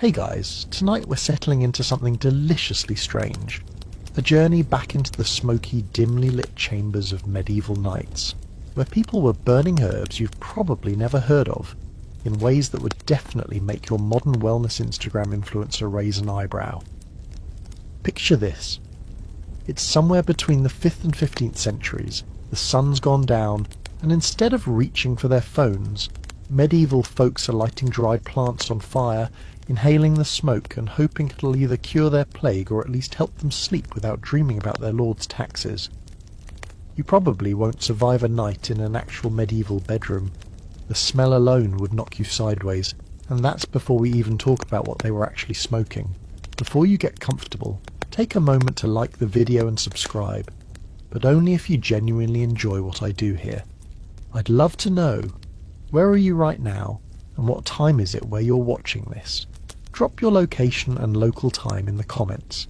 Hey guys, tonight we're settling into something deliciously strange. A journey back into the smoky, dimly lit chambers of medieval nights, where people were burning herbs you've probably never heard of, in ways that would definitely make your modern wellness Instagram influencer raise an eyebrow. Picture this. It's somewhere between the 5th and 15th centuries, the sun's gone down, and instead of reaching for their phones, medieval folks are lighting dried plants on fire, inhaling the smoke and hoping it'll either cure their plague or at least help them sleep without dreaming about their lord's taxes. You probably won't survive a night in an actual medieval bedroom. The smell alone would knock you sideways, and that's before we even talk about what they were actually smoking. Before you get comfortable, take a moment to like the video and subscribe, but only if you genuinely enjoy what I do here. I'd love to know, where are you right now, and what time is it where you're watching this? Drop your location and local time in the comments.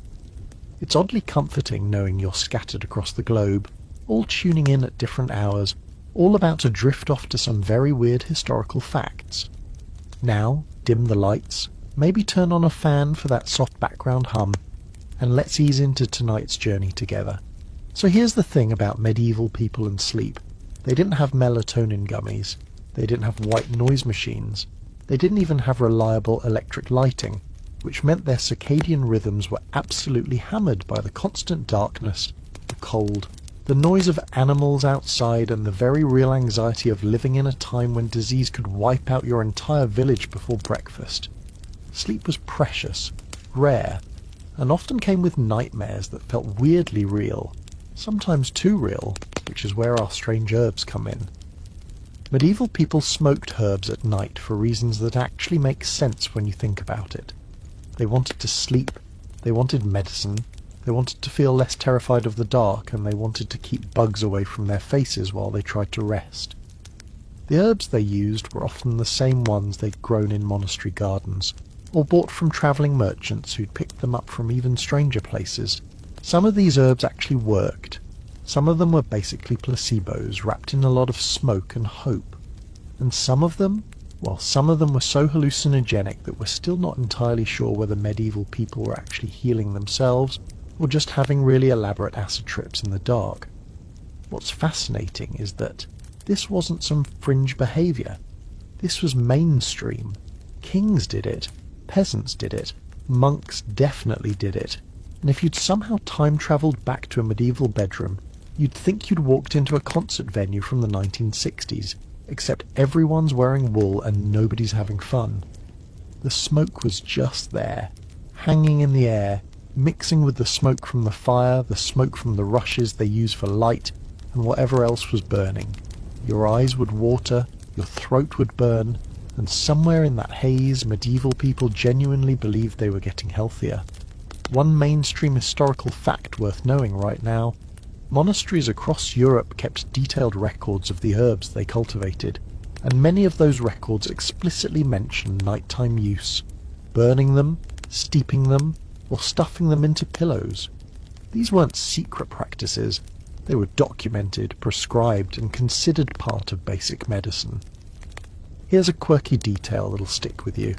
It's oddly comforting knowing you're scattered across the globe, all tuning in at different hours, all about to drift off to some very weird historical facts. Now, dim the lights, maybe turn on a fan for that soft background hum, and let's ease into tonight's journey together. So here's the thing about medieval people and sleep. They didn't have melatonin gummies. They didn't have white noise machines. They didn't even have reliable electric lighting, which meant their circadian rhythms were absolutely hammered by the constant darkness, the cold, the noise of animals outside, and the very real anxiety of living in a time when disease could wipe out your entire village before breakfast. Sleep was precious, rare, and often came with nightmares that felt weirdly real, sometimes too real, which is where our strange herbs come in. Medieval people smoked herbs at night for reasons that actually make sense when you think about it. They wanted to sleep, they wanted medicine, they wanted to feel less terrified of the dark, and they wanted to keep bugs away from their faces while they tried to rest. The herbs they used were often the same ones they'd grown in monastery gardens, or bought from travelling merchants who'd picked them up from even stranger places. Some of these herbs actually worked. Some of them were basically placebos, wrapped in a lot of smoke and hope. And some of them were so hallucinogenic that we're still not entirely sure whether medieval people were actually healing themselves, or just having really elaborate acid trips in the dark. What's fascinating is that this wasn't some fringe behaviour. This was mainstream. Kings did it, peasants did it, monks definitely did it, and if you'd somehow time-travelled back to a medieval bedroom, you'd think you'd walked into a concert venue from the 1960s, except everyone's wearing wool and nobody's having fun. The smoke was just there, hanging in the air, mixing with the smoke from the fire, the smoke from the rushes they use for light, and whatever else was burning. Your eyes would water, your throat would burn, and somewhere in that haze, medieval people genuinely believed they were getting healthier. One mainstream historical fact worth knowing right now: monasteries across Europe kept detailed records of the herbs they cultivated, and many of those records explicitly mention nighttime use, burning them, steeping them, or stuffing them into pillows. These weren't secret practices. They were documented, prescribed, and considered part of basic medicine. Here's a quirky detail that'll stick with you.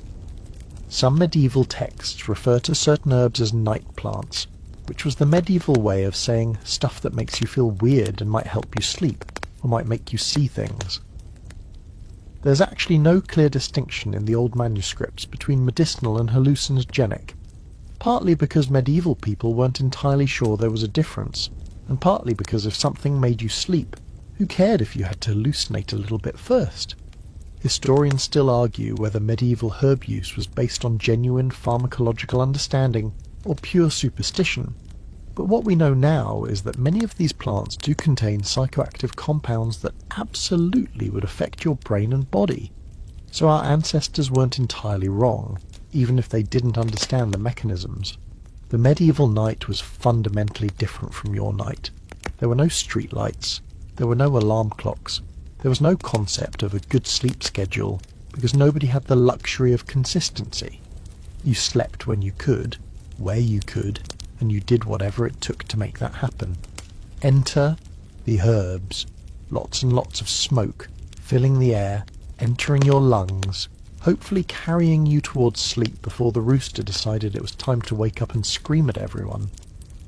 Some medieval texts refer to certain herbs as night plants, which was the medieval way of saying stuff that makes you feel weird and might help you sleep, or might make you see things. There's actually no clear distinction in the old manuscripts between medicinal and hallucinogenic, partly because medieval people weren't entirely sure there was a difference, and partly because if something made you sleep, who cared if you had to hallucinate a little bit first? Historians still argue whether medieval herb use was based on genuine pharmacological understanding or pure superstition, but what we know now is that many of these plants do contain psychoactive compounds that absolutely would affect your brain and body. So our ancestors weren't entirely wrong, even if they didn't understand the mechanisms. The medieval night was fundamentally different from your night. There were no streetlights, there were no alarm clocks, there was no concept of a good sleep schedule, because nobody had the luxury of consistency. You slept when you could, where you could, and you did whatever it took to make that happen. Enter the herbs. Lots and lots of smoke, filling the air, entering your lungs, hopefully carrying you towards sleep before the rooster decided it was time to wake up and scream at everyone.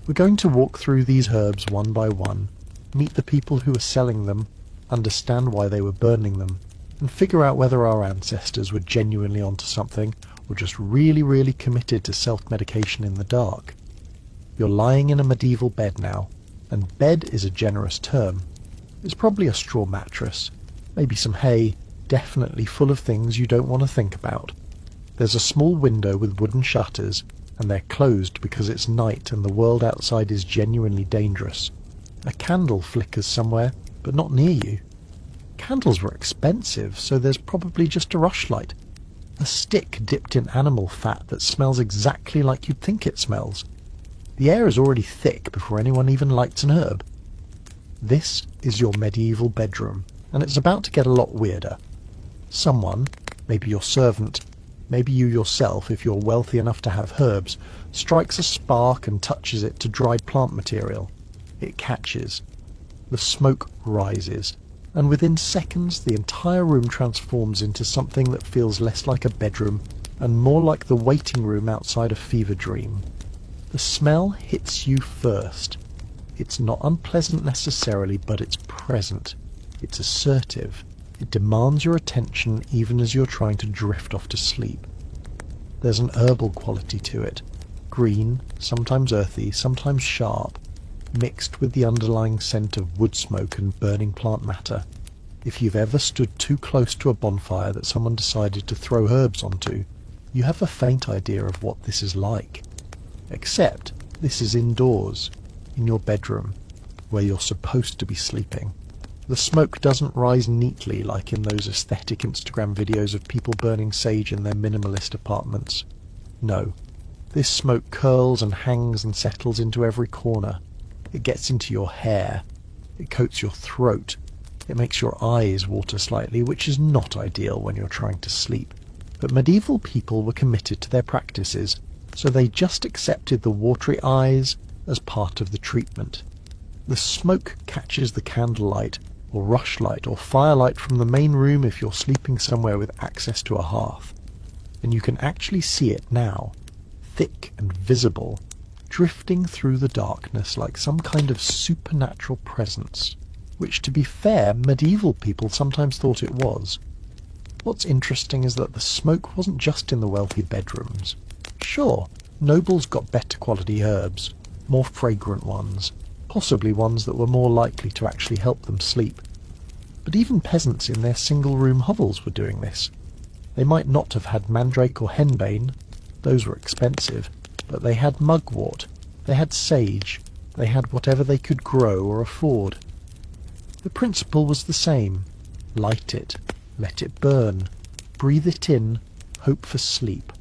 We're going to walk through these herbs one by one, meet the people who are selling them, understand why they were burning them, and figure out whether our ancestors were genuinely onto something or just really committed to self-medication in the dark. You're lying in a medieval bed now, and bed is a generous term. It's probably a straw mattress, maybe some hay, definitely full of things you don't want to think about. There's a small window with wooden shutters, and they're closed because it's night and the world outside is genuinely dangerous. A candle flickers somewhere, but not near you. Candles were expensive, so there's probably just a rushlight. A stick dipped in animal fat that smells exactly like you'd think it smells. The air is already thick before anyone even lights an herb. This is your medieval bedroom, and it's about to get a lot weirder. Someone, maybe your servant, maybe you yourself if you're wealthy enough to have herbs, strikes a spark and touches it to dried plant material. It catches. The smoke rises, and within seconds the entire room transforms into something that feels less like a bedroom and more like the waiting room outside a fever dream. The smell hits you first. It's not unpleasant necessarily, but it's present. It's assertive. It demands your attention even as you're trying to drift off to sleep. There's an herbal quality to it. Green, sometimes earthy, sometimes sharp, mixed with the underlying scent of wood smoke and burning plant matter. If you've ever stood too close to a bonfire that someone decided to throw herbs onto, you have a faint idea of what this is like. Except this is indoors, in your bedroom, where you're supposed to be sleeping. The smoke doesn't rise neatly like in those aesthetic Instagram videos of people burning sage in their minimalist apartments. No, this smoke curls and hangs and settles into every corner. It gets into your hair. It coats your throat. It makes your eyes water slightly, which is not ideal when you're trying to sleep. But medieval people were committed to their practices, so they just accepted the watery eyes as part of the treatment. The smoke catches the candlelight, or rushlight, or firelight from the main room if you're sleeping somewhere with access to a hearth. And you can actually see it now, thick and visible, drifting through the darkness like some kind of supernatural presence, which, to be fair, medieval people sometimes thought it was. What's interesting is that the smoke wasn't just in the wealthy bedrooms. Sure, nobles got better quality herbs, more fragrant ones, possibly ones that were more likely to actually help them sleep. But even peasants in their single-room hovels were doing this. They might not have had mandrake or henbane, those were expensive, but they had mugwort, they had sage, they had whatever they could grow or afford. The principle was the same. Light it, let it burn, breathe it in, hope for sleep.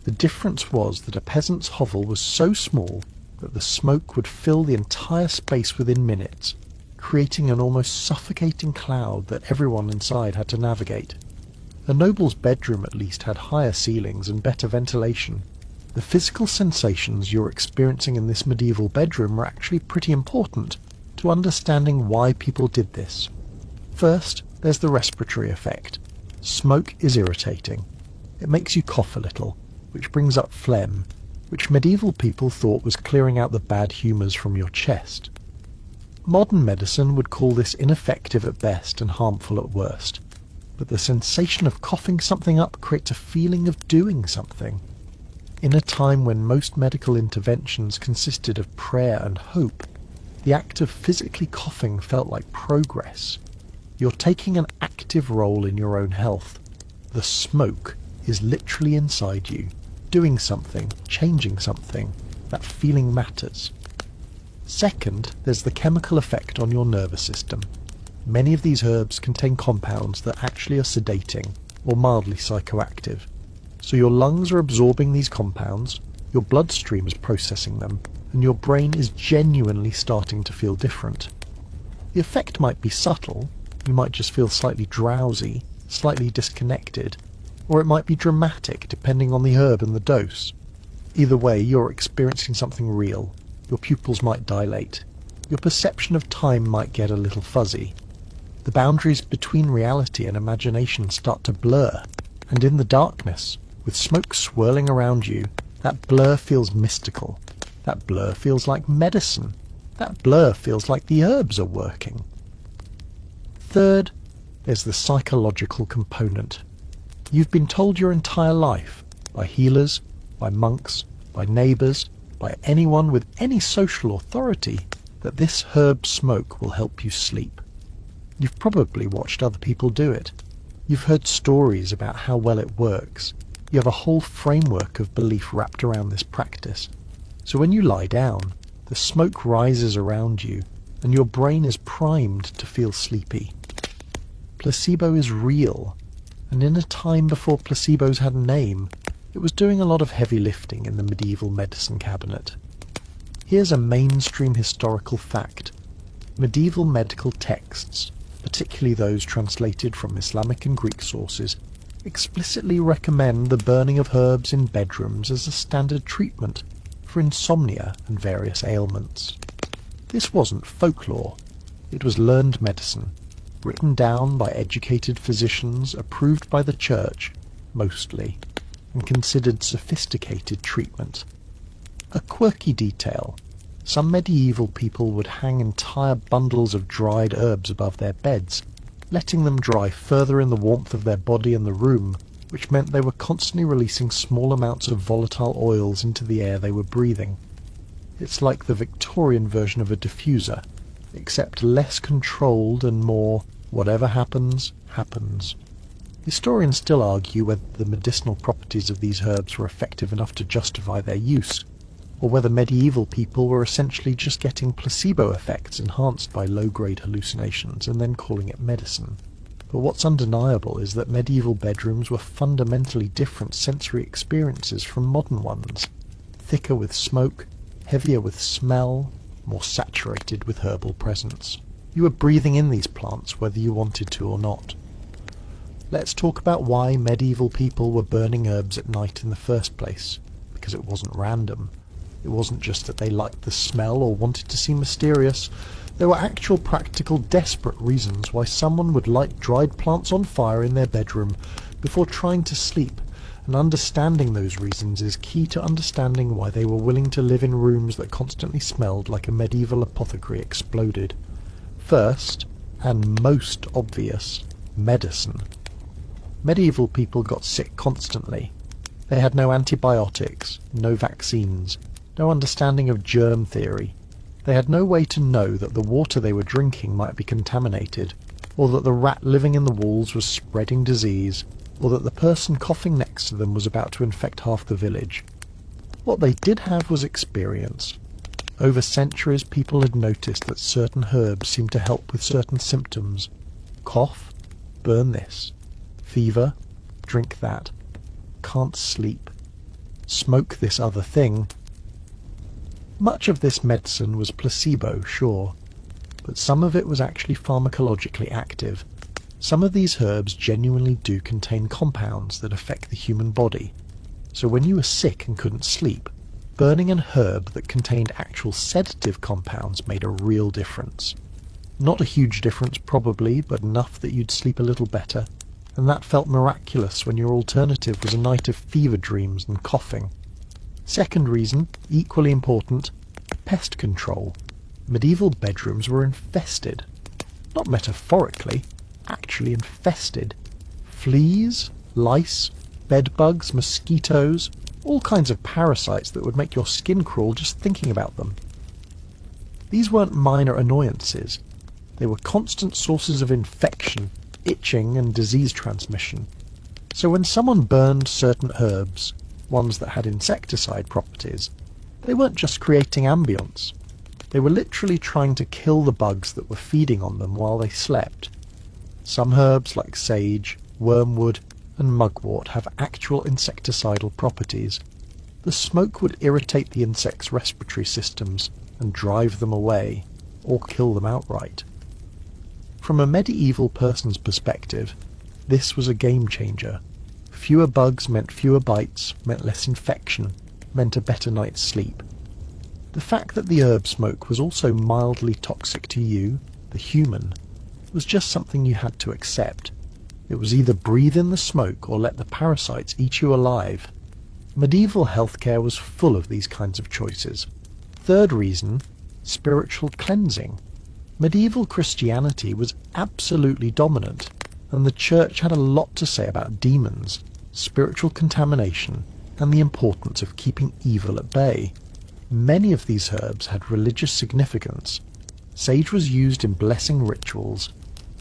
The difference was that a peasant's hovel was so small that the smoke would fill the entire space within minutes, creating an almost suffocating cloud that everyone inside had to navigate. A noble's bedroom at least had higher ceilings and better ventilation. The physical sensations you're experiencing in this medieval bedroom were actually pretty important to understanding why people did this. First, there's the respiratory effect. Smoke is irritating. It makes you cough a little, which brings up phlegm, which medieval people thought was clearing out the bad humours from your chest. Modern medicine would call this ineffective at best and harmful at worst, but the sensation of coughing something up creates a feeling of doing something. In a time when most medical interventions consisted of prayer and hope, the act of physically coughing felt like progress. You're taking an active role in your own health. The smoke is literally inside you, doing something, changing something. That feeling matters. Second, there's the chemical effect on your nervous system. Many of these herbs contain compounds that actually are sedating, or mildly psychoactive. So your lungs are absorbing these compounds, your bloodstream is processing them, and your brain is genuinely starting to feel different. The effect might be subtle. You might just feel slightly drowsy, slightly disconnected, or it might be dramatic depending on the herb and the dose. Either way, you're experiencing something real. Your pupils might dilate. Your perception of time might get a little fuzzy. The boundaries between reality and imagination start to blur. And in the darkness, with smoke swirling around you, that blur feels mystical. That blur feels like medicine. That blur feels like the herbs are working. Third, there's the psychological component. You've been told your entire life, by healers, by monks, by neighbours, by anyone with any social authority, that this herb smoke will help you sleep. You've probably watched other people do it. You've heard stories about how well it works. You have a whole framework of belief wrapped around this practice. So when you lie down, the smoke rises around you, and your brain is primed to feel sleepy. Placebo is real, and in a time before placebos had a name, it was doing a lot of heavy lifting in the medieval medicine cabinet. Here's a mainstream historical fact. Medieval medical texts, particularly those translated from Islamic and Greek sources, explicitly recommend the burning of herbs in bedrooms as a standard treatment for insomnia and various ailments. This wasn't folklore. It was learned medicine, written down by educated physicians, approved by the church, mostly, and considered sophisticated treatment. A quirky detail. Some medieval people would hang entire bundles of dried herbs above their beds, letting them dry further in the warmth of their body and the room, which meant they were constantly releasing small amounts of volatile oils into the air they were breathing. It's like the Victorian version of a diffuser, except less controlled and more, whatever happens, happens. Historians still argue whether the medicinal properties of these herbs were effective enough to justify their use, or whether medieval people were essentially just getting placebo effects enhanced by low-grade hallucinations and then calling it medicine. But what's undeniable is that medieval bedrooms were fundamentally different sensory experiences from modern ones, thicker with smoke, heavier with smell, more saturated with herbal presence. You were breathing in these plants whether you wanted to or not. Let's talk about why medieval people were burning herbs at night in the first place, because it wasn't random. It wasn't just that they liked the smell or wanted to seem mysterious. There were actual practical desperate reasons why someone would light dried plants on fire in their bedroom before trying to sleep, and understanding those reasons is key to understanding why they were willing to live in rooms that constantly smelled like a medieval apothecary exploded. First, and most obvious, medicine. Medieval people got sick constantly. They had no antibiotics, no vaccines, no understanding of germ theory. They had no way to know that the water they were drinking might be contaminated, or that the rat living in the walls was spreading disease, or that the person coughing next to them was about to infect half the village. What they did have was experience. Over centuries, people had noticed that certain herbs seemed to help with certain symptoms. Cough? Burn this. Fever? Drink that. Can't sleep? Smoke this other thing. Much of this medicine was placebo, sure, but some of it was actually pharmacologically active. Some of these herbs genuinely do contain compounds that affect the human body. So when you were sick and couldn't sleep, burning an herb that contained actual sedative compounds made a real difference. Not a huge difference probably, but enough that you'd sleep a little better, and that felt miraculous when your alternative was a night of fever dreams and coughing. Second reason, equally important, pest control. Medieval bedrooms were infested. Not metaphorically, actually infested. Fleas, lice, bedbugs, mosquitoes, all kinds of parasites that would make your skin crawl just thinking about them. These weren't minor annoyances. They were constant sources of infection, itching and disease transmission. So when someone burned certain herbs, ones that had insecticide properties, they weren't just creating ambience. They were literally trying to kill the bugs that were feeding on them while they slept. Some herbs like sage, wormwood, and mugwort have actual insecticidal properties. The smoke would irritate the insects' respiratory systems and drive them away, or kill them outright. From a medieval person's perspective, this was a game changer. Fewer bugs meant fewer bites, meant less infection, meant a better night's sleep. The fact that the herb smoke was also mildly toxic to you, the human, was just something you had to accept. It was either breathe in the smoke or let the parasites eat you alive. Medieval healthcare was full of these kinds of choices. Third reason, spiritual cleansing. Medieval Christianity was absolutely dominant, and the church had a lot to say about demons, spiritual contamination, and the importance of keeping evil at bay. Many of these herbs had religious significance. Sage was used in blessing rituals.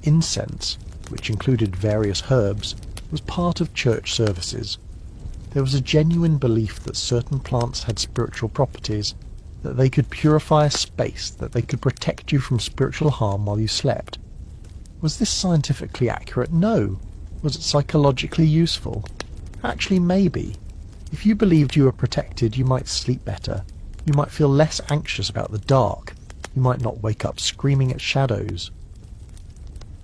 Incense, which included various herbs, was part of church services. There was a genuine belief that certain plants had spiritual properties, that they could purify a space, that they could protect you from spiritual harm while you slept. Was this scientifically accurate? No. Was it psychologically useful? Actually, maybe. If you believed you were protected, you might sleep better. You might feel less anxious about the dark. You might not wake up screaming at shadows.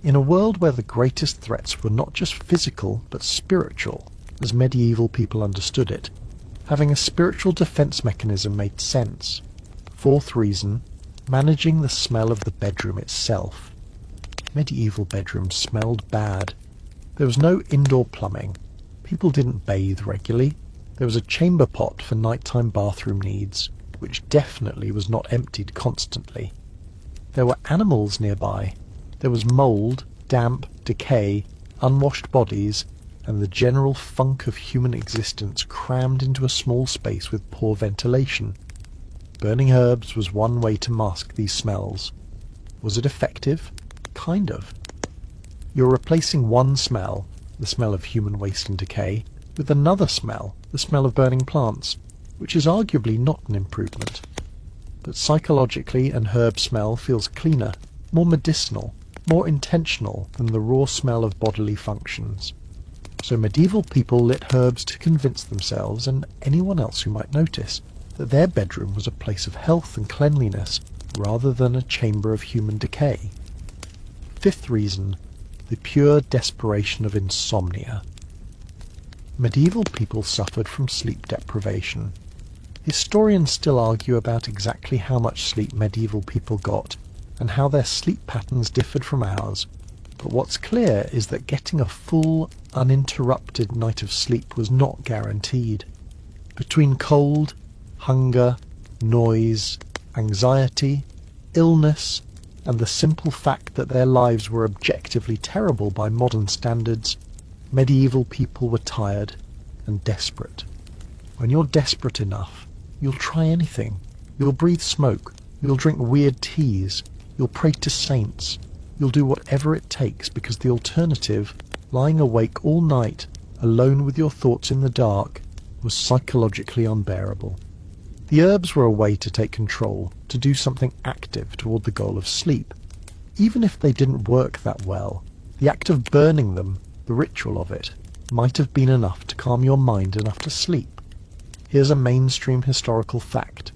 In a world where the greatest threats were not just physical, but spiritual, as medieval people understood it, having a spiritual defense mechanism made sense. Fourth reason, managing the smell of the bedroom itself. Medieval bedrooms smelled bad. There was no indoor plumbing. People didn't bathe regularly. There was a chamber pot for nighttime bathroom needs, which definitely was not emptied constantly. There were animals nearby. There was mould, damp, decay, unwashed bodies, and the general funk of human existence crammed into a small space with poor ventilation. Burning herbs was one way to mask these smells. Was it effective? Kind of. You're replacing one smell, the smell of human waste and decay, with another smell, the smell of burning plants, which is arguably not an improvement. But psychologically, an herb smell feels cleaner, more medicinal, more intentional than the raw smell of bodily functions. So medieval people lit herbs to convince themselves, and anyone else who might notice, that their bedroom was a place of health and cleanliness rather than a chamber of human decay. Fifth reason, the pure desperation of insomnia. Medieval people suffered from sleep deprivation. Historians still argue about exactly how much sleep medieval people got, and how their sleep patterns differed from ours, but what's clear is that getting a full, uninterrupted night of sleep was not guaranteed. Between cold, hunger, noise, anxiety, illness, and the simple fact that their lives were objectively terrible by modern standards, medieval people were tired and desperate. When you're desperate enough, you'll try anything. You'll breathe smoke. You'll drink weird teas. You'll pray to saints. You'll do whatever it takes, because the alternative, lying awake all night, alone with your thoughts in the dark, was psychologically unbearable. The herbs were a way to take control, to do something active toward the goal of sleep. Even if they didn't work that well, the act of burning them, the ritual of it, might have been enough to calm your mind enough to sleep. Here's a mainstream historical fact.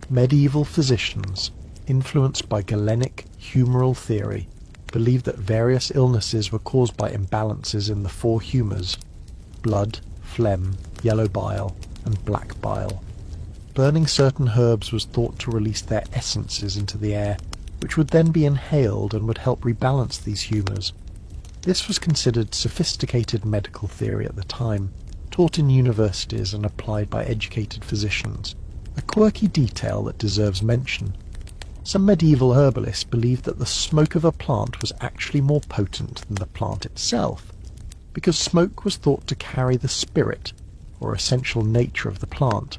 Medieval physicians, influenced by Galenic humoral theory, believed that various illnesses were caused by imbalances in the four humours: blood, phlegm, yellow bile, and black bile. Burning certain herbs was thought to release their essences into the air, which would then be inhaled and would help rebalance these humours. This was considered sophisticated medical theory at the time, taught in universities and applied by educated physicians, a quirky detail that deserves mention. Some medieval herbalists believed that the smoke of a plant was actually more potent than the plant itself, because smoke was thought to carry the spirit, or essential nature of the plant.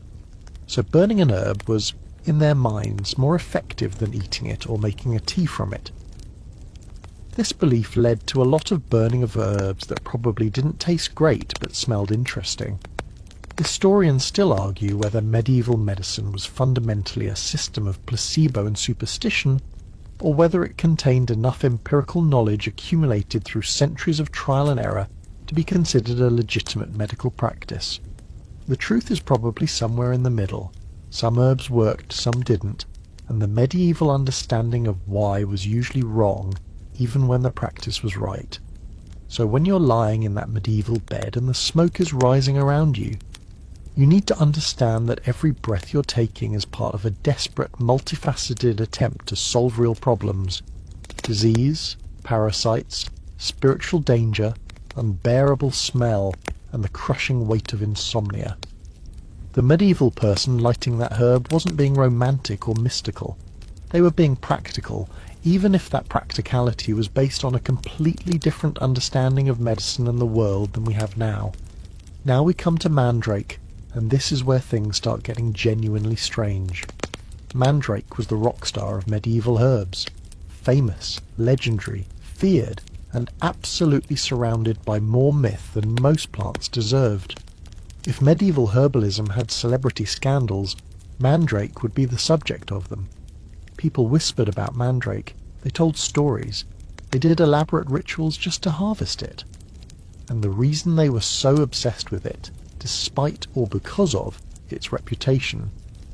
So burning an herb was, in their minds, more effective than eating it or making a tea from it. This belief led to a lot of burning of herbs that probably didn't taste great but smelled interesting. Historians still argue whether medieval medicine was fundamentally a system of placebo and superstition, or whether it contained enough empirical knowledge accumulated through centuries of trial and error to be considered a legitimate medical practice. The truth is probably somewhere in the middle. Some herbs worked, some didn't, and the medieval understanding of why was usually wrong, even when the practice was right. So when you're lying in that medieval bed and the smoke is rising around you, you need to understand that every breath you're taking is part of a desperate, multifaceted attempt to solve real problems. Disease, parasites, spiritual danger, unbearable smell, and the crushing weight of insomnia. The medieval person lighting that herb wasn't being romantic or mystical. They were being practical, even if that practicality was based on a completely different understanding of medicine and the world than we have now. Now we come to Mandrake, and this is where things start getting genuinely strange. Mandrake was the rock star of medieval herbs. Famous, legendary, feared, and absolutely surrounded by more myth than most plants deserved. If medieval herbalism had celebrity scandals, Mandrake would be the subject of them. People whispered about Mandrake, they told stories, they did elaborate rituals just to harvest it. And the reason they were so obsessed with it, despite or because of its reputation,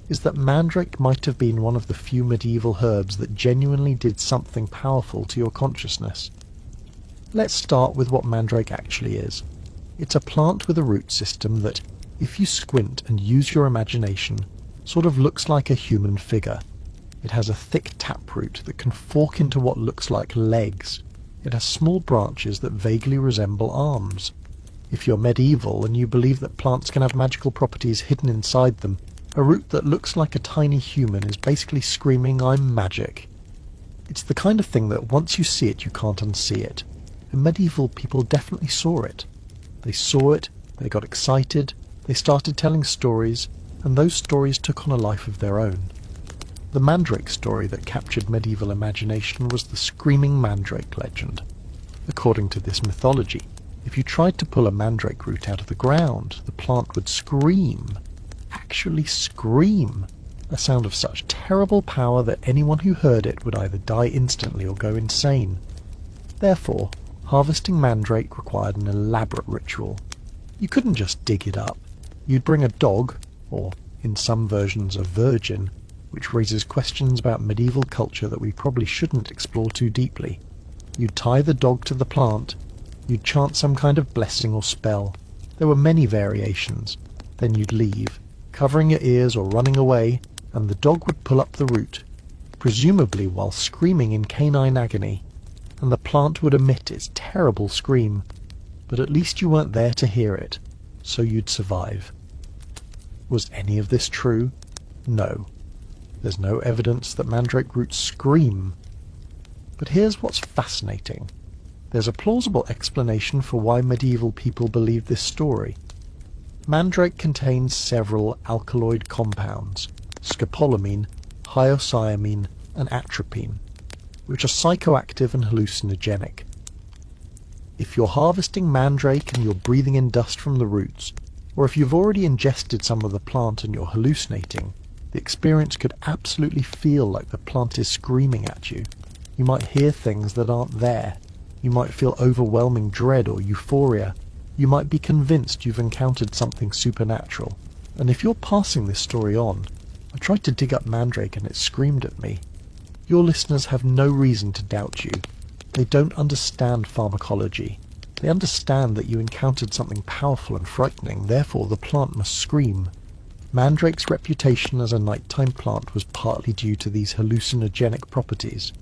is that Mandrake might have been one of the few medieval herbs that genuinely did something powerful to your consciousness. Let's start with what Mandrake actually is. It's a plant with a root system that, if you squint and use your imagination, sort of looks like a human figure. It has a thick taproot that can fork into what looks like legs. It has small branches that vaguely resemble arms. If you're medieval and you believe that plants can have magical properties hidden inside them, a root that looks like a tiny human is basically screaming, "I'm magic." It's the kind of thing that once you see it, you can't unsee it. And medieval people definitely saw it. They saw it, they got excited, they started telling stories, and those stories took on a life of their own. The Mandrake story that captured medieval imagination was the Screaming Mandrake legend. According to this mythology, if you tried to pull a mandrake root out of the ground, the plant would scream. Actually scream, a sound of such terrible power that anyone who heard it would either die instantly or go insane. Therefore, harvesting mandrake required an elaborate ritual. You couldn't just dig it up. You'd bring a dog, or in some versions a virgin, which raises questions about medieval culture that we probably shouldn't explore too deeply. You'd tie the dog to the plant, you'd chant some kind of blessing or spell. There were many variations. Then you'd leave, covering your ears or running away, and the dog would pull up the root, presumably while screaming in canine agony, and the plant would emit its terrible scream, but at least you weren't there to hear it, so you'd survive. Was any of this true? No. There's no evidence that mandrake roots scream. But here's what's fascinating. There's a plausible explanation for why medieval people believed this story. Mandrake contains several alkaloid compounds, scopolamine, hyoscyamine, and atropine, which are psychoactive and hallucinogenic. If you're harvesting mandrake and you're breathing in dust from the roots, or if you've already ingested some of the plant and you're hallucinating, the experience could absolutely feel like the plant is screaming at you. You might hear things that aren't there. You might feel overwhelming dread or euphoria. You might be convinced you've encountered something supernatural. And if you're passing this story on, I tried to dig up mandrake and it screamed at me. Your listeners have no reason to doubt you. They don't understand pharmacology. They understand that you encountered something powerful and frightening, therefore the plant must scream. Mandrake's reputation as a nighttime plant was partly due to these hallucinogenic properties.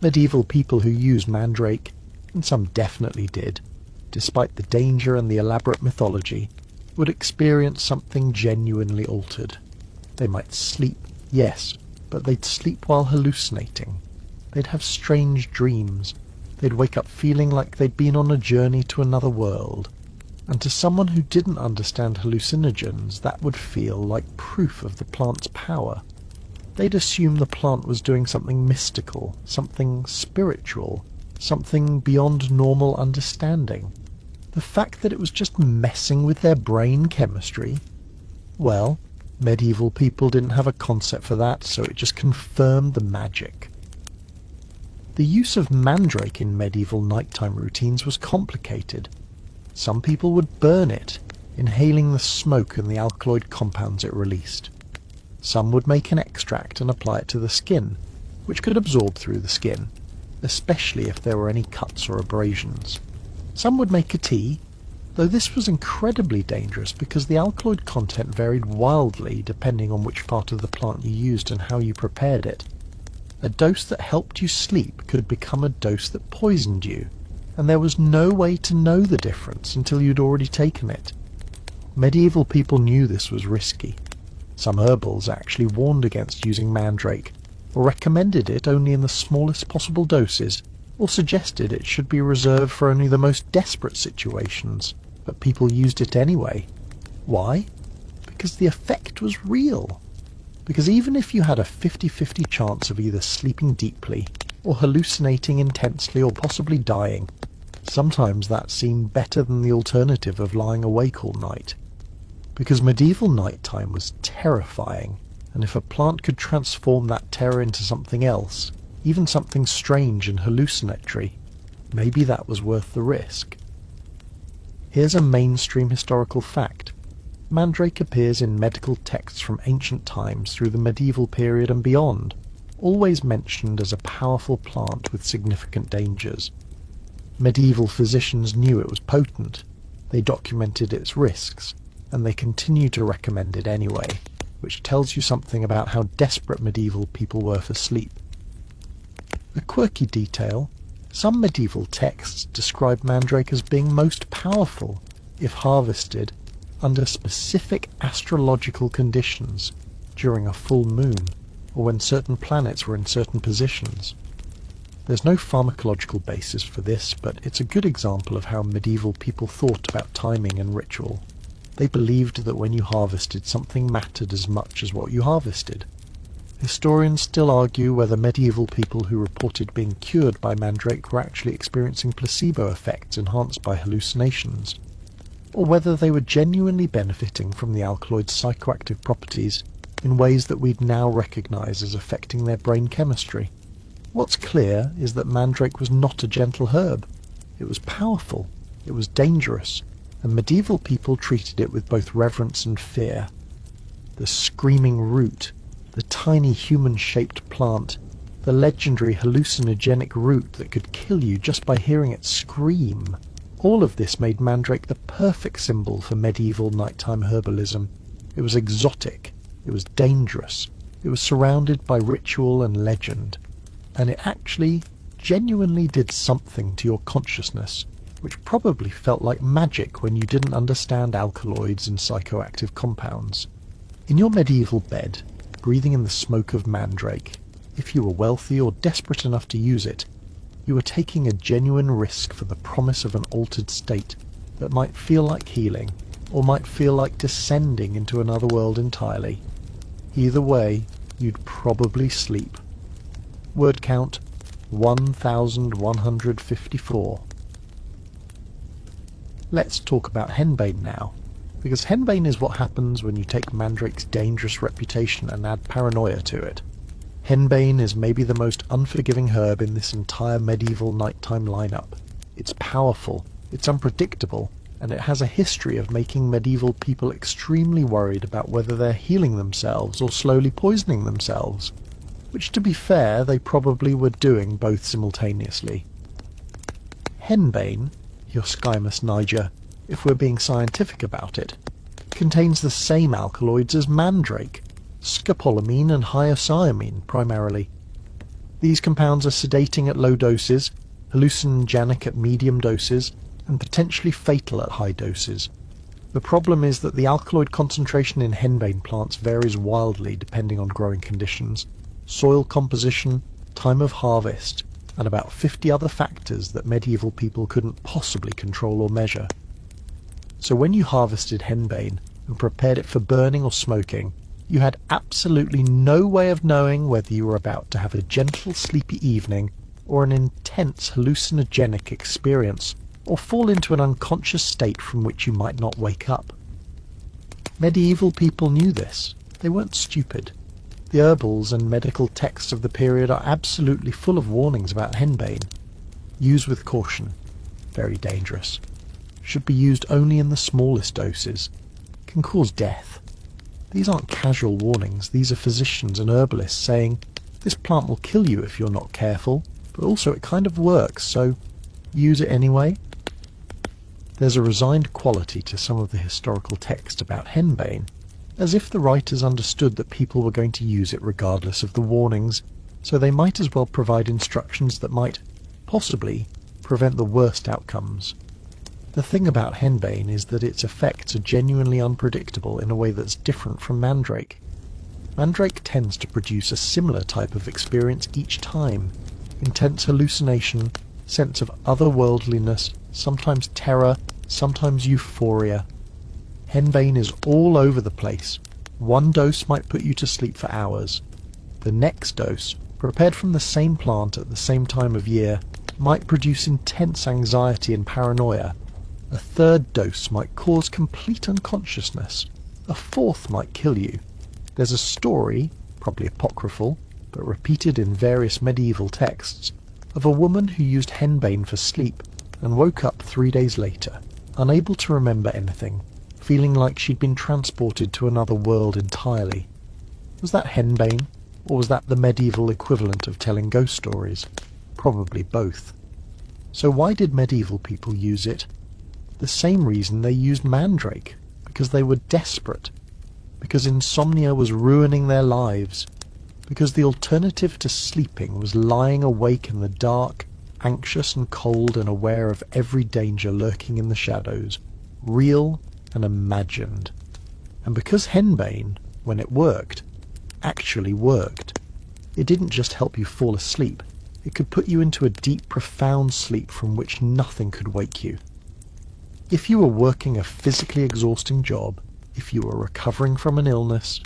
Medieval people who used mandrake, and some definitely did, despite the danger and the elaborate mythology, would experience something genuinely altered. They might sleep, yes, but they'd sleep while hallucinating. They'd have strange dreams. They'd wake up feeling like they'd been on a journey to another world. And to someone who didn't understand hallucinogens, that would feel like proof of the plant's power. They'd assume the plant was doing something mystical, something spiritual, something beyond normal understanding. The fact that it was just messing with their brain chemistry, well, medieval people didn't have a concept for that, so it just confirmed the magic. The use of mandrake in medieval nighttime routines was complicated. Some people would burn it, inhaling the smoke and the alkaloid compounds it released. Some would make an extract and apply it to the skin, which could absorb through the skin, especially if there were any cuts or abrasions. Some would make a tea, though this was incredibly dangerous because the alkaloid content varied wildly depending on which part of the plant you used and how you prepared it. A dose that helped you sleep could become a dose that poisoned you, and there was no way to know the difference until you'd already taken it. Medieval people knew this was risky. Some herbals actually warned against using mandrake, or recommended it only in the smallest possible doses, or suggested it should be reserved for only the most desperate situations, but people used it anyway. Why? Because the effect was real. Because even if you had a 50-50 chance of either sleeping deeply, or hallucinating intensely, or possibly dying, sometimes that seemed better than the alternative of lying awake all night. Because medieval nighttime was terrifying, and if a plant could transform that terror into something else, even something strange and hallucinatory, maybe that was worth the risk. Here's a mainstream historical fact. Mandrake appears in medical texts from ancient times through the medieval period and beyond, always mentioned as a powerful plant with significant dangers. Medieval physicians knew it was potent, they documented its risks, and they continue to recommend it anyway, which tells you something about how desperate medieval people were for sleep. A quirky detail, some medieval texts describe mandrake as being most powerful if harvested under specific astrological conditions during a full moon, or when certain planets were in certain positions. There's no pharmacological basis for this, but it's a good example of how medieval people thought about timing and ritual. They believed that when you harvested, something mattered as much as what you harvested. Historians still argue whether medieval people who reported being cured by mandrake were actually experiencing placebo effects enhanced by hallucinations, or whether they were genuinely benefiting from the alkaloid's psychoactive properties in ways that we'd now recognise as affecting their brain chemistry. What's clear is that mandrake was not a gentle herb. It was powerful, it was dangerous, and medieval people treated it with both reverence and fear. The screaming root, the tiny human-shaped plant, the legendary hallucinogenic root that could kill you just by hearing it scream. All of this made mandrake the perfect symbol for medieval nighttime herbalism. It was exotic, it was dangerous, it was surrounded by ritual and legend, and it actually genuinely did something to your consciousness, which probably felt like magic when you didn't understand alkaloids and psychoactive compounds. In your medieval bed, breathing in the smoke of mandrake, if you were wealthy or desperate enough to use it, you were taking a genuine risk for the promise of an altered state that might feel like healing, or might feel like descending into another world entirely. Either way, you'd probably sleep. Word count 1154. Let's talk about henbane now, because henbane is what happens when you take mandrake's dangerous reputation and add paranoia to it. Henbane is maybe the most unforgiving herb in this entire medieval nighttime lineup. It's powerful, it's unpredictable, and it has a history of making medieval people extremely worried about whether they're healing themselves or slowly poisoning themselves, which, to be fair, they probably were doing both simultaneously. Henbane, your Skymus niger, if we're being scientific about it, contains the same alkaloids as mandrake, scopolamine and hyoscyamine primarily. These compounds are sedating at low doses, hallucinogenic at medium doses, and potentially fatal at high doses. The problem is that the alkaloid concentration in henbane plants varies wildly depending on growing conditions, soil composition, time of harvest, and about 50 other factors that medieval people couldn't possibly control or measure. So when you harvested henbane and prepared it for burning or smoking, you had absolutely no way of knowing whether you were about to have a gentle, sleepy evening or an intense hallucinogenic experience, or fall into an unconscious state from which you might not wake up. Medieval people knew this. They weren't stupid. The herbals and medical texts of the period are absolutely full of warnings about henbane. Use with caution. Very dangerous. Should be used only in the smallest doses. Can cause death. These aren't casual warnings, these are physicians and herbalists saying, this plant will kill you if you're not careful, but also it kind of works, so use it anyway. There's a resigned quality to some of the historical text about henbane, as if the writers understood that people were going to use it regardless of the warnings, so they might as well provide instructions that might, possibly, prevent the worst outcomes. The thing about henbane is that its effects are genuinely unpredictable in a way that's different from mandrake. Mandrake tends to produce a similar type of experience each time: intense hallucination, sense of otherworldliness, sometimes terror, sometimes euphoria. Henbane is all over the place. One dose might put you to sleep for hours. The next dose, prepared from the same plant at the same time of year, might produce intense anxiety and paranoia. A third dose might cause complete unconsciousness. A fourth might kill you. There's a story, probably apocryphal, but repeated in various medieval texts, of a woman who used henbane for sleep and woke up 3 days later, unable to remember anything, feeling like she'd been transported to another world entirely. Was that henbane, or was that the medieval equivalent of telling ghost stories? Probably both. So why did medieval people use it? The same reason they used mandrake, because they were desperate, because insomnia was ruining their lives, because the alternative to sleeping was lying awake in the dark, anxious and cold and aware of every danger lurking in the shadows, real and imagined. And because henbane, when it worked, actually worked. It didn't just help you fall asleep, it could put you into a deep, profound sleep from which nothing could wake you. If you were working a physically exhausting job, if you were recovering from an illness,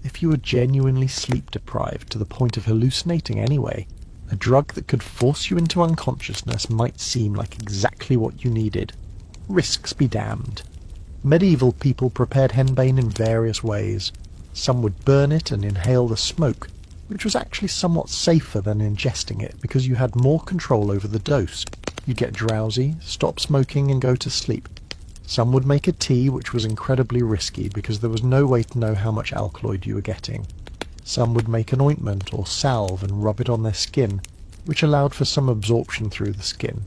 if you were genuinely sleep deprived to the point of hallucinating anyway, a drug that could force you into unconsciousness might seem like exactly what you needed. Risks be damned. Medieval people prepared henbane in various ways. Some would burn it and inhale the smoke, which was actually somewhat safer than ingesting it because you had more control over the dose. You'd get drowsy, stop smoking and go to sleep. Some would make a tea, which was incredibly risky because there was no way to know how much alkaloid you were getting. Some would make an ointment or salve and rub it on their skin, which allowed for some absorption through the skin.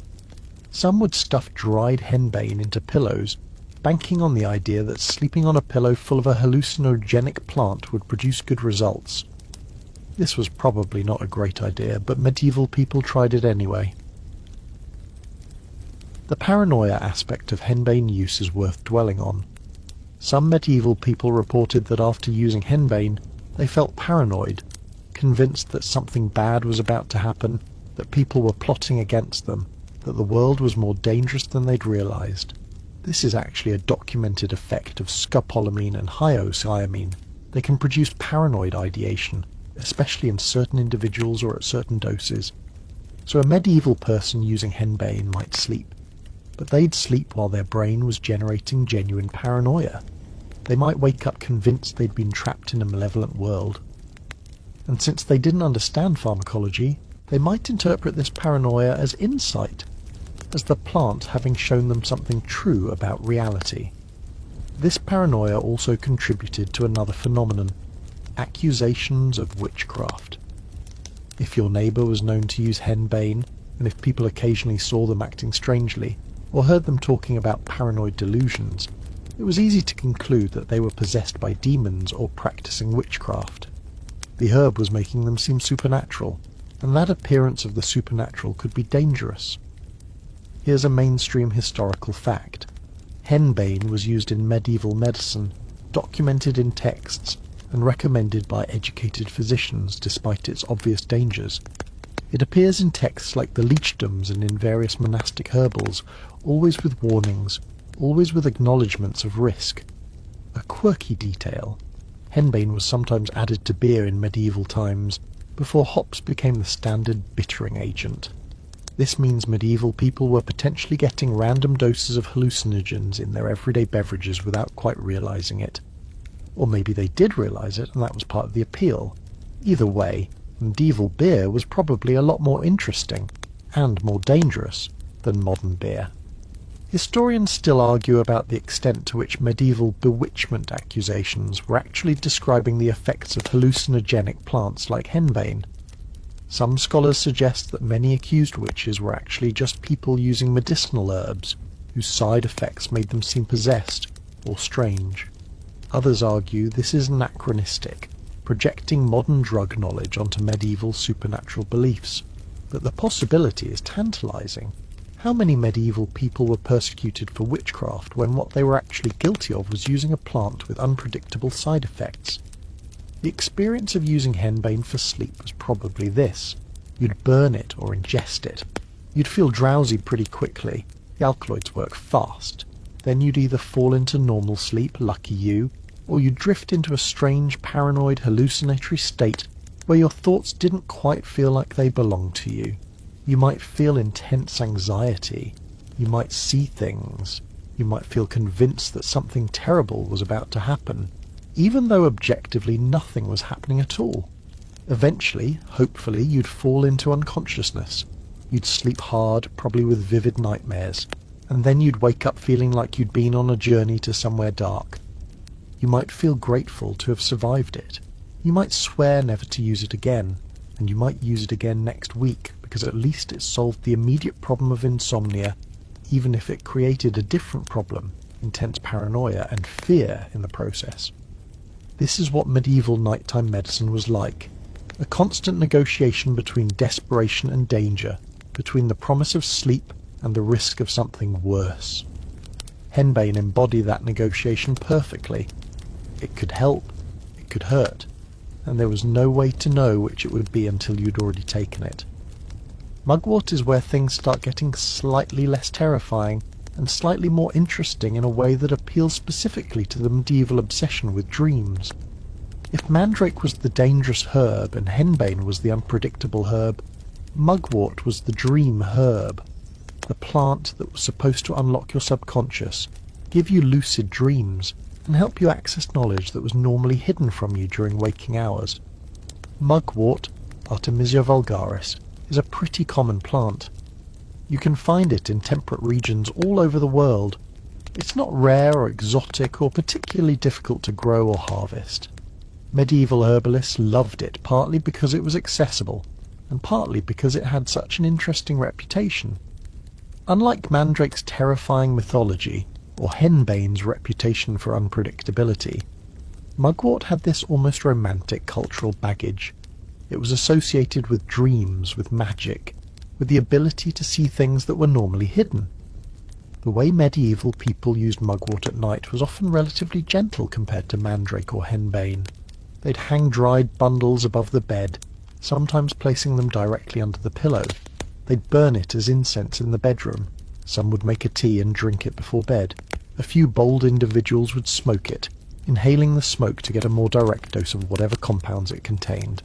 Some would stuff dried henbane into pillows, banking on the idea that sleeping on a pillow full of a hallucinogenic plant would produce good results. This was probably not a great idea, but medieval people tried it anyway. The paranoia aspect of henbane use is worth dwelling on. Some medieval people reported that after using henbane, they felt paranoid, convinced that something bad was about to happen, that people were plotting against them, that the world was more dangerous than they'd realized. This is actually a documented effect of scopolamine and hyoscyamine. They can produce paranoid ideation, especially in certain individuals or at certain doses. So a medieval person using henbane might sleep, but they'd sleep while their brain was generating genuine paranoia. They might wake up convinced they'd been trapped in a malevolent world. And since they didn't understand pharmacology, they might interpret this paranoia as insight, as the plant having shown them something true about reality. This paranoia also contributed to another phenomenon: accusations of witchcraft. If your neighbour was known to use henbane, and if people occasionally saw them acting strangely, or heard them talking about paranoid delusions, it was easy to conclude that they were possessed by demons or practicing witchcraft. The herb was making them seem supernatural, and that appearance of the supernatural could be dangerous. Here's a mainstream historical fact. Henbane was used in medieval medicine, documented in texts, and recommended by educated physicians despite its obvious dangers. It appears in texts like the leechdoms and in various monastic herbals, always with warnings, always with acknowledgements of risk. A quirky detail: henbane was sometimes added to beer in medieval times, before hops became the standard bittering agent. This means medieval people were potentially getting random doses of hallucinogens in their everyday beverages without quite realizing it. Or maybe they did realize it, and that was part of the appeal. Either way, medieval beer was probably a lot more interesting, and more dangerous, than modern beer. Historians still argue about the extent to which medieval bewitchment accusations were actually describing the effects of hallucinogenic plants like henbane. Some scholars suggest that many accused witches were actually just people using medicinal herbs, whose side effects made them seem possessed or strange. Others argue this is anachronistic, projecting modern drug knowledge onto medieval supernatural beliefs, but the possibility is tantalizing. How many medieval people were persecuted for witchcraft when what they were actually guilty of was using a plant with unpredictable side effects? The experience of using henbane for sleep was probably this. You'd burn it or ingest it. You'd feel drowsy pretty quickly. The alkaloids work fast. Then you'd either fall into normal sleep, lucky you, or you'd drift into a strange, paranoid, hallucinatory state where your thoughts didn't quite feel like they belonged to you. You might feel intense anxiety. You might see things. You might feel convinced that something terrible was about to happen, even though objectively nothing was happening at all. Eventually, hopefully, you'd fall into unconsciousness. You'd sleep hard, probably with vivid nightmares, and then you'd wake up feeling like you'd been on a journey to somewhere dark. You might feel grateful to have survived it. You might swear never to use it again, and you might use it again next week, because at least it solved the immediate problem of insomnia, even if it created a different problem, intense paranoia and fear in the process. This is what medieval nighttime medicine was like. A constant negotiation between desperation and danger, between the promise of sleep and the risk of something worse. Henbane embodied that negotiation perfectly. It could help, it could hurt, and there was no way to know which it would be until you'd already taken it. Mugwort is where things start getting slightly less terrifying and slightly more interesting in a way that appeals specifically to the medieval obsession with dreams. If mandrake was the dangerous herb and henbane was the unpredictable herb, mugwort was the dream herb, the plant that was supposed to unlock your subconscious, give you lucid dreams, and help you access knowledge that was normally hidden from you during waking hours. Mugwort, Artemisia vulgaris, is a pretty common plant. You can find it in temperate regions all over the world. It's not rare or exotic or particularly difficult to grow or harvest. Medieval herbalists loved it partly because it was accessible, and partly because it had such an interesting reputation. Unlike mandrake's terrifying mythology, or henbane's reputation for unpredictability, mugwort had this almost romantic cultural baggage. It was associated with dreams, with magic, with the ability to see things that were normally hidden. The way medieval people used mugwort at night was often relatively gentle compared to mandrake or henbane. They'd hang dried bundles above the bed, sometimes placing them directly under the pillow. They'd burn it as incense in the bedroom. Some would make a tea and drink it before bed. A few bold individuals would smoke it, inhaling the smoke to get a more direct dose of whatever compounds it contained.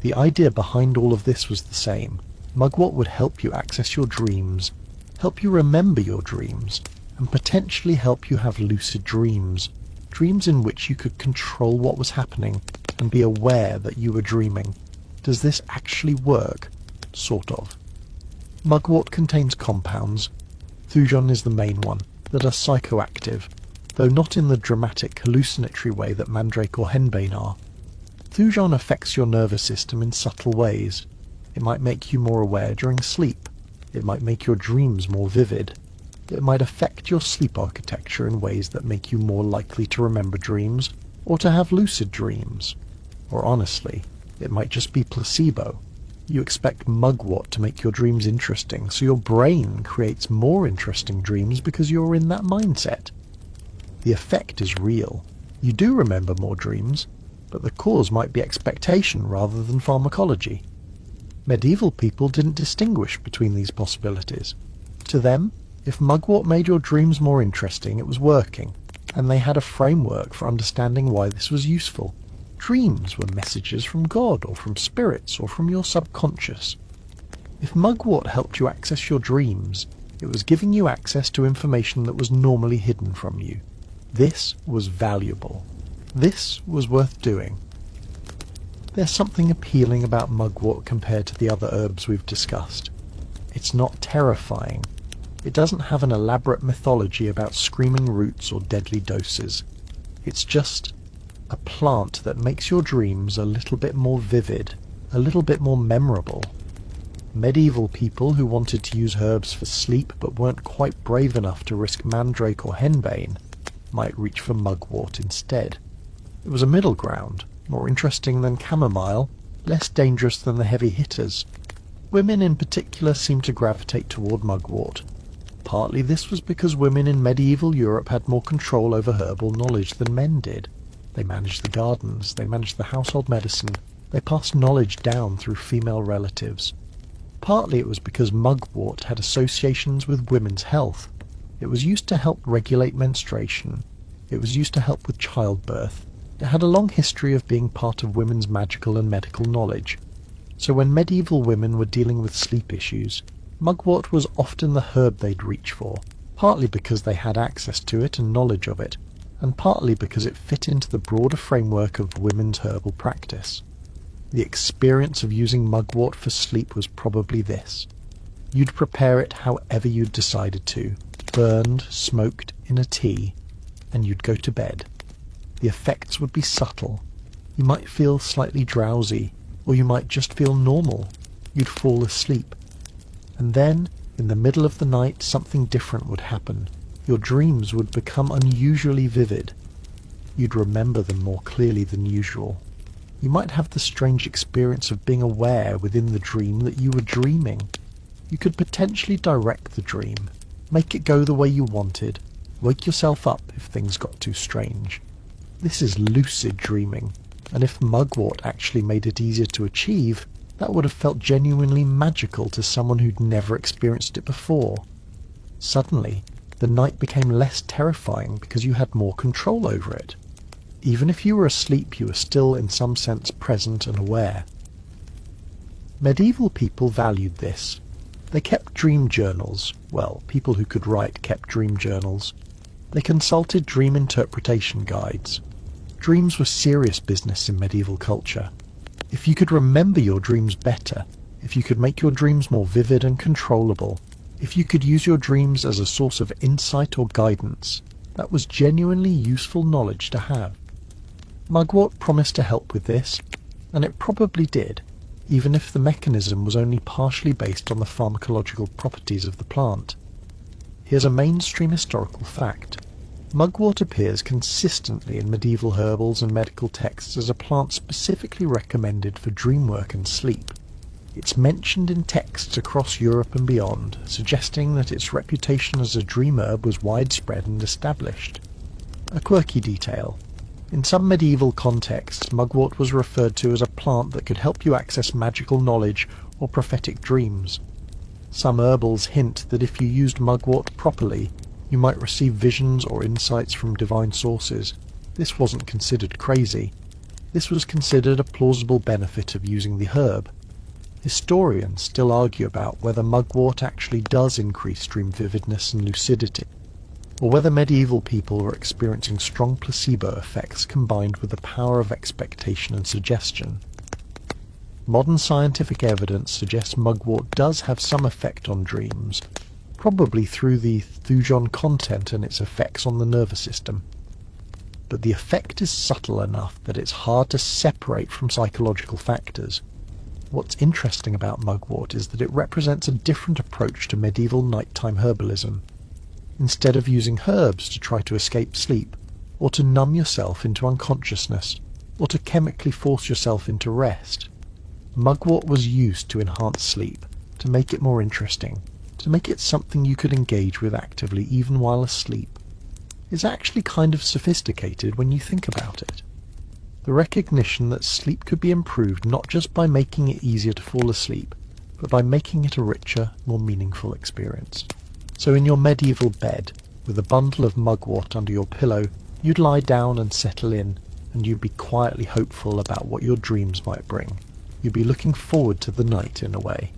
The idea behind all of this was the same. Mugwort would help you access your dreams, help you remember your dreams, and potentially help you have lucid dreams, dreams in which you could control what was happening and be aware that you were dreaming. Does this actually work? Sort of. Mugwort contains compounds, thujon is the main one, that are psychoactive, though not in the dramatic, hallucinatory way that mandrake or henbane are. Thujon affects your nervous system in subtle ways. It might make you more aware during sleep. It might make your dreams more vivid. It might affect your sleep architecture in ways that make you more likely to remember dreams or to have lucid dreams. Or honestly, it might just be placebo. You expect mugwort to make your dreams interesting, so your brain creates more interesting dreams because you're in that mindset. The effect is real. You do remember more dreams, but the cause might be expectation rather than pharmacology. Medieval people didn't distinguish between these possibilities. To them, if mugwort made your dreams more interesting, it was working, and they had a framework for understanding why this was useful. Dreams were messages from God or from spirits or from your subconscious. If mugwort helped you access your dreams, it was giving you access to information that was normally hidden from you. This was valuable. This was worth doing. There's something appealing about mugwort compared to the other herbs we've discussed. It's not terrifying. It doesn't have an elaborate mythology about screaming roots or deadly doses. It's just a plant that makes your dreams a little bit more vivid, a little bit more memorable. Medieval people who wanted to use herbs for sleep but weren't quite brave enough to risk mandrake or henbane might reach for mugwort instead. It was a middle ground, more interesting than chamomile, less dangerous than the heavy hitters. women in particular seemed to gravitate toward mugwort. Partly this was because women in medieval Europe had more control over herbal knowledge than men did. They managed the gardens, they managed the household medicine, they passed knowledge down through female relatives. Partly it was because mugwort had associations with women's health. It was used to help regulate menstruation. It was used to help with childbirth. It had a long history of being part of women's magical and medical knowledge. So when medieval women were dealing with sleep issues, mugwort was often the herb they'd reach for, partly because they had access to it and knowledge of it, and partly because it fit into the broader framework of women's herbal practice. The experience of using mugwort for sleep was probably this. You'd prepare it however you'd decided to, burned, smoked, in a tea, and you'd go to bed. The effects would be subtle. You might feel slightly drowsy, or you might just feel normal. You'd fall asleep. And then, in the middle of the night, something different would happen. Your dreams would become unusually vivid. You'd remember them more clearly than usual. You might have the strange experience of being aware within the dream that you were dreaming. You could potentially direct the dream, make it go the way you wanted, wake yourself up if things got too strange. This is lucid dreaming, and if mugwort actually made it easier to achieve, that would have felt genuinely magical to someone who'd never experienced it before. Suddenly, the night became less terrifying because you had more control over it. Even if you were asleep, you were still in some sense present and aware. Medieval people valued this. They kept dream journals. Well, people who could write kept dream journals. They consulted dream interpretation guides. Dreams were serious business in medieval culture. If you could remember your dreams better, if you could make your dreams more vivid and controllable, if you could use your dreams as a source of insight or guidance, that was genuinely useful knowledge to have. Mugwort promised to help with this, and it probably did, even if the mechanism was only partially based on the pharmacological properties of the plant. Here's a mainstream historical fact. Mugwort appears consistently in medieval herbals and medical texts as a plant specifically recommended for dream work and sleep. It's mentioned in texts across Europe and beyond, suggesting that its reputation as a dream herb was widespread and established. A quirky detail. In some medieval contexts, mugwort was referred to as a plant that could help you access magical knowledge or prophetic dreams. Some herbals hint that if you used mugwort properly, you might receive visions or insights from divine sources. This wasn't considered crazy. This was considered a plausible benefit of using the herb. Historians still argue about whether mugwort actually does increase dream vividness and lucidity, or whether medieval people were experiencing strong placebo effects combined with the power of expectation and suggestion. Modern scientific evidence suggests mugwort does have some effect on dreams, probably through the thujon content and its effects on the nervous system. But the effect is subtle enough that it's hard to separate from psychological factors. What's interesting about mugwort is that it represents a different approach to medieval nighttime herbalism. Instead of using herbs to try to escape sleep, or to numb yourself into unconsciousness, or to chemically force yourself into rest, mugwort was used to enhance sleep, to make it more interesting, to make it something you could engage with actively even while asleep. It's actually kind of sophisticated when you think about it. The recognition that sleep could be improved not just by making it easier to fall asleep, but by making it a richer, more meaningful experience. So in your medieval bed, with a bundle of mugwort under your pillow, you'd lie down and settle in, and you'd be quietly hopeful about what your dreams might bring. You'd be looking forward to the night in a way.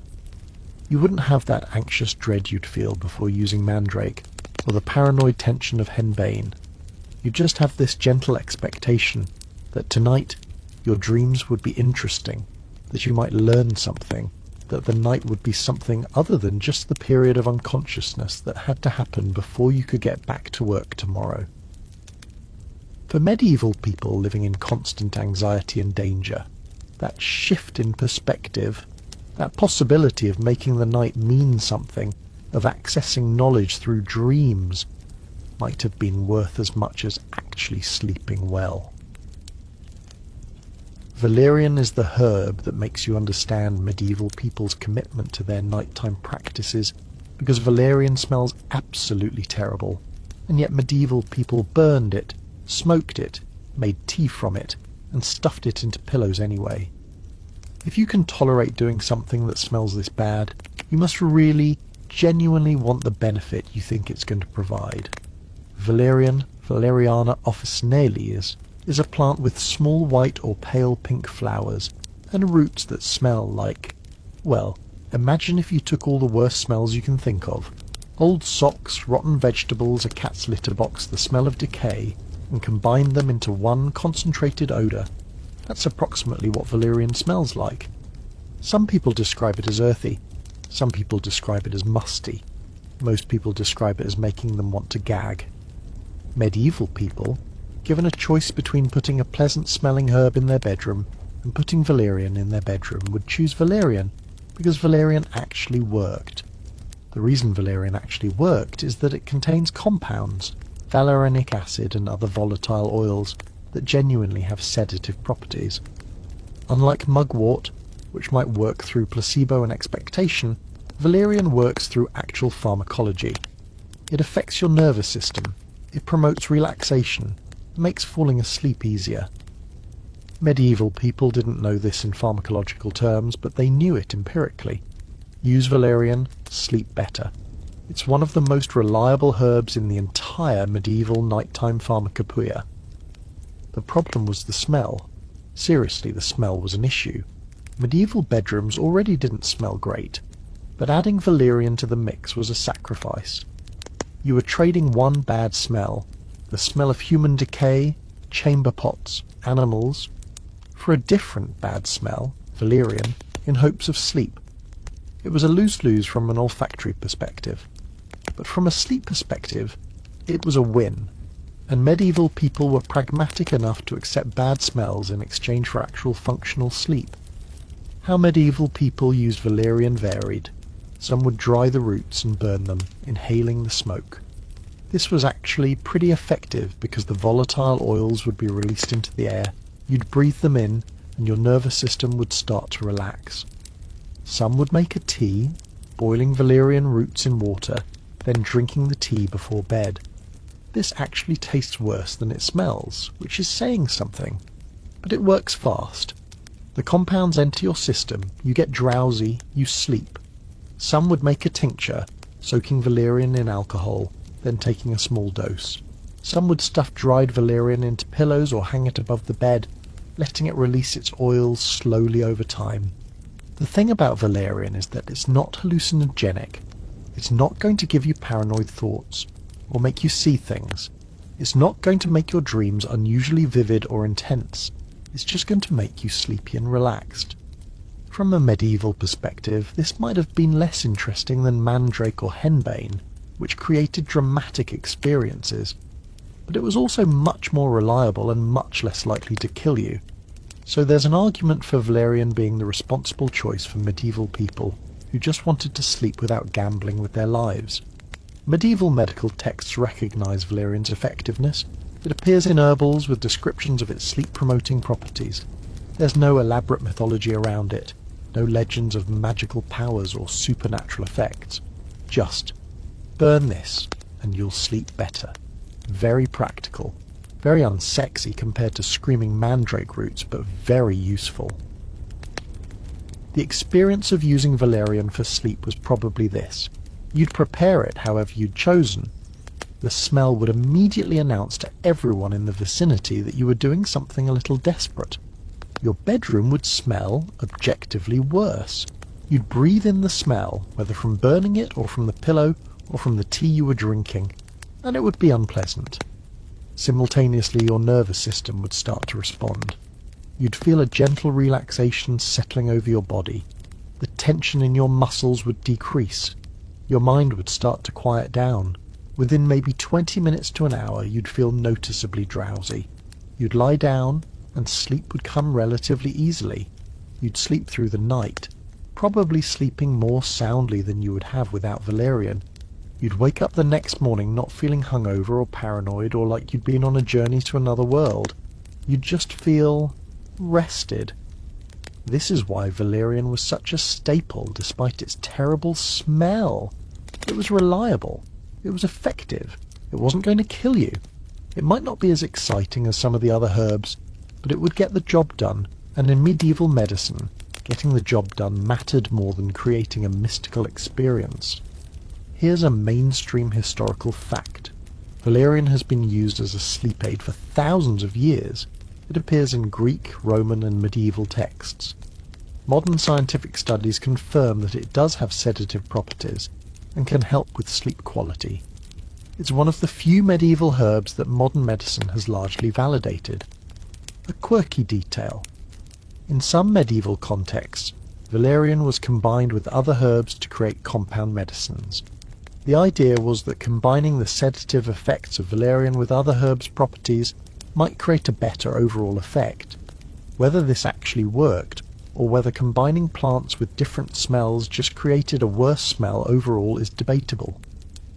You wouldn't have that anxious dread you'd feel before using mandrake, or the paranoid tension of henbane. You'd just have this gentle expectation that tonight your dreams would be interesting, that you might learn something, that the night would be something other than just the period of unconsciousness that had to happen before you could get back to work tomorrow. For medieval people living in constant anxiety and danger, that shift in perspective, that possibility of making the night mean something, of accessing knowledge through dreams, might have been worth as much as actually sleeping well. Valerian is the herb that makes you understand medieval people's commitment to their nighttime practices, because valerian smells absolutely terrible, and yet medieval people burned it, smoked it, made tea from it, and stuffed it into pillows anyway. If you can tolerate doing something that smells this bad, you must really, genuinely want the benefit you think it's going to provide. Valerian, Valeriana officinalis, is a plant with small white or pale pink flowers and roots that smell like, well, imagine if you took all the worst smells you can think of. Old socks, rotten vegetables, a cat's litter box, the smell of decay, and combined them into one concentrated odour. That's approximately what valerian smells like. Some people describe it as earthy. Some people describe it as musty. Most people describe it as making them want to gag. Medieval people, given a choice between putting a pleasant-smelling herb in their bedroom and putting valerian in their bedroom, would choose valerian, because valerian actually worked. The reason valerian actually worked is that it contains compounds, valerianic acid and other volatile oils, that genuinely have sedative properties. Unlike mugwort, which might work through placebo and expectation, valerian works through actual pharmacology. It affects your nervous system, it promotes relaxation, makes falling asleep easier. Medieval people didn't know this in pharmacological terms, but they knew it empirically. Use valerian, sleep better. It's one of the most reliable herbs in the entire medieval nighttime pharmacopoeia. The problem was the smell. Seriously, the smell was an issue. Medieval bedrooms already didn't smell great, but adding valerian to the mix was a sacrifice. You were trading one bad smell, the smell of human decay, chamber pots, animals, for a different bad smell, valerian, in hopes of sleep. It was a lose-lose from an olfactory perspective, but from a sleep perspective, it was a win, and medieval people were pragmatic enough to accept bad smells in exchange for actual functional sleep. How medieval people used valerian varied. Some would dry the roots and burn them, inhaling the smoke. This was actually pretty effective because the volatile oils would be released into the air, you'd breathe them in, and your nervous system would start to relax. Some would make a tea, boiling valerian roots in water, then drinking the tea before bed. This actually tastes worse than it smells, which is saying something. But it works fast. The compounds enter your system, you get drowsy, you sleep. Some would make a tincture, soaking valerian in alcohol, then taking a small dose. Some would stuff dried valerian into pillows or hang it above the bed, letting it release its oils slowly over time. The thing about valerian is that it's not hallucinogenic. It's not going to give you paranoid thoughts, or make you see things. It's not going to make your dreams unusually vivid or intense. It's just going to make you sleepy and relaxed. From a medieval perspective, this might have been less interesting than mandrake or henbane, which created dramatic experiences, but it was also much more reliable and much less likely to kill you. So there's an argument for valerian being the responsible choice for medieval people who just wanted to sleep without gambling with their lives. Medieval medical texts recognise valerian's effectiveness. It appears in herbals with descriptions of its sleep-promoting properties. There's no elaborate mythology around it, no legends of magical powers or supernatural effects. Just burn this and you'll sleep better. Very practical, very unsexy compared to screaming mandrake roots, but very useful. The experience of using valerian for sleep was probably this. You'd prepare it however you'd chosen. The smell would immediately announce to everyone in the vicinity that you were doing something a little desperate. Your bedroom would smell objectively worse. You'd breathe in the smell, whether from burning it or from the pillow or from the tea you were drinking, and it would be unpleasant. Simultaneously, your nervous system would start to respond. You'd feel a gentle relaxation settling over your body. The tension in your muscles would decrease. Your mind would start to quiet down. Within maybe 20 minutes to an hour, you'd feel noticeably drowsy. You'd lie down, and sleep would come relatively easily. You'd sleep through the night, probably sleeping more soundly than you would have without valerian. You'd wake up the next morning not feeling hungover or paranoid or like you'd been on a journey to another world. You'd just feel rested. This is why valerian was such a staple despite its terrible smell. It was reliable. It was effective. It wasn't going to kill you. It might not be as exciting as some of the other herbs, but it would get the job done, and in medieval medicine, getting the job done mattered more than creating a mystical experience. Here's a mainstream historical fact. Valerian has been used as a sleep aid for thousands of years. It appears in Greek, Roman and medieval texts. Modern scientific studies confirm that it does have sedative properties and can help with sleep quality. It's one of the few medieval herbs that modern medicine has largely validated. A quirky detail. In some medieval contexts, valerian was combined with other herbs to create compound medicines. The idea was that combining the sedative effects of valerian with other herbs' properties might create a better overall effect. Whether this actually worked, or whether combining plants with different smells just created a worse smell overall is debatable.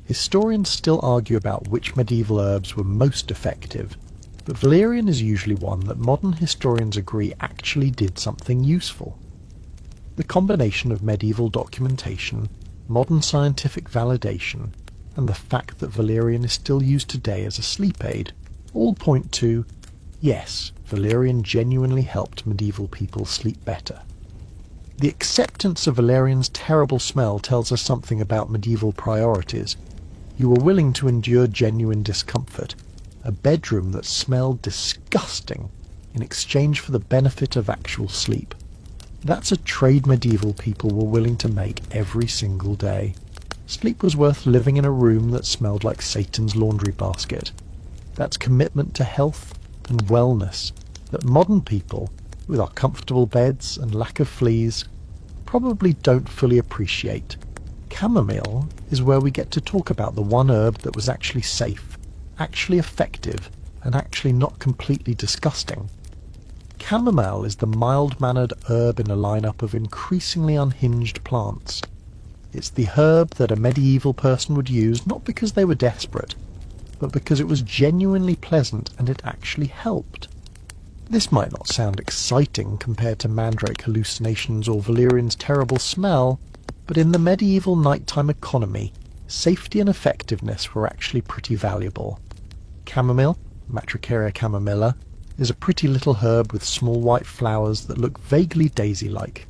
Historians still argue about which medieval herbs were most effective, but valerian is usually one that modern historians agree actually did something useful. The combination of medieval documentation, modern scientific validation, and the fact that valerian is still used today as a sleep aid all point to, yes, valerian genuinely helped medieval people sleep better. The acceptance of valerian's terrible smell tells us something about medieval priorities. You were willing to endure genuine discomfort, a bedroom that smelled disgusting, in exchange for the benefit of actual sleep. That's a trade medieval people were willing to make every single day. Sleep was worth living in a room that smelled like Satan's laundry basket. That's commitment to health and wellness that modern people, with our comfortable beds and lack of fleas, probably don't fully appreciate. Chamomile is where we get to talk about the one herb that was actually safe, actually effective, and actually not completely disgusting. Chamomile is the mild-mannered herb in a lineup of increasingly unhinged plants. It's the herb that a medieval person would use not because they were desperate, but because it was genuinely pleasant and it actually helped. This might not sound exciting compared to mandrake hallucinations or valerian's terrible smell, but in the medieval nighttime economy, safety and effectiveness were actually pretty valuable. Chamomile, Matricaria chamomilla, is a pretty little herb with small white flowers that look vaguely daisy-like.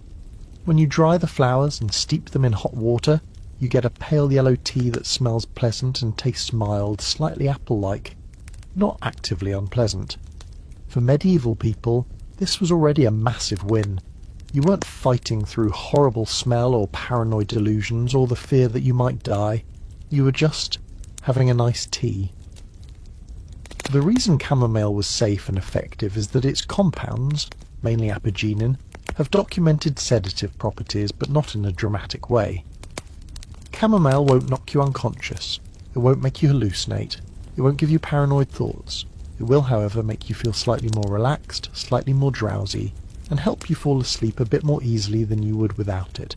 When you dry the flowers and steep them in hot water, you get a pale yellow tea that smells pleasant and tastes mild, slightly apple-like, not actively unpleasant. For medieval people, this was already a massive win. You weren't fighting through horrible smell or paranoid delusions or the fear that you might die. You were just having a nice tea. The reason chamomile was safe and effective is that its compounds, mainly apigenin, have documented sedative properties, but not in a dramatic way. Chamomile won't knock you unconscious. It won't make you hallucinate. It won't give you paranoid thoughts. It will, however, make you feel slightly more relaxed, slightly more drowsy, and help you fall asleep a bit more easily than you would without it.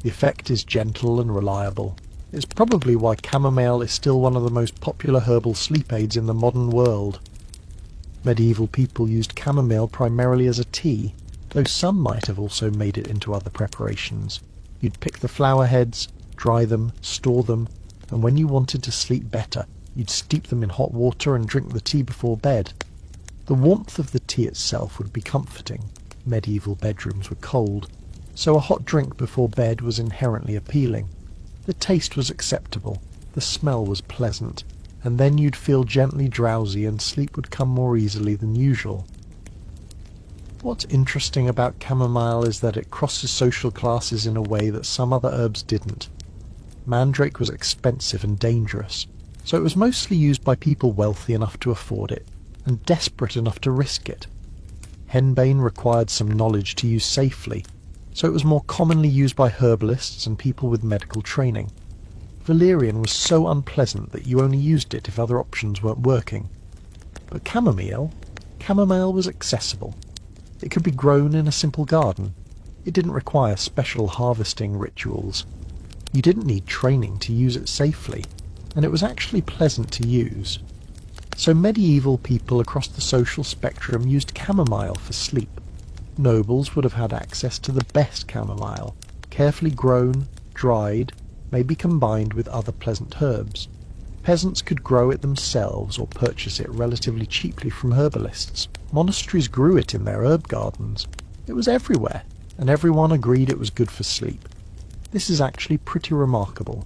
The effect is gentle and reliable. It's probably why chamomile is still one of the most popular herbal sleep aids in the modern world. Medieval people used chamomile primarily as a tea, though some might have also made it into other preparations. You'd pick the flower heads, dry them, store them, and when you wanted to sleep better, you'd steep them in hot water and drink the tea before bed. The warmth of the tea itself would be comforting. Medieval bedrooms were cold, so a hot drink before bed was inherently appealing. The taste was acceptable, the smell was pleasant, and then you'd feel gently drowsy and sleep would come more easily than usual. What's interesting about chamomile is that it crosses social classes in a way that some other herbs didn't. Mandrake was expensive and dangerous, so it was mostly used by people wealthy enough to afford it, and desperate enough to risk it. Henbane required some knowledge to use safely, so it was more commonly used by herbalists and people with medical training. Valerian was so unpleasant that you only used it if other options weren't working. But chamomile was accessible. It could be grown in a simple garden. It didn't require special harvesting rituals. You didn't need training to use it safely, and it was actually pleasant to use. So medieval people across the social spectrum used chamomile for sleep. Nobles would have had access to the best chamomile, carefully grown, dried, maybe combined with other pleasant herbs. Peasants could grow it themselves or purchase it relatively cheaply from herbalists. Monasteries grew it in their herb gardens. It was everywhere, and everyone agreed it was good for sleep. This is actually pretty remarkable.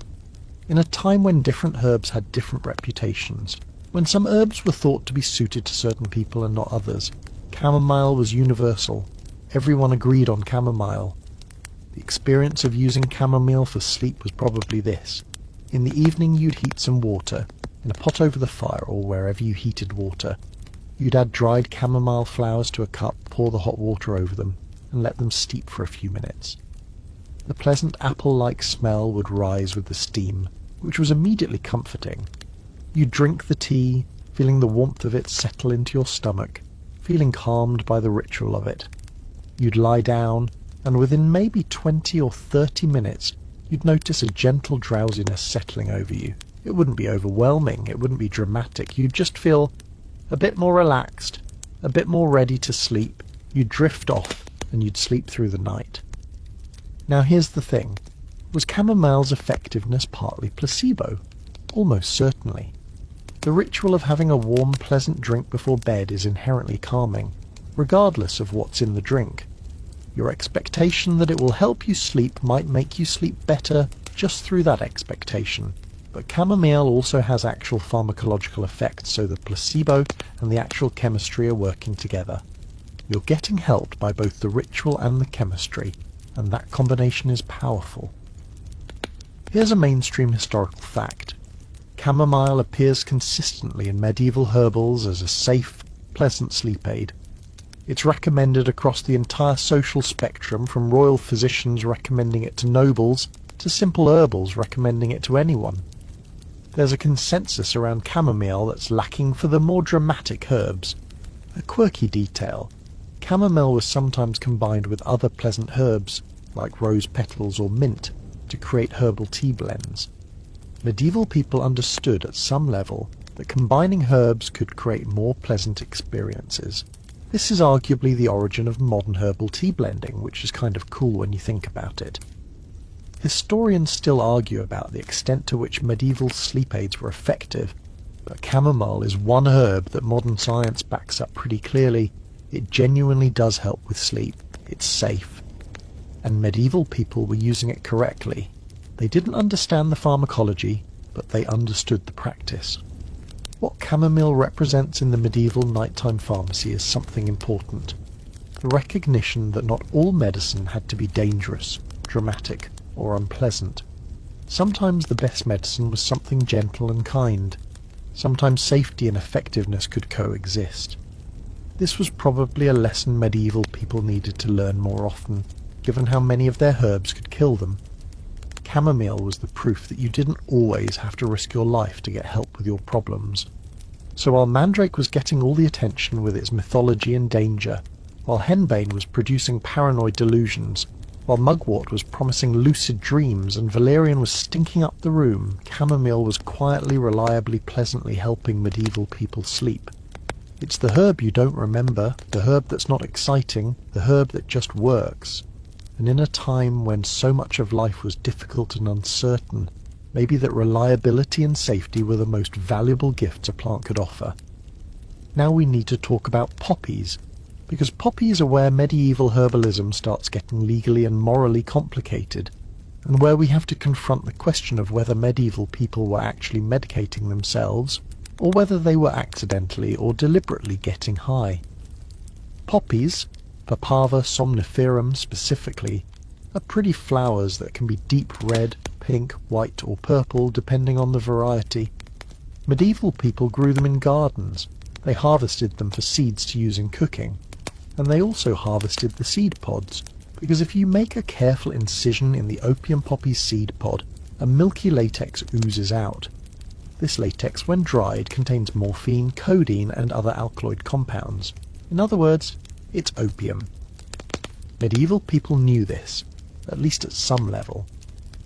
In a time when different herbs had different reputations, when some herbs were thought to be suited to certain people and not others, chamomile was universal. Everyone agreed on chamomile. The experience of using chamomile for sleep was probably this. In the evening you'd heat some water, in a pot over the fire or wherever you heated water. You'd add dried chamomile flowers to a cup, pour the hot water over them, and let them steep for a few minutes. The pleasant apple-like smell would rise with the steam, which was immediately comforting. You'd drink the tea, feeling the warmth of it settle into your stomach, feeling calmed by the ritual of it. You'd lie down, and within maybe 20 or 30 minutes, you'd notice a gentle drowsiness settling over you. It wouldn't be overwhelming, it wouldn't be dramatic. You'd just feel a bit more relaxed, a bit more ready to sleep. You'd drift off, and you'd sleep through the night. Now here's the thing. Was chamomile's effectiveness partly placebo? Almost certainly. The ritual of having a warm, pleasant drink before bed is inherently calming, regardless of what's in the drink. Your expectation that it will help you sleep might make you sleep better just through that expectation. But chamomile also has actual pharmacological effects, so the placebo and the actual chemistry are working together. You're getting helped by both the ritual and the chemistry, and that combination is powerful. Here's a mainstream historical fact. Chamomile appears consistently in medieval herbals as a safe, pleasant sleep aid. It's recommended across the entire social spectrum, from royal physicians recommending it to nobles, to simple herbals recommending it to anyone. There's a consensus around chamomile that's lacking for the more dramatic herbs. A quirky detail. Chamomile was sometimes combined with other pleasant herbs, like rose petals or mint, to create herbal tea blends. Medieval people understood at some level that combining herbs could create more pleasant experiences. This is arguably the origin of modern herbal tea blending, which is kind of cool when you think about it. Historians still argue about the extent to which medieval sleep aids were effective, but chamomile is one herb that modern science backs up pretty clearly. It genuinely does help with sleep. It's safe. And medieval people were using it correctly. They didn't understand the pharmacology, but they understood the practice. What chamomile represents in the medieval nighttime pharmacy is something important. The recognition that not all medicine had to be dangerous, dramatic, or unpleasant. Sometimes the best medicine was something gentle and kind. Sometimes safety and effectiveness could coexist. This was probably a lesson medieval people needed to learn more often, given how many of their herbs could kill them. Chamomile was the proof that you didn't always have to risk your life to get help with your problems. So while Mandrake was getting all the attention with its mythology and danger, while Henbane was producing paranoid delusions, while Mugwort was promising lucid dreams and Valerian was stinking up the room, chamomile was quietly, reliably, pleasantly helping medieval people sleep. It's the herb you don't remember, the herb that's not exciting, the herb that just works. And in a time when so much of life was difficult and uncertain, maybe that reliability and safety were the most valuable gifts a plant could offer. Now we need to talk about poppies, because poppies are where medieval herbalism starts getting legally and morally complicated, and where we have to confront the question of whether medieval people were actually medicating themselves, or whether they were accidentally or deliberately getting high. Poppies, Papaver somniferum specifically, are pretty flowers that can be deep red, pink, white or purple depending on the variety. Medieval people grew them in gardens. They harvested them for seeds to use in cooking, and they also harvested the seed pods, because if you make a careful incision in the opium poppy seed pod, a milky latex oozes out. This latex, when dried, contains morphine, codeine and other alkaloid compounds. In other words, it's opium. Medieval people knew this, at least at some level.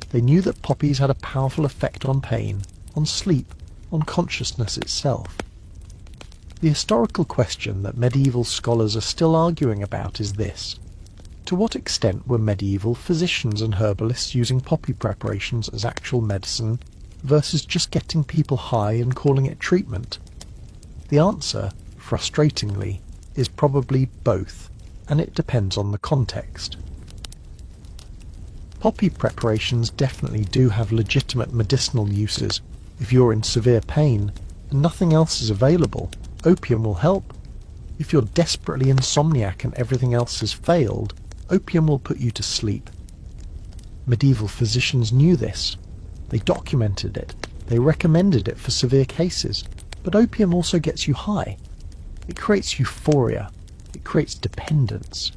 They knew that poppies had a powerful effect on pain, on sleep, on consciousness itself. The historical question that medieval scholars are still arguing about is this: to what extent were medieval physicians and herbalists using poppy preparations as actual medicine versus just getting people high and calling it treatment? The answer, frustratingly, is probably both, and it depends on the context. Poppy preparations definitely do have legitimate medicinal uses. If you're in severe pain and nothing else is available, opium will help. If you're desperately insomniac and everything else has failed, opium will put you to sleep. Medieval physicians knew this. They documented it. They recommended it for severe cases. But opium also gets you high. It creates euphoria. It creates dependence.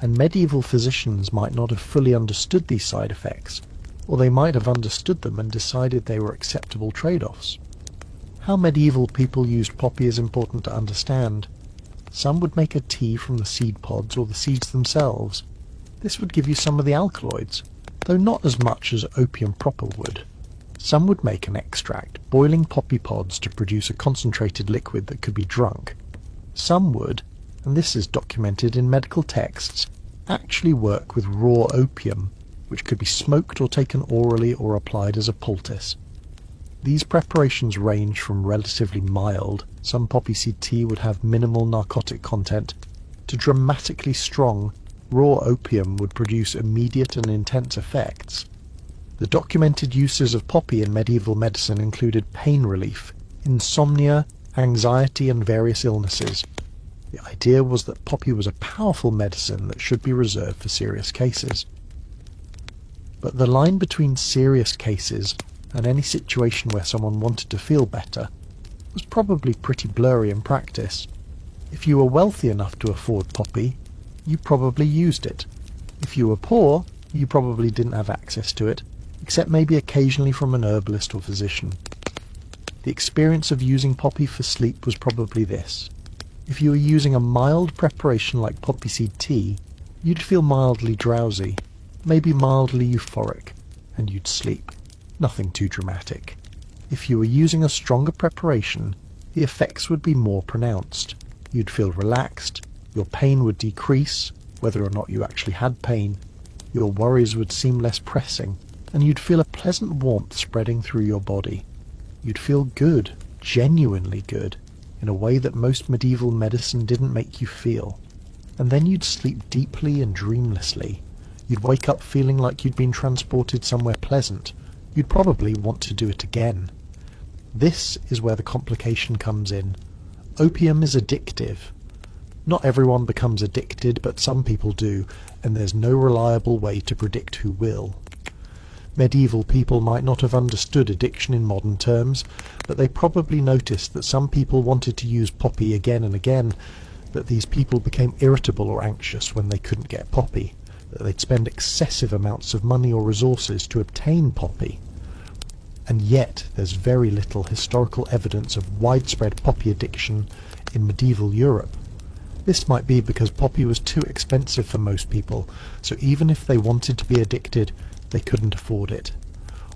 And medieval physicians might not have fully understood these side effects, or they might have understood them and decided they were acceptable trade-offs. How medieval people used poppy is important to understand. Some would make a tea from the seed pods or the seeds themselves. This would give you some of the alkaloids, though not as much as opium proper would. Some would make an extract, boiling poppy pods to produce a concentrated liquid that could be drunk. Some would, and this is documented in medical texts, actually work with raw opium, which could be smoked or taken orally or applied as a poultice. These preparations range from relatively mild, some poppy seed tea would have minimal narcotic content, to dramatically strong, raw opium would produce immediate and intense effects. The documented uses of poppy in medieval medicine included pain relief, insomnia, anxiety, and various illnesses. The idea was that poppy was a powerful medicine that should be reserved for serious cases. But the line between serious cases and any situation where someone wanted to feel better was probably pretty blurry in practice. If you were wealthy enough to afford poppy, you probably used it. If you were poor, you probably didn't have access to it, except maybe occasionally from an herbalist or physician. The experience of using poppy for sleep was probably this. If you were using a mild preparation like poppy seed tea, you'd feel mildly drowsy, maybe mildly euphoric, and you'd sleep. Nothing too dramatic. If you were using a stronger preparation, the effects would be more pronounced. You'd feel relaxed, your pain would decrease, whether or not you actually had pain, your worries would seem less pressing, and you'd feel a pleasant warmth spreading through your body. You'd feel good, genuinely good, in a way that most medieval medicine didn't make you feel. And then you'd sleep deeply and dreamlessly. You'd wake up feeling like you'd been transported somewhere pleasant. You'd probably want to do it again. This is where the complication comes in. Opium is addictive. Not everyone becomes addicted, but some people do, and there's no reliable way to predict who will. Medieval people might not have understood addiction in modern terms, but they probably noticed that some people wanted to use poppy again and again, that these people became irritable or anxious when they couldn't get poppy, that they'd spend excessive amounts of money or resources to obtain poppy. And yet there's very little historical evidence of widespread poppy addiction in medieval Europe. This might be because poppy was too expensive for most people, so even if they wanted to be addicted, they couldn't afford it.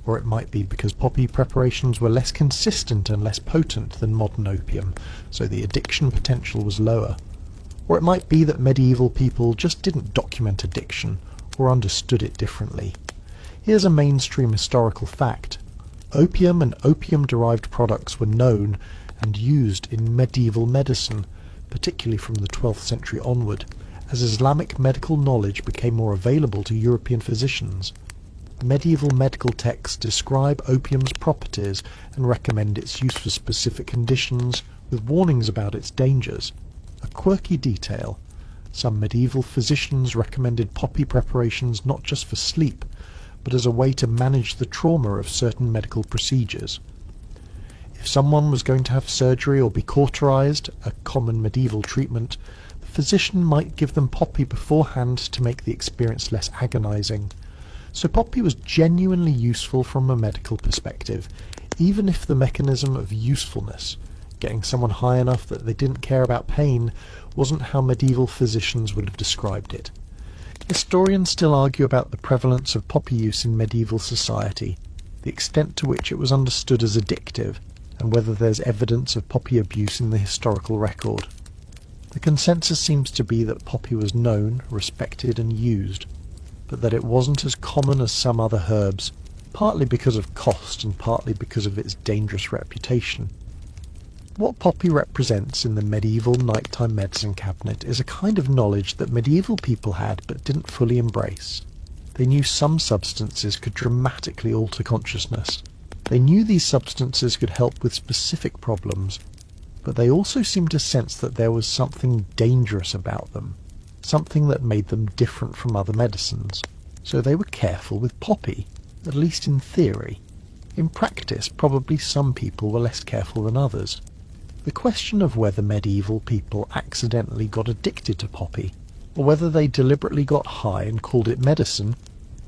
Or it might be because poppy preparations were less consistent and less potent than modern opium, so the addiction potential was lower. Or it might be that medieval people just didn't document addiction, or understood it differently. Here's a mainstream historical fact. Opium and opium-derived products were known and used in medieval medicine, particularly from the 12th century onward, as Islamic medical knowledge became more available to European physicians. Medieval medical texts describe opium's properties and recommend its use for specific conditions, with warnings about its dangers. A quirky detail: some medieval physicians recommended poppy preparations not just for sleep, but as a way to manage the trauma of certain medical procedures. If someone was going to have surgery or be cauterized, a common medieval treatment, the physician might give them poppy beforehand to make the experience less agonizing. So poppy was genuinely useful from a medical perspective, even if the mechanism of usefulness, getting someone high enough that they didn't care about pain, wasn't how medieval physicians would have described it. Historians still argue about the prevalence of poppy use in medieval society, the extent to which it was understood as addictive, and whether there's evidence of poppy abuse in the historical record. The consensus seems to be that poppy was known, respected and used, but that it wasn't as common as some other herbs, partly because of cost and partly because of its dangerous reputation. What poppy represents in the medieval nighttime medicine cabinet is a kind of knowledge that medieval people had but didn't fully embrace. They knew some substances could dramatically alter consciousness. They knew these substances could help with specific problems, but they also seemed to sense that there was something dangerous about them, something that made them different from other medicines. So they were careful with poppy, at least in theory. In practice, probably some people were less careful than others. The question of whether medieval people accidentally got addicted to poppy, or whether they deliberately got high and called it medicine,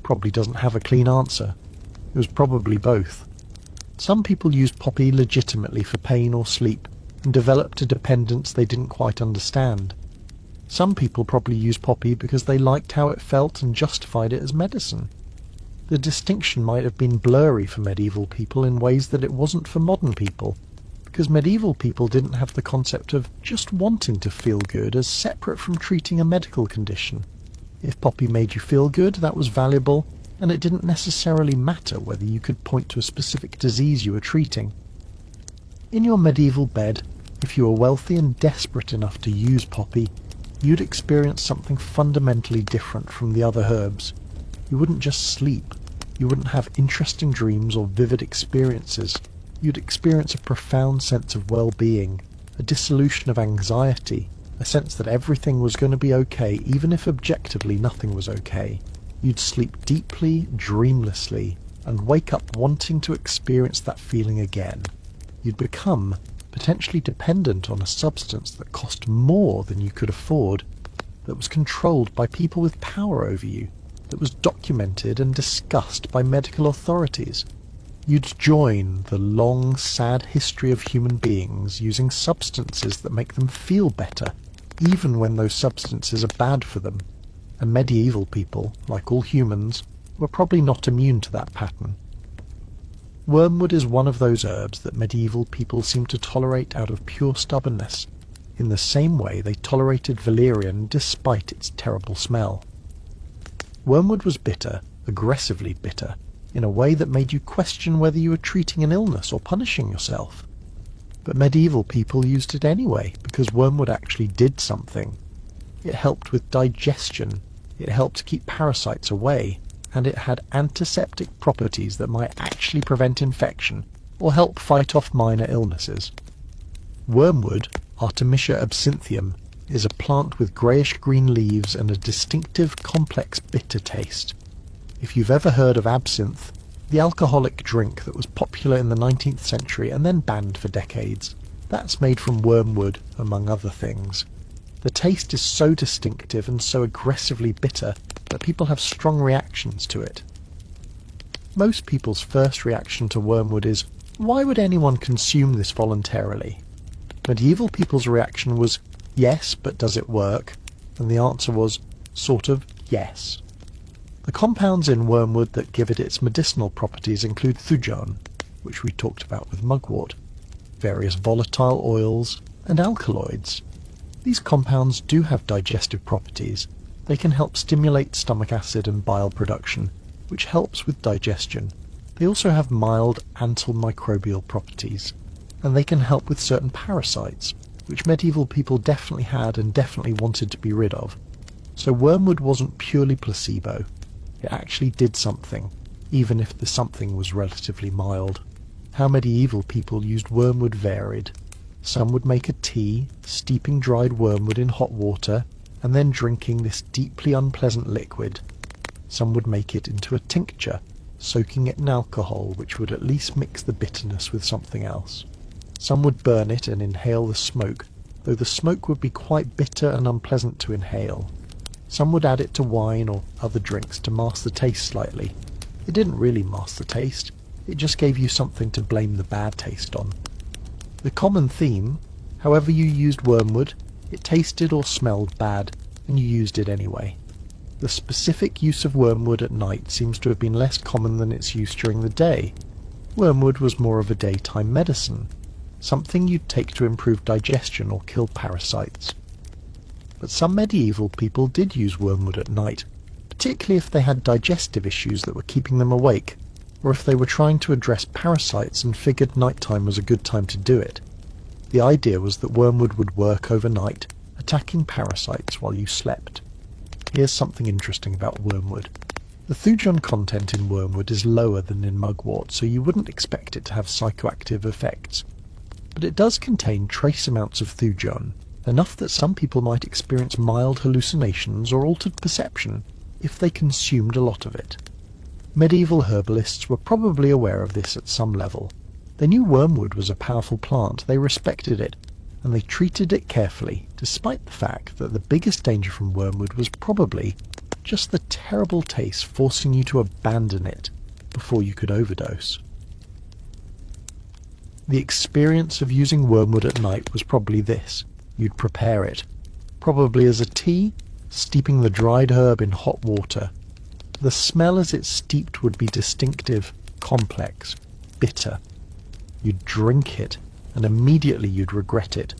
probably doesn't have a clean answer. It was probably both. Some people used poppy legitimately for pain or sleep, and developed a dependence they didn't quite understand. Some people probably used poppy because they liked how it felt and justified it as medicine. The distinction might have been blurry for medieval people in ways that it wasn't for modern people, because medieval people didn't have the concept of just wanting to feel good as separate from treating a medical condition. If poppy made you feel good, that was valuable, and it didn't necessarily matter whether you could point to a specific disease you were treating. In your medieval bed, if you were wealthy and desperate enough to use poppy, you'd experience something fundamentally different from the other herbs. You wouldn't just sleep. You wouldn't have interesting dreams or vivid experiences. You'd experience a profound sense of well-being, a dissolution of anxiety, a sense that everything was going to be okay even if objectively nothing was okay. You'd sleep deeply, dreamlessly, and wake up wanting to experience that feeling again. You'd become potentially dependent on a substance that cost more than you could afford, that was controlled by people with power over you, that was documented and discussed by medical authorities. You'd join the long, sad history of human beings using substances that make them feel better, even when those substances are bad for them. And medieval people, like all humans, were probably not immune to that pattern. Wormwood is one of those herbs that medieval people seem to tolerate out of pure stubbornness, in the same way they tolerated valerian despite its terrible smell. Wormwood was bitter, aggressively bitter, in a way that made you question whether you were treating an illness or punishing yourself. But medieval people used it anyway, because wormwood actually did something. It helped with digestion, it helped keep parasites away, and it had antiseptic properties that might actually prevent infection or help fight off minor illnesses. Wormwood, Artemisia absinthium, is a plant with greyish-green leaves and a distinctive, complex, bitter taste. If you've ever heard of absinthe, the alcoholic drink that was popular in the 19th century and then banned for decades, that's made from wormwood, among other things. The taste is so distinctive and so aggressively bitter that people have strong reactions to it. Most people's first reaction to wormwood is, why would anyone consume this voluntarily? Medieval people's reaction was, yes, but does it work? And the answer was, sort of, yes. The compounds in wormwood that give it its medicinal properties include thujon, which we talked about with mugwort, various volatile oils, and alkaloids. These compounds do have digestive properties. They can help stimulate stomach acid and bile production, which helps with digestion. They also have mild antimicrobial properties, and they can help with certain parasites, which medieval people definitely had and definitely wanted to be rid of. So wormwood wasn't purely placebo. It actually did something, even if the something was relatively mild. How medieval people used wormwood varied. Some would make a tea, steeping dried wormwood in hot water, and then drinking this deeply unpleasant liquid. Some would make it into a tincture, soaking it in alcohol, which would at least mix the bitterness with something else. Some would burn it and inhale the smoke, though the smoke would be quite bitter and unpleasant to inhale. Some would add it to wine or other drinks to mask the taste slightly. It didn't really mask the taste, it just gave you something to blame the bad taste on. The common theme, however you used wormwood, it tasted or smelled bad, and you used it anyway. The specific use of wormwood at night seems to have been less common than its use during the day. Wormwood was more of a daytime medicine, something you'd take to improve digestion or kill parasites. But some medieval people did use wormwood at night, particularly if they had digestive issues that were keeping them awake, or if they were trying to address parasites and figured nighttime was a good time to do it. The idea was that wormwood would work overnight, attacking parasites while you slept. Here's something interesting about wormwood. The thujon content in wormwood is lower than in mugwort, so you wouldn't expect it to have psychoactive effects. But it does contain trace amounts of thujon, enough that some people might experience mild hallucinations or altered perception if they consumed a lot of it. Medieval herbalists were probably aware of this at some level. They knew wormwood was a powerful plant, they respected it, and they treated it carefully, despite the fact that the biggest danger from wormwood was probably just the terrible taste forcing you to abandon it before you could overdose. The experience of using wormwood at night was probably this. You'd prepare it, probably as a tea, steeping the dried herb in hot water. The smell as it's steeped would be distinctive, complex, bitter. You'd drink it, and immediately you'd regret it.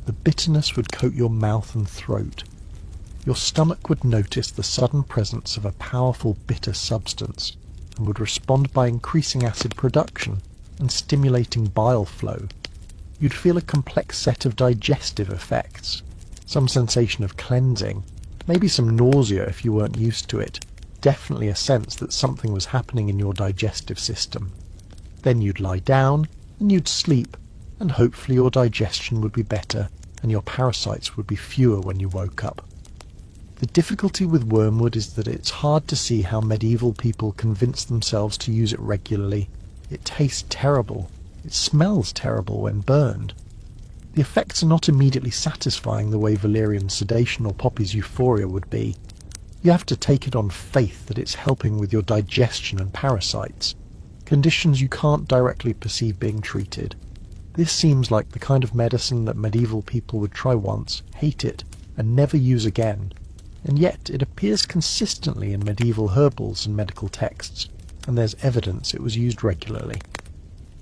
The bitterness would coat your mouth and throat. Your stomach would notice the sudden presence of a powerful bitter substance, and would respond by increasing acid production and stimulating bile flow. You'd feel a complex set of digestive effects, some sensation of cleansing, maybe some nausea if you weren't used to it, definitely a sense that something was happening in your digestive system. Then you'd lie down, and you'd sleep, and hopefully your digestion would be better, and your parasites would be fewer when you woke up. The difficulty with wormwood is that it's hard to see how medieval people convinced themselves to use it regularly. It tastes terrible. It smells terrible when burned. The effects are not immediately satisfying the way valerian sedation or poppy's euphoria would be. You have to take it on faith that it's helping with your digestion and parasites, conditions you can't directly perceive being treated. This seems like the kind of medicine that medieval people would try once, hate it, and never use again. And yet it appears consistently in medieval herbals and medical texts, and there's evidence it was used regularly.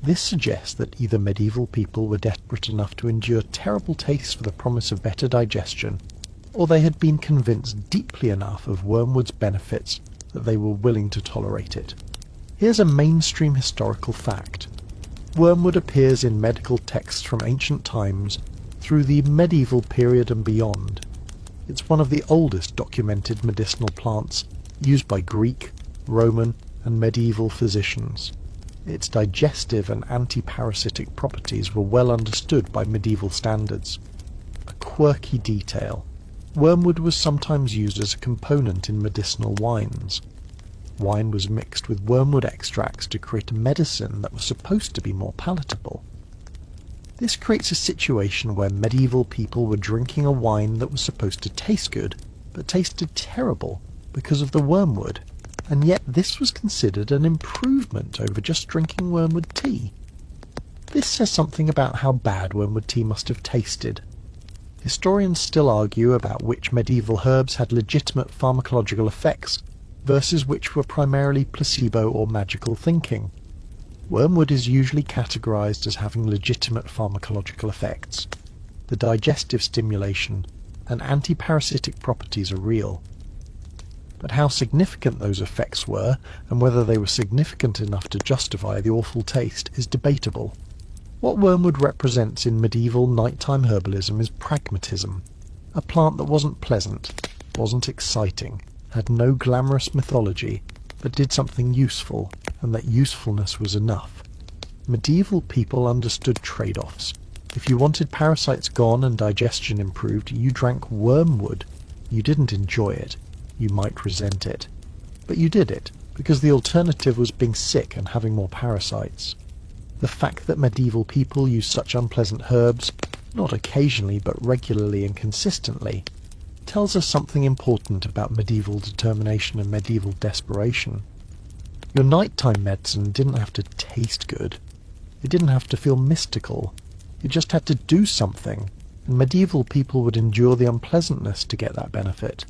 This suggests that either medieval people were desperate enough to endure terrible tastes for the promise of better digestion, or they had been convinced deeply enough of wormwood's benefits that they were willing to tolerate it. Here's a mainstream historical fact. Wormwood appears in medical texts from ancient times through the medieval period and beyond. It's one of the oldest documented medicinal plants used by Greek, Roman, and medieval physicians. Its digestive and anti-parasitic properties were well understood by medieval standards. A quirky detail. Wormwood was sometimes used as a component in medicinal wines. Wine was mixed with wormwood extracts to create a medicine that was supposed to be more palatable. This creates a situation where medieval people were drinking a wine that was supposed to taste good, but tasted terrible because of the wormwood, and yet this was considered an improvement over just drinking wormwood tea. This says something about how bad wormwood tea must have tasted. Historians still argue about which medieval herbs had legitimate pharmacological effects versus which were primarily placebo or magical thinking. Wormwood is usually categorized as having legitimate pharmacological effects. The digestive stimulation and anti-parasitic properties are real. But how significant those effects were, and whether they were significant enough to justify the awful taste, is debatable. What wormwood represents in medieval nighttime herbalism is pragmatism, a plant that wasn't pleasant, wasn't exciting, had no glamorous mythology, but did something useful, and that usefulness was enough. Medieval people understood trade-offs. If you wanted parasites gone and digestion improved, you drank wormwood. You didn't enjoy it. You might resent it. But you did it, because the alternative was being sick and having more parasites. The fact that medieval people used such unpleasant herbs, not occasionally but regularly and consistently, tells us something important about medieval determination and medieval desperation. Your nighttime medicine didn't have to taste good. It didn't have to feel mystical. It just had to do something, and medieval people would endure the unpleasantness to get that benefit.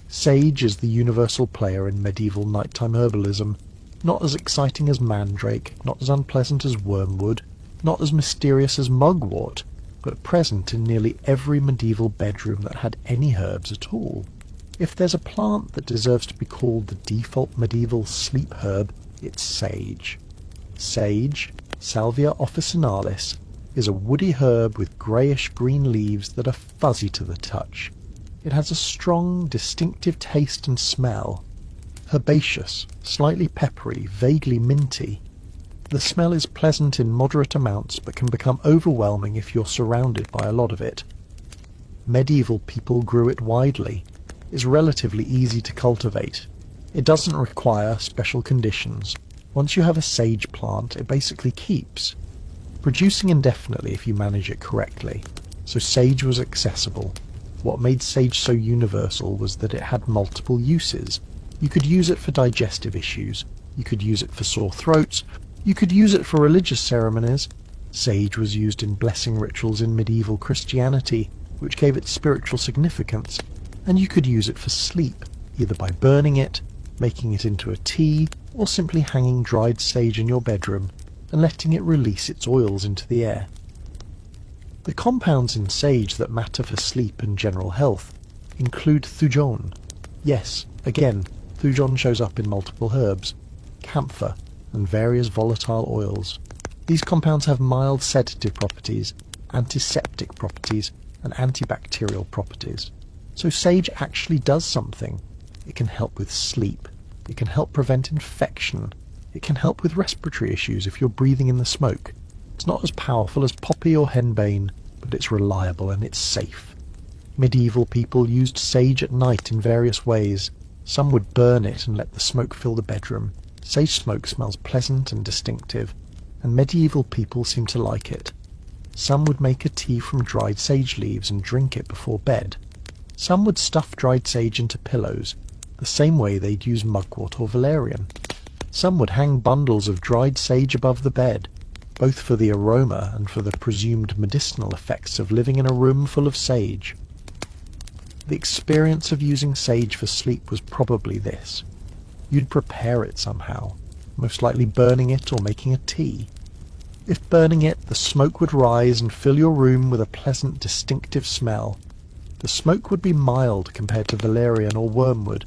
Sage is the universal player in medieval nighttime herbalism, not as exciting as mandrake, not as unpleasant as wormwood, not as mysterious as mugwort, but present in nearly every medieval bedroom that had any herbs at all. If there's a plant that deserves to be called the default medieval sleep herb, it's sage. Sage, Salvia officinalis, is a woody herb with greyish-green leaves that are fuzzy to the touch. It has a strong, distinctive taste and smell. Herbaceous, slightly peppery, vaguely minty. The smell is pleasant in moderate amounts but can become overwhelming if you're surrounded by a lot of it. Medieval people grew it widely. It's relatively easy to cultivate. It doesn't require special conditions. Once you have a sage plant, it basically keeps, producing indefinitely if you manage it correctly. So sage was accessible. What made sage so universal was that it had multiple uses. You could use it for digestive issues. You could use it for sore throats. You could use it for religious ceremonies. Sage was used in blessing rituals in medieval Christianity, which gave it spiritual significance. And you could use it for sleep, either by burning it, making it into a tea, or simply hanging dried sage in your bedroom and letting it release its oils into the air. The compounds in sage that matter for sleep and general health include thujon. Yes, again, thujon shows up in multiple herbs, camphor, and various volatile oils. These compounds have mild sedative properties, antiseptic properties, and antibacterial properties. So sage actually does something. It can help with sleep. It can help prevent infection. It can help with respiratory issues if you're breathing in the smoke. It's not as powerful as poppy or henbane, but it's reliable and it's safe. Medieval people used sage at night in various ways. Some would burn it and let the smoke fill the bedroom. Sage smoke smells pleasant and distinctive, and medieval people seem to like it. Some would make a tea from dried sage leaves and drink it before bed. Some would stuff dried sage into pillows, the same way they'd use mugwort or valerian. Some would hang bundles of dried sage above the bed, both for the aroma and for the presumed medicinal effects of living in a room full of sage. The experience of using sage for sleep was probably this. You'd prepare it somehow, most likely burning it or making a tea. If burning it, the smoke would rise and fill your room with a pleasant, distinctive smell. The smoke would be mild compared to valerian or wormwood.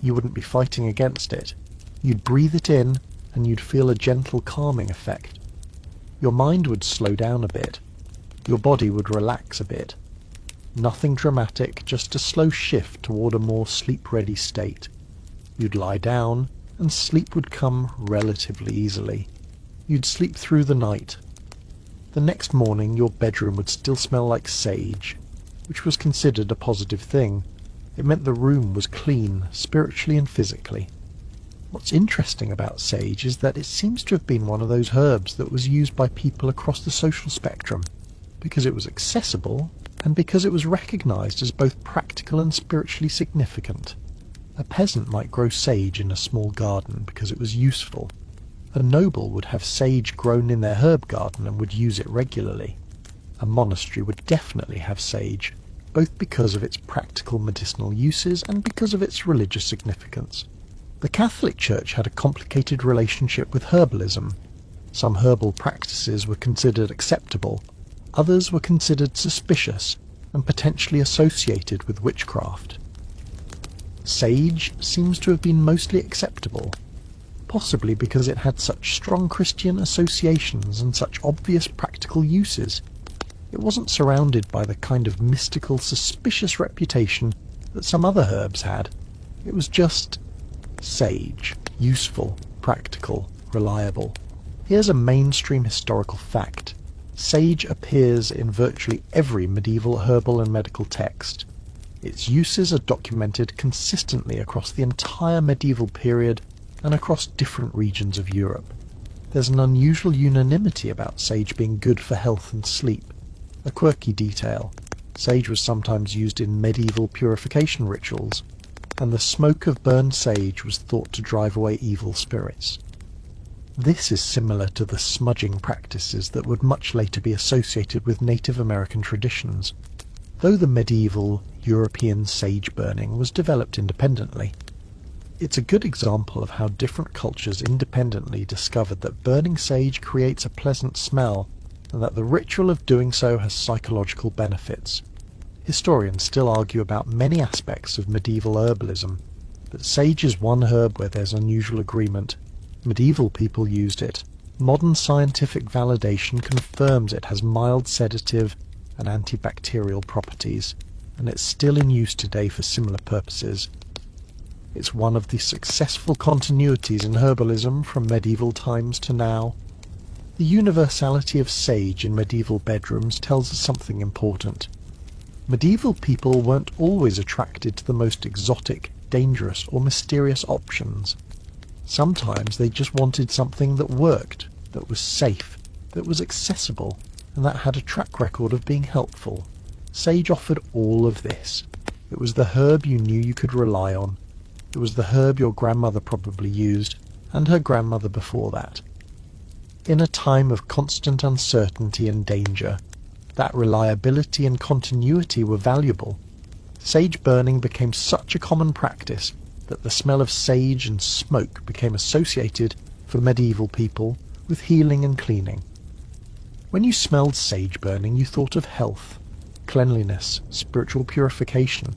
You wouldn't be fighting against it. You'd breathe it in, and you'd feel a gentle calming effect. Your mind would slow down a bit. Your body would relax a bit. Nothing dramatic, just a slow shift toward a more sleep-ready state. You'd lie down, and sleep would come relatively easily. You'd sleep through the night. The next morning your bedroom would still smell like sage, which was considered a positive thing. It meant the room was clean, spiritually and physically. What's interesting about sage is that it seems to have been one of those herbs that was used by people across the social spectrum, because it was accessible and because it was recognised as both practical and spiritually significant. A peasant might grow sage in a small garden because it was useful. A noble would have sage grown in their herb garden and would use it regularly. A monastery would definitely have sage, both because of its practical medicinal uses and because of its religious significance. The Catholic Church had a complicated relationship with herbalism. Some herbal practices were considered acceptable, others were considered suspicious and potentially associated with witchcraft. Sage seems to have been mostly acceptable, possibly because it had such strong Christian associations and such obvious practical uses. It wasn't surrounded by the kind of mystical, suspicious reputation that some other herbs had. It was just sage, useful, practical, reliable. Here's a mainstream historical fact. Sage appears in virtually every medieval herbal and medical text. Its uses are documented consistently across the entire medieval period and across different regions of Europe. There's an unusual unanimity about sage being good for health and sleep. A quirky detail: sage was sometimes used in medieval purification rituals, and the smoke of burned sage was thought to drive away evil spirits. This is similar to the smudging practices that would much later be associated with Native American traditions, though the medieval European sage burning was developed independently. It's a good example of how different cultures independently discovered that burning sage creates a pleasant smell and that the ritual of doing so has psychological benefits. Historians still argue about many aspects of medieval herbalism, but sage is one herb where there's unusual agreement. Medieval people used it. Modern scientific validation confirms it has mild sedative and antibacterial properties, and it's still in use today for similar purposes. It's one of the successful continuities in herbalism from medieval times to now. The universality of sage in medieval bedrooms tells us something important. Medieval people weren't always attracted to the most exotic, dangerous, or mysterious options. Sometimes they just wanted something that worked, that was safe, that was accessible, and that had a track record of being helpful. Sage offered all of this. It was the herb you knew you could rely on. It was the herb your grandmother probably used, and her grandmother before that. In a time of constant uncertainty and danger, that reliability and continuity were valuable. Sage burning became such a common practice that the smell of sage and smoke became associated, for medieval people, with healing and cleaning. When you smelled sage burning, you thought of health, cleanliness, spiritual purification.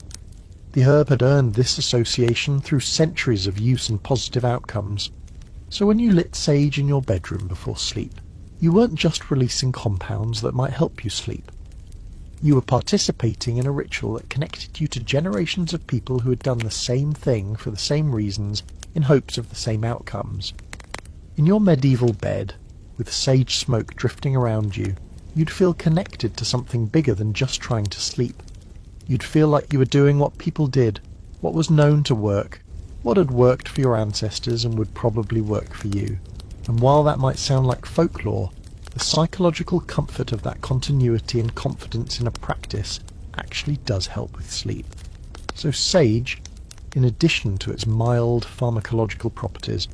The herb had earned this association through centuries of use and positive outcomes. So when you lit sage in your bedroom before sleep, you weren't just releasing compounds that might help you sleep. You were participating in a ritual that connected you to generations of people who had done the same thing for the same reasons in hopes of the same outcomes. In your medieval bed, with sage smoke drifting around you, you'd feel connected to something bigger than just trying to sleep. You'd feel like you were doing what people did, what was known to work, what had worked for your ancestors and would probably work for you. And while that might sound like folklore, the psychological comfort of that continuity and confidence in a practice actually does help with sleep. So sage, in addition to its mild pharmacological properties,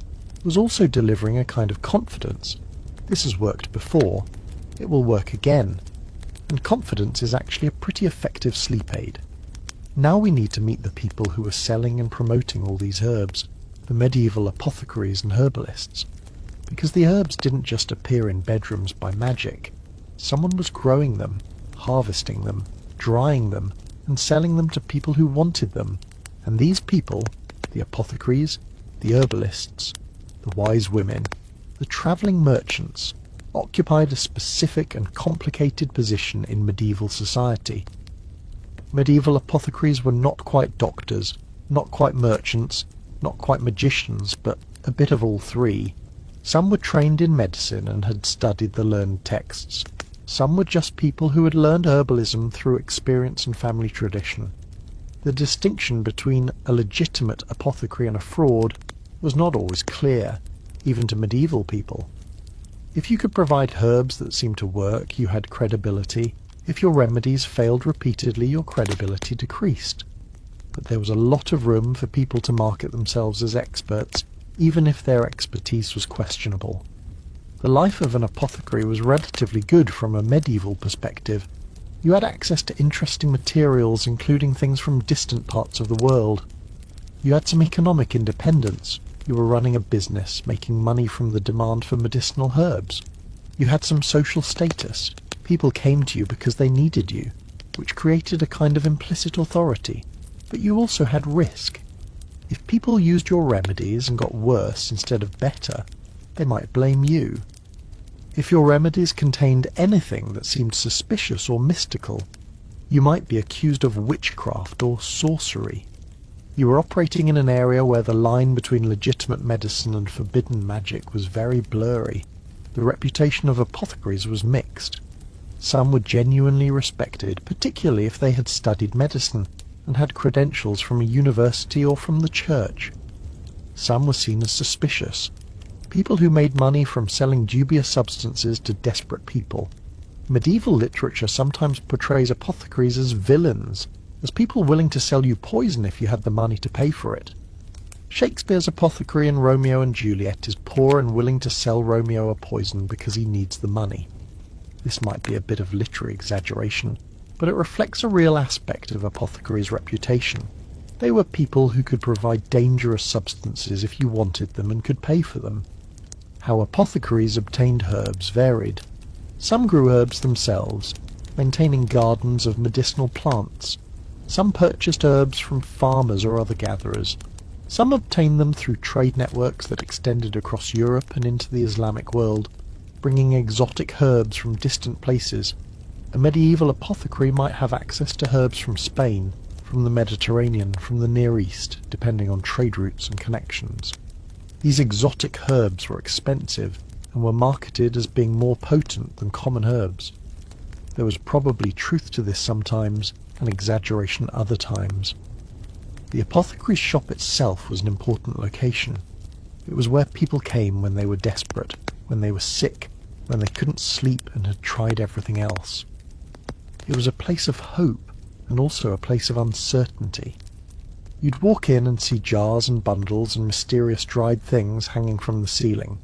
was also delivering a kind of confidence. This has worked before. It will work again. And confidence is actually a pretty effective sleep aid. Now we need to meet the people who were selling and promoting all these herbs, the medieval apothecaries and herbalists. Because the herbs didn't just appear in bedrooms by magic. Someone was growing them, harvesting them, drying them, and selling them to people who wanted them. And these people, the apothecaries, the herbalists, the wise women, the travelling merchants, occupied a specific and complicated position in medieval society. Medieval apothecaries were not quite doctors, not quite merchants, not quite magicians, but a bit of all three. Some were trained in medicine and had studied the learned texts. Some were just people who had learned herbalism through experience and family tradition. The distinction between a legitimate apothecary and a fraud was not always clear, even to medieval people. If you could provide herbs that seemed to work, you had credibility. If your remedies failed repeatedly, your credibility decreased. But there was a lot of room for people to market themselves as experts, even if their expertise was questionable. The life of an apothecary was relatively good from a medieval perspective. You had access to interesting materials, including things from distant parts of the world. You had some economic independence. You were running a business, making money from the demand for medicinal herbs. You had some social status. People came to you because they needed you, which created a kind of implicit authority. But you also had risk. If people used your remedies and got worse instead of better, they might blame you. If your remedies contained anything that seemed suspicious or mystical, you might be accused of witchcraft or sorcery. You were operating in an area where the line between legitimate medicine and forbidden magic was very blurry. The reputation of apothecaries was mixed. Some were genuinely respected, particularly if they had studied medicine and had credentials from a university or from the church. Some were seen as suspicious, people who made money from selling dubious substances to desperate people. Medieval literature sometimes portrays apothecaries as villains, as people willing to sell you poison if you had the money to pay for it. Shakespeare's apothecary in Romeo and Juliet is poor and willing to sell Romeo a poison because he needs the money. This might be a bit of literary exaggeration, but it reflects a real aspect of apothecaries' reputation. They were people who could provide dangerous substances if you wanted them and could pay for them. How apothecaries obtained herbs varied. Some grew herbs themselves, maintaining gardens of medicinal plants. Some purchased herbs from farmers or other gatherers. Some obtained them through trade networks that extended across Europe and into the Islamic world, bringing exotic herbs from distant places. A medieval apothecary might have access to herbs from Spain, from the Mediterranean, from the Near East, depending on trade routes and connections. These exotic herbs were expensive and were marketed as being more potent than common herbs. There was probably truth to this sometimes, and exaggeration other times. The apothecary's shop itself was an important location. It was where people came when they were desperate, when they were sick, when they couldn't sleep and had tried everything else. It was a place of hope, and also a place of uncertainty. You'd walk in and see jars and bundles and mysterious dried things hanging from the ceiling.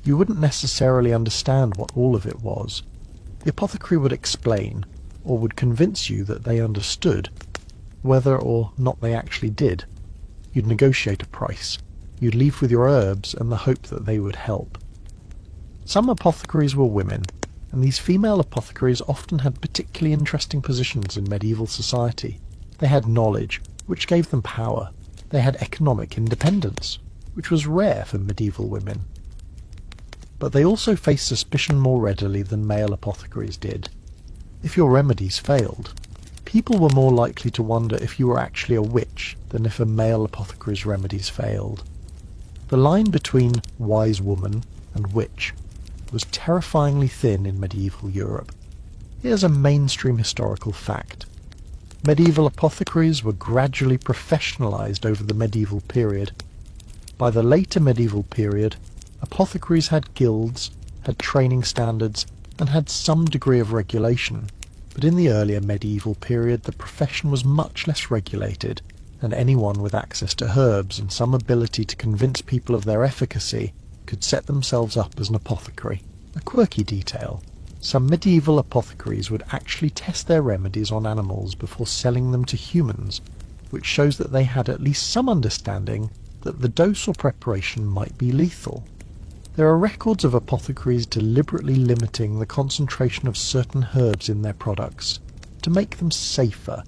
You wouldn't necessarily understand what all of it was. The apothecary would explain, or would convince you that they understood, whether or not they actually did. You'd negotiate a price. You'd leave with your herbs and the hope that they would help. Some apothecaries were women, and these female apothecaries often had particularly interesting positions in medieval society. They had knowledge, which gave them power. They had economic independence, which was rare for medieval women. But they also faced suspicion more readily than male apothecaries did. If your remedies failed, people were more likely to wonder if you were actually a witch than if a male apothecary's remedies failed. The line between wise woman and witch was terrifyingly thin in medieval Europe. Here's a mainstream historical fact. Medieval apothecaries were gradually professionalized over the medieval period. By the later medieval period, apothecaries had guilds, had training standards, and had some degree of regulation. But in the earlier medieval period, the profession was much less regulated, and anyone with access to herbs and some ability to convince people of their efficacy could set themselves up as an apothecary. A quirky detail. Some medieval apothecaries would actually test their remedies on animals before selling them to humans, which shows that they had at least some understanding that the dose or preparation might be lethal. There are records of apothecaries deliberately limiting the concentration of certain herbs in their products to make them safer,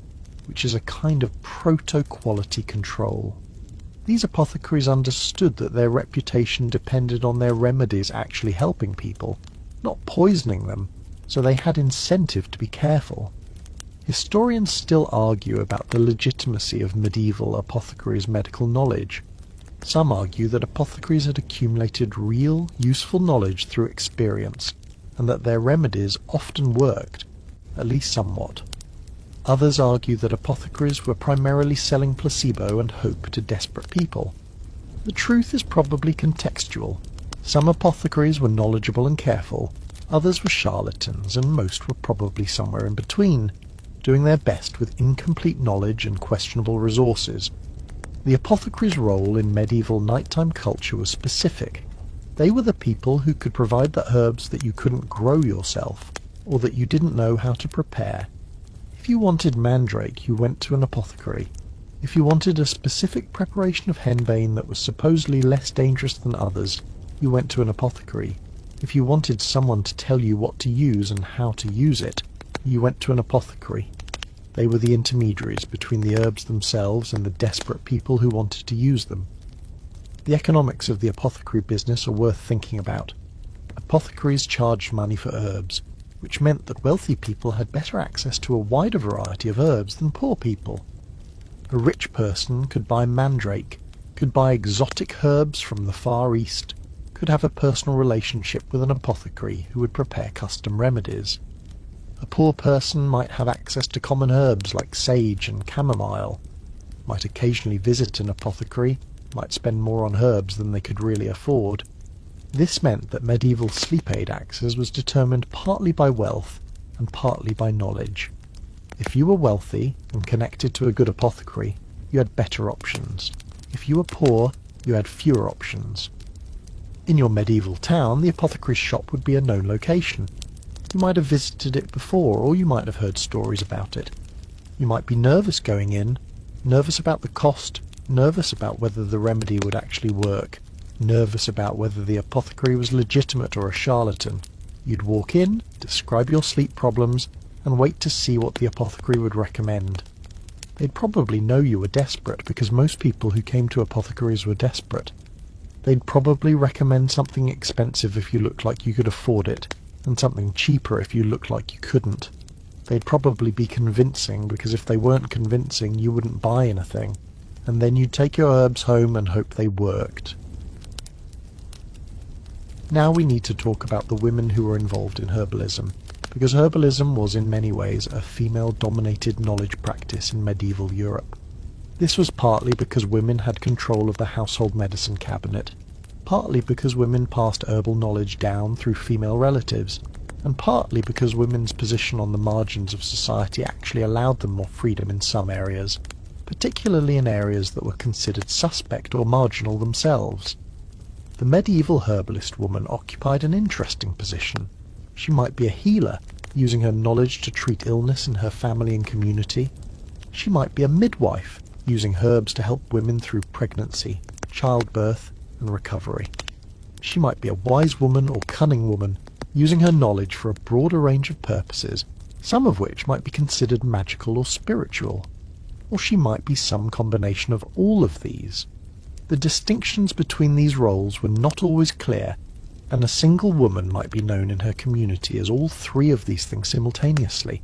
which is a kind of proto-quality control. These apothecaries understood that their reputation depended on their remedies actually helping people, not poisoning them, so they had incentive to be careful. Historians still argue about the legitimacy of medieval apothecaries' medical knowledge. Some argue that apothecaries had accumulated real, useful knowledge through experience, and that their remedies often worked, at least somewhat. Others argue that apothecaries were primarily selling placebo and hope to desperate people. The truth is probably contextual. Some apothecaries were knowledgeable and careful, others were charlatans, and most were probably somewhere in between, doing their best with incomplete knowledge and questionable resources. The apothecary's role in medieval nighttime culture was specific. They were the people who could provide the herbs that you couldn't grow yourself, or that you didn't know how to prepare. If you wanted mandrake, you went to an apothecary. If you wanted a specific preparation of henbane that was supposedly less dangerous than others, you went to an apothecary. If you wanted someone to tell you what to use and how to use it, you went to an apothecary. They were the intermediaries between the herbs themselves and the desperate people who wanted to use them. The economics of the apothecary business are worth thinking about. Apothecaries charged money for herbs, which meant that wealthy people had better access to a wider variety of herbs than poor people. A rich person could buy mandrake, could buy exotic herbs from the Far East, could have a personal relationship with an apothecary who would prepare custom remedies. A poor person might have access to common herbs like sage and chamomile, might occasionally visit an apothecary, might spend more on herbs than they could really afford. This meant that medieval sleep aid access was determined partly by wealth and partly by knowledge. If you were wealthy and connected to a good apothecary, you had better options. If you were poor, you had fewer options. In your medieval town, the apothecary's shop would be a known location. You might have visited it before, or you might have heard stories about it. You might be nervous going in, nervous about the cost, nervous about whether the remedy would actually work, nervous about whether the apothecary was legitimate or a charlatan. You'd walk in, describe your sleep problems, and wait to see what the apothecary would recommend. They'd probably know you were desperate, because most people who came to apothecaries were desperate. They'd probably recommend something expensive if you looked like you could afford it, and something cheaper if you looked like you couldn't. They'd probably be convincing, because if they weren't convincing, you wouldn't buy anything, and then you'd take your herbs home and hope they worked. Now we need to talk about the women who were involved in herbalism, because herbalism was in many ways a female-dominated knowledge practice in medieval Europe. This was partly because women had control of the household medicine cabinet, partly because women passed herbal knowledge down through female relatives, and partly because women's position on the margins of society actually allowed them more freedom in some areas, particularly in areas that were considered suspect or marginal themselves. The medieval herbalist woman occupied an interesting position. She might be a healer, using her knowledge to treat illness in her family and community. She might be a midwife, using herbs to help women through pregnancy, childbirth, and recovery. She might be a wise woman or cunning woman, using her knowledge for a broader range of purposes, some of which might be considered magical or spiritual. Or she might be some combination of all of these. The distinctions between these roles were not always clear, and a single woman might be known in her community as all three of these things simultaneously.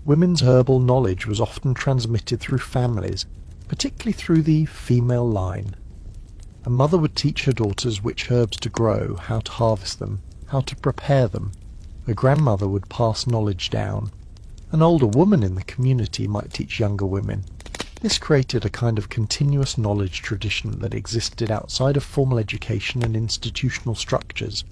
Women's herbal knowledge was often transmitted through families, particularly through the female line. A mother would teach her daughters which herbs to grow, how to harvest them, how to prepare them. A grandmother would pass knowledge down. An older woman in the community might teach younger women. This created a kind of continuous knowledge tradition that existed outside of formal education and institutional structures.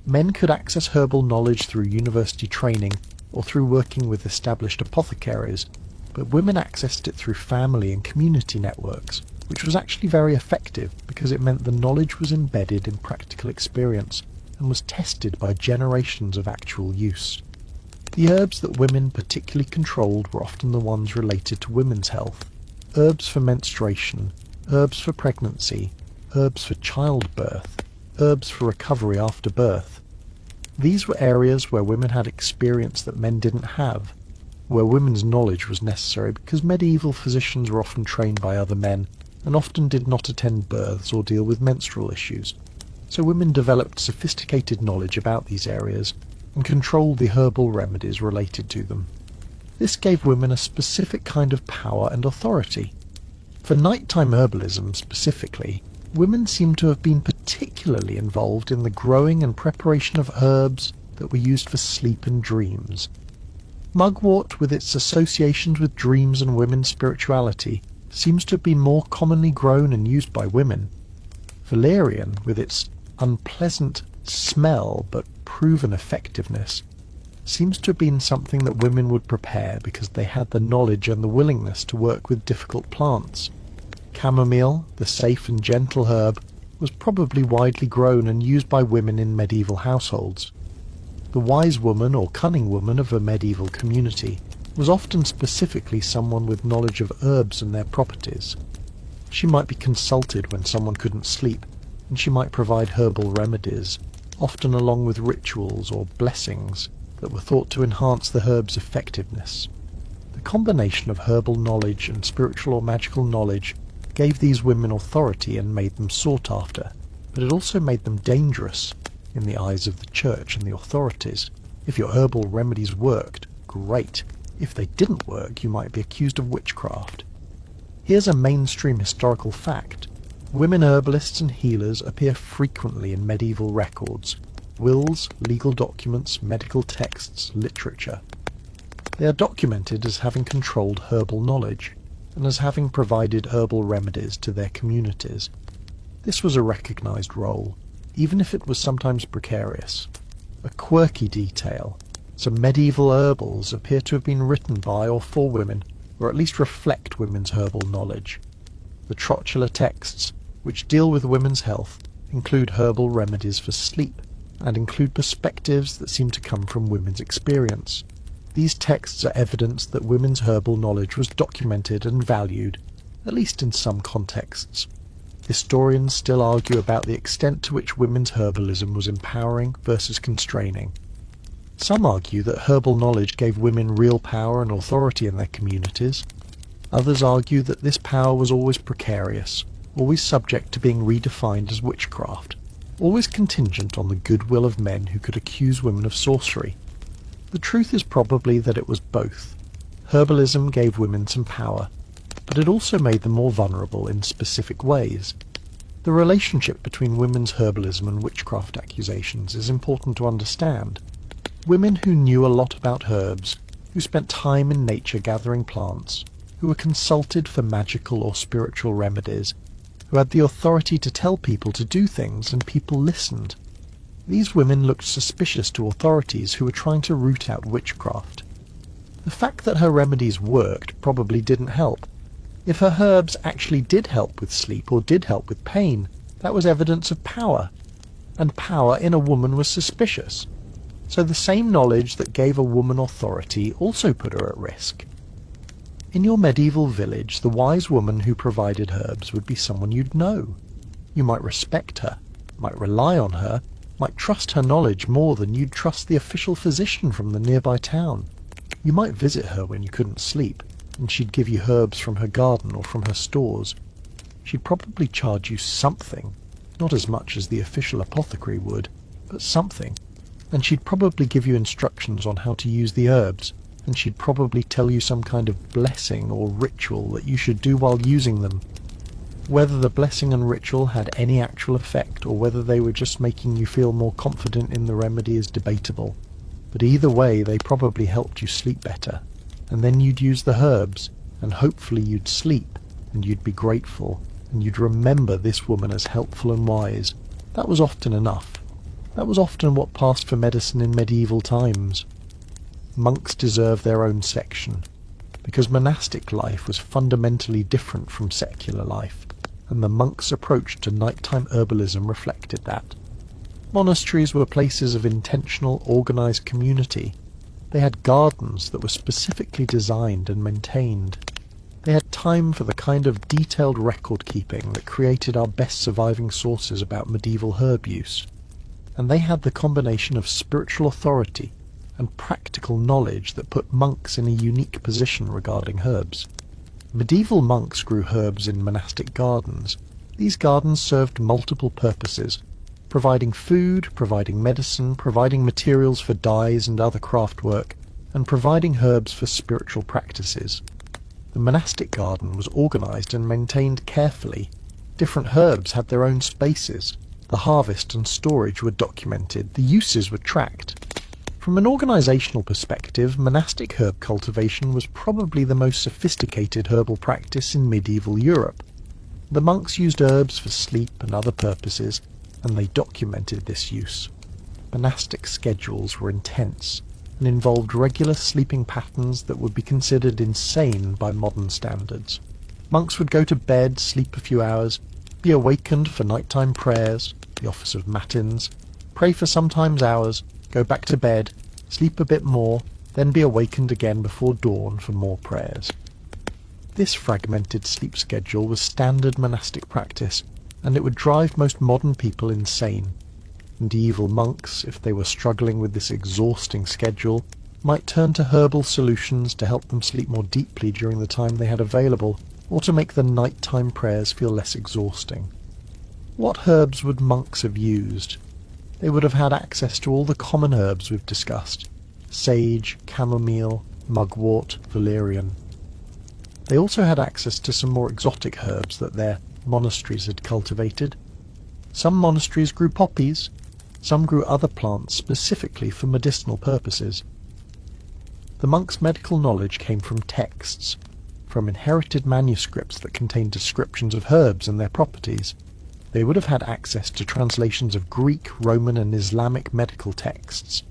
Men could access herbal knowledge through university training or through working with established apothecaries, but women accessed it through family and community networks, which was actually very effective because it meant the knowledge was embedded in practical experience and was tested by generations of actual use. The herbs that women particularly controlled were often the ones related to women's health. Herbs for menstruation, herbs for pregnancy, herbs for childbirth, herbs for recovery after birth. These were areas where women had experience that men didn't have, where women's knowledge was necessary because medieval physicians were often trained by other men and often did not attend births or deal with menstrual issues. So women developed sophisticated knowledge about these areas and controlled the herbal remedies related to them. This gave women a specific kind of power and authority. For nighttime herbalism specifically, women seem to have been particularly involved in the growing and preparation of herbs that were used for sleep and dreams. Mugwort, with its associations with dreams and women's spirituality, seems to have been more commonly grown and used by women. Valerian, with its unpleasant smell but proven effectiveness, seems to have been something that women would prepare because they had the knowledge and the willingness to work with difficult plants. Chamomile, the safe and gentle herb, was probably widely grown and used by women in medieval households. The wise woman or cunning woman of a medieval community was often specifically someone with knowledge of herbs and their properties. She might be consulted when someone couldn't sleep, and she might provide herbal remedies, often along with rituals or blessings that were thought to enhance the herb's effectiveness. The combination of herbal knowledge and spiritual or magical knowledge gave these women authority and made them sought after, but it also made them dangerous in the eyes of the church and the authorities. If your herbal remedies worked, great. If they didn't work, you might be accused of witchcraft. Here's a mainstream historical fact. Women herbalists and healers appear frequently in medieval records, wills, legal documents, medical texts, literature. They are documented as having controlled herbal knowledge, and as having provided herbal remedies to their communities. This was a recognised role, even if it was sometimes precarious. A quirky detail: some medieval herbals appear to have been written by or for women, or at least reflect women's herbal knowledge. The Trochila texts, which deal with women's health, include herbal remedies for sleep, and include perspectives that seem to come from women's experience. These texts are evidence that women's herbal knowledge was documented and valued, at least in some contexts. Historians still argue about the extent to which women's herbalism was empowering versus constraining. Some argue that herbal knowledge gave women real power and authority in their communities. Others argue that this power was always precarious, always subject to being redefined as witchcraft, always contingent on the goodwill of men who could accuse women of sorcery. The truth is probably that it was both. Herbalism gave women some power, but it also made them more vulnerable in specific ways. The relationship between women's herbalism and witchcraft accusations is important to understand. Women who knew a lot about herbs, who spent time in nature gathering plants, who were consulted for magical or spiritual remedies, who had the authority to tell people to do things and people listened. These women looked suspicious to authorities who were trying to root out witchcraft. The fact that her remedies worked probably didn't help. If her herbs actually did help with sleep or did help with pain, that was evidence of power. And power in a woman was suspicious. So the same knowledge that gave a woman authority also put her at risk. In your medieval village, the wise woman who provided herbs would be someone you'd know. You might respect her, might rely on her, might trust her knowledge more than you'd trust the official physician from the nearby town. You might visit her when you couldn't sleep, and she'd give you herbs from her garden or from her stores. She'd probably charge you something, not as much as the official apothecary would, but something. And she'd probably give you instructions on how to use the herbs, and she'd probably tell you some kind of blessing or ritual that you should do while using them. Whether the blessing and ritual had any actual effect or whether they were just making you feel more confident in the remedy is debatable, but either way they probably helped you sleep better. And then you'd use the herbs, and hopefully you'd sleep, and you'd be grateful, and you'd remember this woman as helpful and wise. That was often enough. That was often what passed for medicine in medieval times. Monks deserve their own section, because monastic life was fundamentally different from secular life, and the monks' approach to nighttime herbalism reflected that. Monasteries were places of intentional, organized community. They had gardens that were specifically designed and maintained. They had time for the kind of detailed record-keeping that created our best surviving sources about medieval herb use. And they had the combination of spiritual authority and practical knowledge that put monks in a unique position regarding herbs. Medieval monks grew herbs in monastic gardens. These gardens served multiple purposes, providing food, providing medicine, providing materials for dyes and other craft work, and providing herbs for spiritual practices. The monastic garden was organized and maintained carefully. Different herbs had their own spaces. The harvest and storage were documented. The uses were tracked. From an organizational perspective, monastic herb cultivation was probably the most sophisticated herbal practice in medieval Europe. The monks used herbs for sleep and other purposes, and they documented this use. Monastic schedules were intense and involved regular sleeping patterns that would be considered insane by modern standards. Monks would go to bed, sleep a few hours, be awakened for nighttime prayers, the office of matins, pray for sometimes hours, go back to bed, sleep a bit more, then be awakened again before dawn for more prayers. This fragmented sleep schedule was standard monastic practice, and it would drive most modern people insane. Medieval monks, if they were struggling with this exhausting schedule, might turn to herbal solutions to help them sleep more deeply during the time they had available, or to make the nighttime prayers feel less exhausting. What herbs would monks have used? They would have had access to all the common herbs we've discussed: sage, chamomile, mugwort, valerian. They also had access to some more exotic herbs that their monasteries had cultivated. Some monasteries grew poppies, some grew other plants specifically for medicinal purposes. The monks' medical knowledge came from texts, from inherited manuscripts that contained descriptions of herbs and their properties. They would have had access to translations of Greek, Roman, and Islamic medical texts.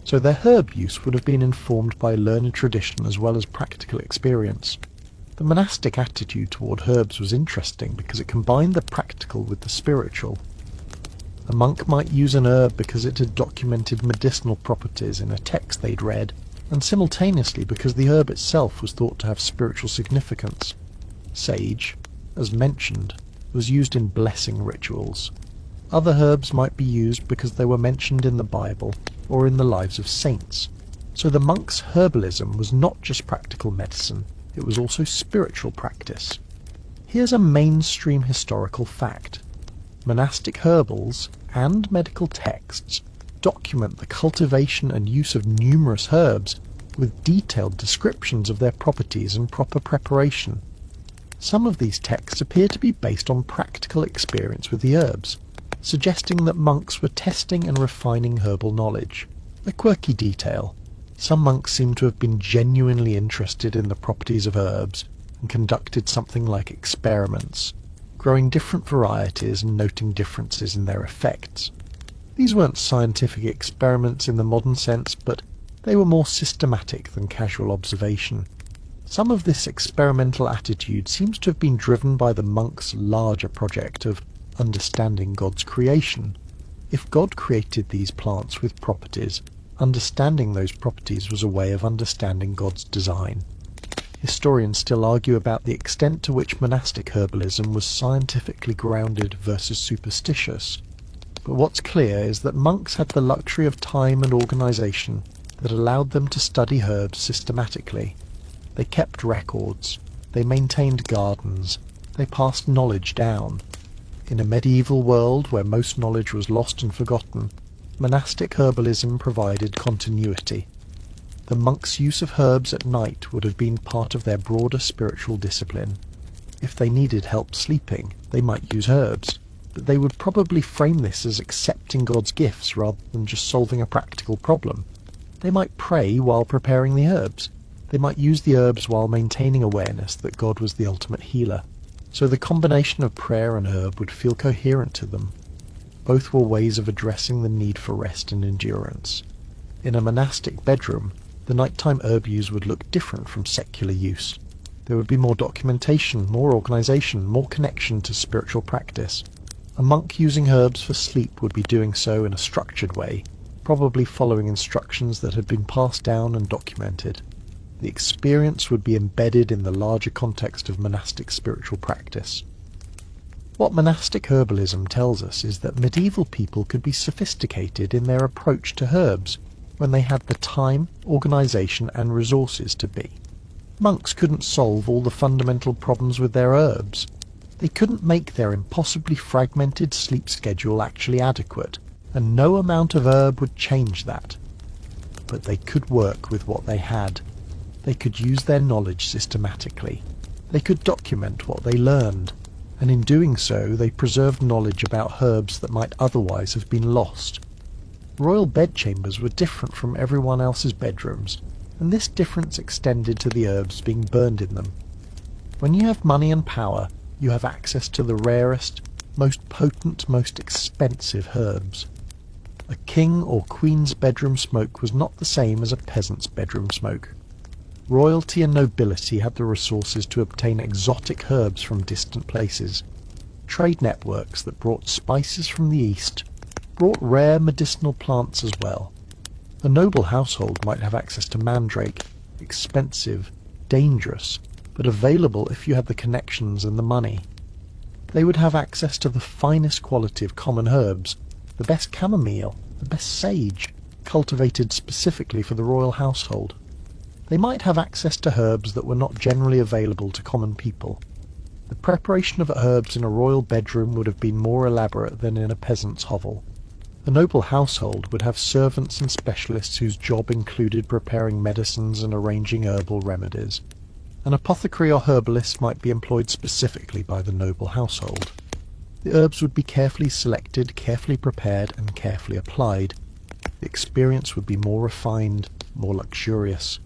So their herb use would have been informed by learned tradition as well as practical experience. The monastic attitude toward herbs was interesting because it combined the practical with the spiritual. A monk might use an herb because it had documented medicinal properties in a text they'd read, and simultaneously because the herb itself was thought to have spiritual significance. Sage, as mentioned, was used in blessing rituals. Other herbs might be used because they were mentioned in the Bible or in the lives of saints. So the monks' herbalism was not just practical medicine, it was also spiritual practice. Here's a mainstream historical fact. Monastic herbals and medical texts document the cultivation and use of numerous herbs with detailed descriptions of their properties and proper preparation. Some of these texts appear to be based on practical experience with the herbs, suggesting that monks were testing and refining herbal knowledge. A quirky detail. Some monks seem to have been genuinely interested in the properties of herbs and conducted something like experiments, growing different varieties and noting differences in their effects. These weren't scientific experiments in the modern sense, but they were more systematic than casual observation. Some of this experimental attitude seems to have been driven by the monks' larger project of understanding God's creation. If God created these plants with properties, understanding those properties was a way of understanding God's design. Historians still argue about the extent to which monastic herbalism was scientifically grounded versus superstitious. But what's clear is that monks had the luxury of time and organization that allowed them to study herbs systematically. They kept records, they maintained gardens, they passed knowledge down. In a medieval world where most knowledge was lost and forgotten, monastic herbalism provided continuity. The monks' use of herbs at night would have been part of their broader spiritual discipline. If they needed help sleeping, they might use herbs, but they would probably frame this as accepting God's gifts rather than just solving a practical problem. They might pray while preparing the herbs. They might use the herbs while maintaining awareness that God was the ultimate healer. So the combination of prayer and herb would feel coherent to them. Both were ways of addressing the need for rest and endurance. In a monastic bedroom, the nighttime herb use would look different from secular use. There would be more documentation, more organization, more connection to spiritual practice. A monk using herbs for sleep would be doing so in a structured way, probably following instructions that had been passed down and documented. The experience would be embedded in the larger context of monastic spiritual practice. What monastic herbalism tells us is that medieval people could be sophisticated in their approach to herbs when they had the time, organization, and resources to be. Monks couldn't solve all the fundamental problems with their herbs. They couldn't make their impossibly fragmented sleep schedule actually adequate, and no amount of herb would change that. But they could work with what they had. They could use their knowledge systematically. They could document what they learned, and in doing so they preserved knowledge about herbs that might otherwise have been lost. Royal bedchambers were different from everyone else's bedrooms, and this difference extended to the herbs being burned in them. When you have money and power, you have access to the rarest, most potent, most expensive herbs. A king or queen's bedroom smoke was not the same as a peasant's bedroom smoke. Royalty and nobility had the resources to obtain exotic herbs from distant places. Trade networks that brought spices from the east brought rare medicinal plants as well. A noble household might have access to mandrake, expensive, dangerous, but available if you had the connections and the money. They would have access to the finest quality of common herbs, the best chamomile, the best sage, cultivated specifically for the royal household. They might have access to herbs that were not generally available to common people. The preparation of herbs in a royal bedroom would have been more elaborate than in a peasant's hovel. A noble household would have servants and specialists whose job included preparing medicines and arranging herbal remedies. An apothecary or herbalist might be employed specifically by the noble household. The herbs would be carefully selected, carefully prepared, and carefully applied. The experience would be more refined, more luxurious.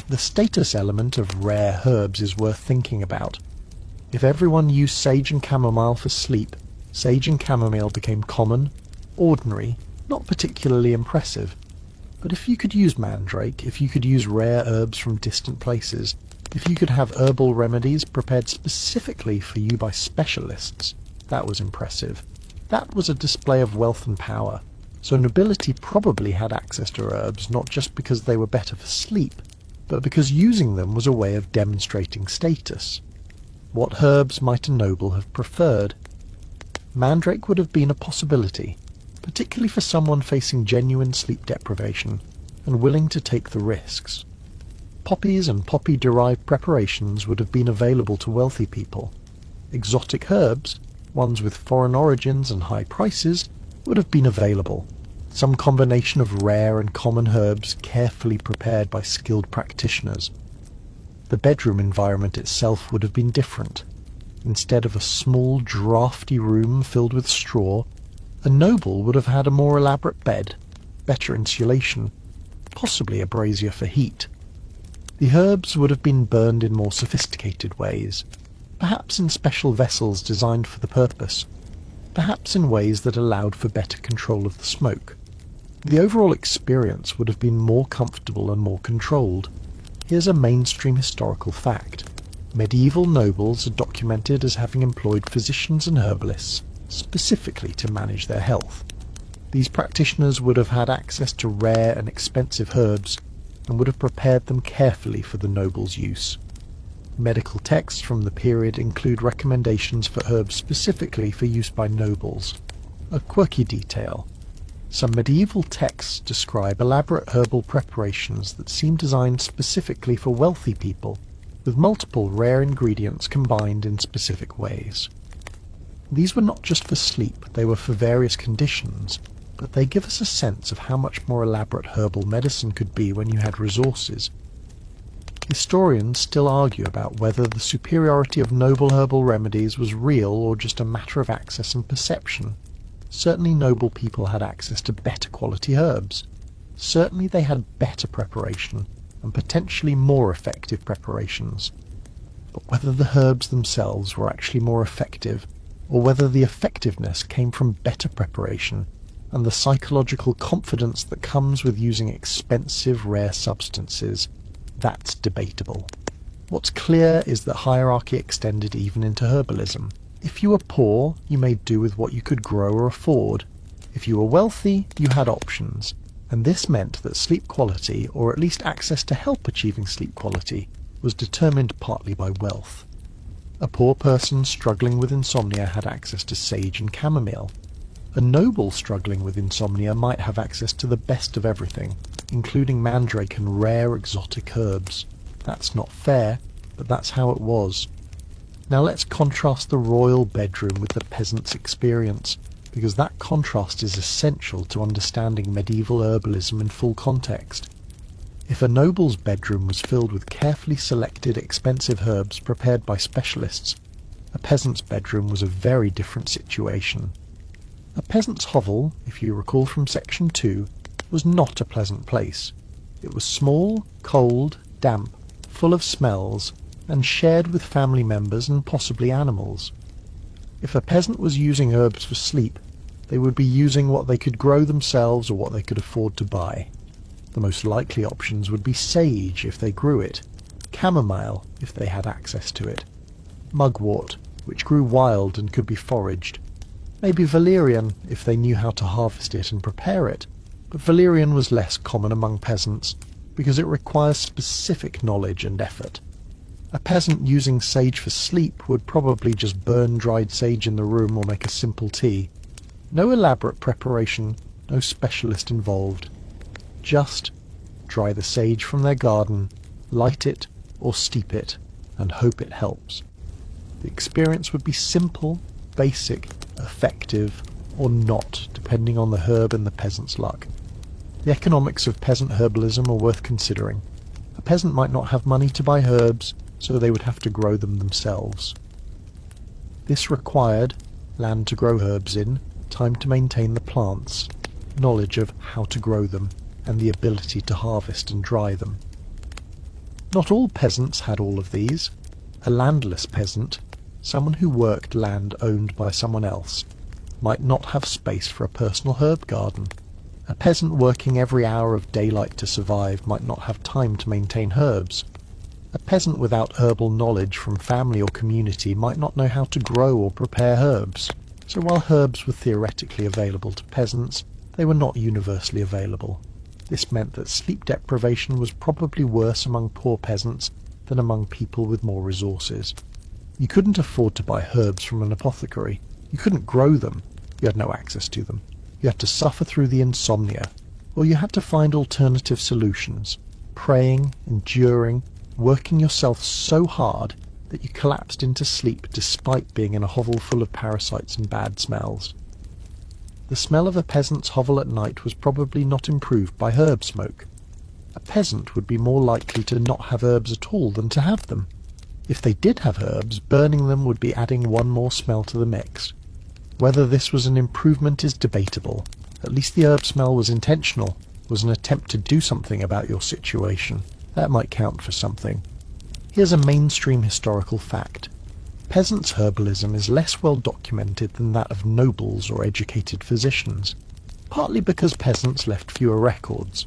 The status element of rare herbs is worth thinking about. If everyone used sage and chamomile for sleep, sage and chamomile became common, ordinary, not particularly impressive. But if you could use mandrake, if you could use rare herbs from distant places, if you could have herbal remedies prepared specifically for you by specialists, that was impressive. That was a display of wealth and power. So nobility probably had access to herbs not just because they were better for sleep, but because using them was a way of demonstrating status. What herbs might a noble have preferred? mandrake would have been a possibility, particularly for someone facing genuine sleep deprivation and willing to take the risks. Poppies and poppy-derived preparations would have been available to wealthy people. Exotic herbs, ones with foreign origins and high prices, would have been available. Some combination of rare and common herbs carefully prepared by skilled practitioners. The bedroom environment itself would have been different. Instead of a small, draughty room filled with straw, a noble would have had a more elaborate bed, better insulation, possibly a brazier for heat. The herbs would have been burned in more sophisticated ways, perhaps in special vessels designed for the purpose, perhaps in ways that allowed for better control of the smoke. The overall experience would have been more comfortable and more controlled. Here's a mainstream historical fact. Medieval nobles are documented as having employed physicians and herbalists specifically to manage their health. These practitioners would have had access to rare and expensive herbs and would have prepared them carefully for the nobles' use. Medical texts from the period include recommendations for herbs specifically for use by nobles. A quirky detail. Some medieval texts describe elaborate herbal preparations that seem designed specifically for wealthy people, with multiple rare ingredients combined in specific ways. These were not just for sleep, they were for various conditions, but they give us a sense of how much more elaborate herbal medicine could be when you had resources. Historians still argue about whether the superiority of noble herbal remedies was real or just a matter of access and perception. Certainly noble people had access to better quality herbs. Certainly they had better preparation, and potentially more effective preparations. But whether the herbs themselves were actually more effective, or whether the effectiveness came from better preparation, and the psychological confidence that comes with using expensive, rare substances, that's debatable. What's clear is that hierarchy extended even into herbalism. If you were poor, you made do with what you could grow or afford. If you were wealthy, you had options, and this meant that sleep quality, or at least access to help achieving sleep quality, was determined partly by wealth. A poor person struggling with insomnia had access to sage and chamomile. A noble struggling with insomnia might have access to the best of everything, including mandrake and rare exotic herbs. That's not fair, but that's how it was. Now let's contrast the royal bedroom with the peasant's experience, because that contrast is essential to understanding medieval herbalism in full context. If a noble's bedroom was filled with carefully selected expensive herbs prepared by specialists, a peasant's bedroom was a very different situation. A peasant's hovel, if you recall from section 2, was not a pleasant place. It was small, cold, damp, full of smells, and shared with family members and possibly animals. If a peasant was using herbs for sleep, they would be using what they could grow themselves or what they could afford to buy. The most likely options would be sage if they grew it, chamomile if they had access to it, mugwort, which grew wild and could be foraged, maybe valerian if they knew how to harvest it and prepare it, but valerian was less common among peasants because it requires specific knowledge and effort. A peasant using sage for sleep would probably just burn dried sage in the room or make a simple tea. No elaborate preparation, no specialist involved. Just dry the sage from their garden, light it or steep it, and hope it helps. The experience would be simple, basic, effective, or not, depending on the herb and the peasant's luck. The economics of peasant herbalism are worth considering. A peasant might not have money to buy herbs, so they would have to grow them themselves. This required land to grow herbs in, time to maintain the plants, knowledge of how to grow them, and the ability to harvest and dry them. Not all peasants had all of these. A landless peasant, someone who worked land owned by someone else, might not have space for a personal herb garden. A peasant working every hour of daylight to survive might not have time to maintain herbs. A peasant without herbal knowledge from family or community might not know how to grow or prepare herbs. So while herbs were theoretically available to peasants, they were not universally available. This meant that sleep deprivation was probably worse among poor peasants than among people with more resources. You couldn't afford to buy herbs from an apothecary. You You couldn't grow them, you had no access to them, you had to suffer through the insomnia, or you had to find alternative solutions, praying, enduring, working yourself so hard that you collapsed into sleep despite being in a hovel full of parasites and bad smells. The smell of a peasant's hovel at night was probably not improved by herb smoke. A peasant would be more likely to not have herbs at all than to have them. If they did have herbs, burning them would be adding one more smell to the mix. Whether this was an improvement is debatable. At least the herb smell was intentional, was an attempt to do something about your situation. That might count for something. Here's a mainstream historical fact. Peasants' herbalism is less well documented than that of nobles or educated physicians, partly because peasants left fewer records.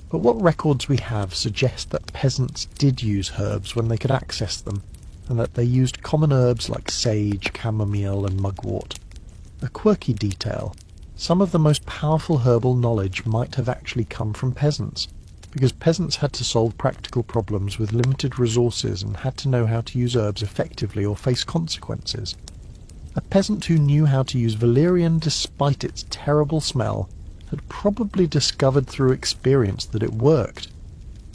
But what records we have suggest that peasants did use herbs when they could access them, and that they used common herbs like sage, chamomile and mugwort. A quirky detail: some of the most powerful herbal knowledge might have actually come from peasants, because peasants had to solve practical problems with limited resources and had to know how to use herbs effectively or face consequences. A peasant who knew how to use valerian despite its terrible smell had probably discovered through experience that it worked,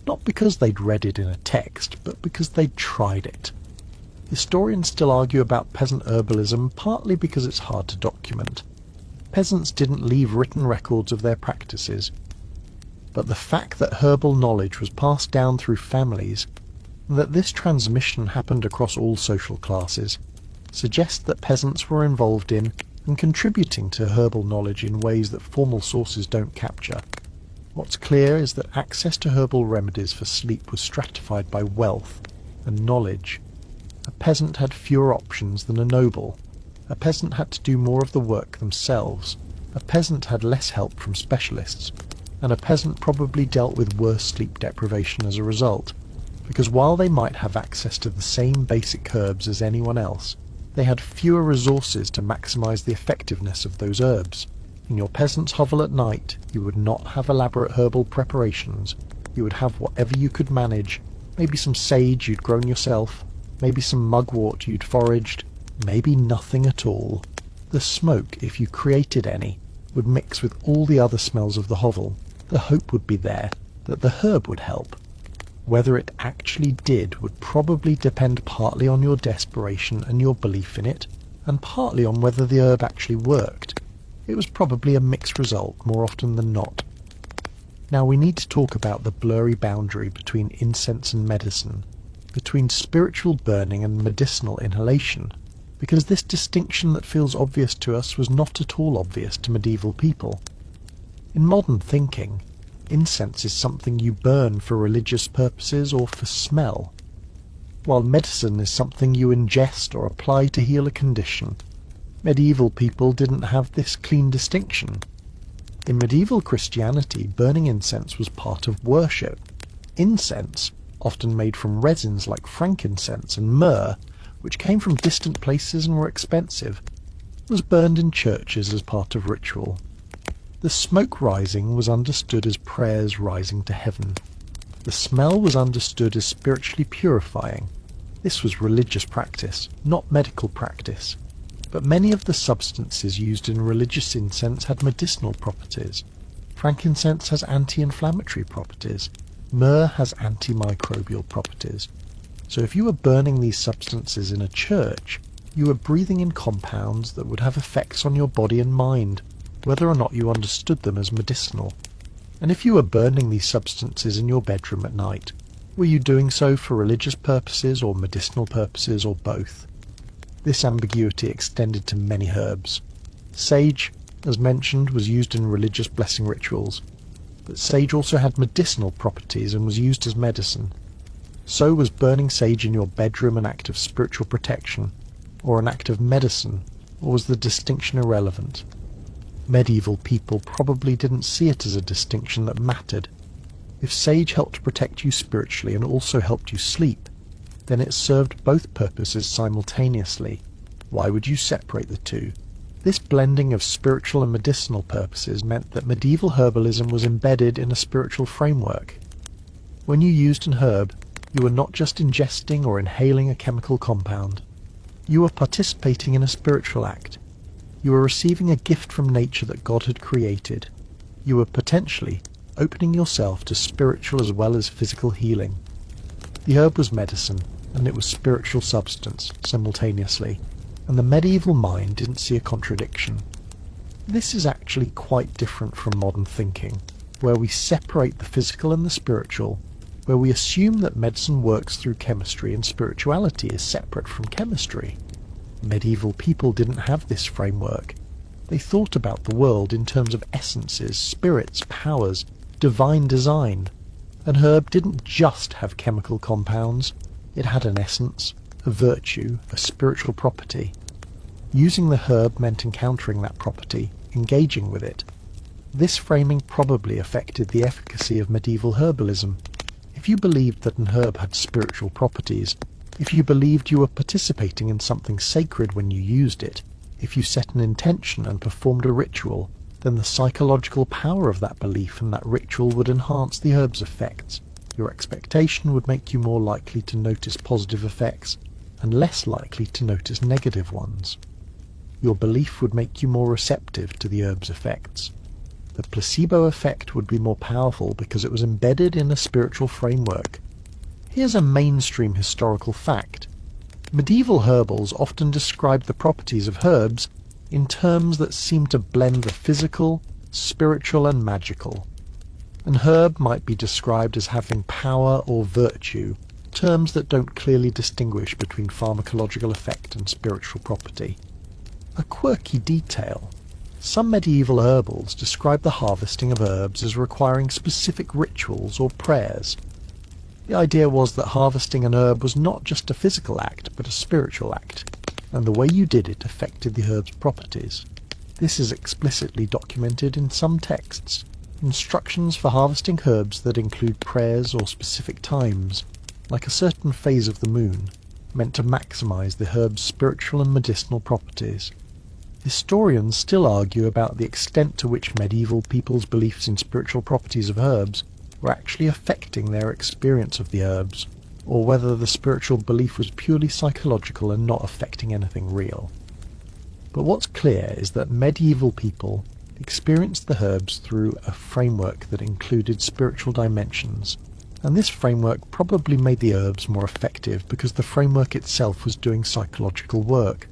not because they'd read it in a text, but because they'd tried it. Historians still argue about peasant herbalism partly because it's hard to document. Peasants didn't leave written records of their practices, but the fact that herbal knowledge was passed down through families, and that this transmission happened across all social classes, suggests that peasants were involved in and contributing to herbal knowledge in ways that formal sources don't capture. What's clear is that access to herbal remedies for sleep was stratified by wealth and knowledge. A peasant had fewer options than a noble. A peasant had to do more of the work themselves. A peasant had less help from specialists. And a peasant probably dealt with worse sleep deprivation as a result, because while they might have access to the same basic herbs as anyone else, they had fewer resources to maximize the effectiveness of those herbs. In your peasant's hovel at night, you would not have elaborate herbal preparations. You would have whatever you could manage, maybe some sage you'd grown yourself, maybe some mugwort you'd foraged, maybe nothing at all. The smoke, if you created any, would mix with all the other smells of the hovel. The hope would be there that the herb would help. Whether it actually did would probably depend partly on your desperation and your belief in it, and partly on whether the herb actually worked. It was probably a mixed result more often than not. Now we need to talk about the blurry boundary between incense and medicine, between spiritual burning and medicinal inhalation, because this distinction that feels obvious to us was not at all obvious to medieval people. In modern thinking, incense is something you burn for religious purposes or for smell, while medicine is something you ingest or apply to heal a condition. Medieval people didn't have this clean distinction. In medieval Christianity, burning incense was part of worship. Incense, often made from resins like frankincense and myrrh, which came from distant places and were expensive, was burned in churches as part of ritual. The smoke rising was understood as prayers rising to heaven. The smell was understood as spiritually purifying. This was religious practice, not medical practice. But many of the substances used in religious incense had medicinal properties. Frankincense has anti-inflammatory properties. Myrrh has antimicrobial properties. So if you were burning these substances in a church, you were breathing in compounds that would have effects on your body and mind, whether or not you understood them as medicinal. And if you were burning these substances in your bedroom at night, were you doing so for religious purposes or medicinal purposes or both? This ambiguity extended to many herbs. Sage, as mentioned, was used in religious blessing rituals, but sage also had medicinal properties and was used as medicine. So was burning sage in your bedroom an act of spiritual protection, or an act of medicine, or was the distinction irrelevant? Medieval people probably didn't see it as a distinction that mattered. If sage helped protect you spiritually and also helped you sleep, then it served both purposes simultaneously. Why would you separate the two? This blending of spiritual and medicinal purposes meant that medieval herbalism was embedded in a spiritual framework. When you used an herb, you were not just ingesting or inhaling a chemical compound. You were participating in a spiritual act. You were receiving a gift from nature that God had created. You were potentially opening yourself to spiritual as well as physical healing. The herb was medicine, and it was spiritual substance simultaneously, and the medieval mind didn't see a contradiction. This is actually quite different from modern thinking, where we separate the physical and the spiritual, where we assume that medicine works through chemistry and spirituality is separate from chemistry. Medieval people didn't have this framework. They thought about the world in terms of essences, spirits, powers, divine design. An herb didn't just have chemical compounds. It had an essence, a virtue, a spiritual property. Using the herb meant encountering that property, engaging with it. This framing probably affected the efficacy of medieval herbalism. If you believed that an herb had spiritual properties, if you believed you were participating in something sacred when you used it, if you set an intention and performed a ritual, then the psychological power of that belief and that ritual would enhance the herb's effects. Your expectation would make you more likely to notice positive effects and less likely to notice negative ones. Your belief would make you more receptive to the herb's effects. The placebo effect would be more powerful because it was embedded in a spiritual framework. Here's a mainstream historical fact. Medieval herbals often described the properties of herbs in terms that seem to blend the physical, spiritual and magical. An herb might be described as having power or virtue, terms that don't clearly distinguish between pharmacological effect and spiritual property. A quirky detail. Some medieval herbals describe the harvesting of herbs as requiring specific rituals or prayers. The idea was that harvesting an herb was not just a physical act, but a spiritual act, and the way you did it affected the herb's properties. This is explicitly documented in some texts. Instructions for harvesting herbs that include prayers or specific times, like a certain phase of the moon, meant to maximize the herb's spiritual and medicinal properties. Historians still argue about the extent to which medieval people's beliefs in spiritual properties of herbs were actually affecting their experience of the herbs, or whether the spiritual belief was purely psychological and not affecting anything real. But what's clear is that medieval people experienced the herbs through a framework that included spiritual dimensions, and this framework probably made the herbs more effective because the framework itself was doing psychological work.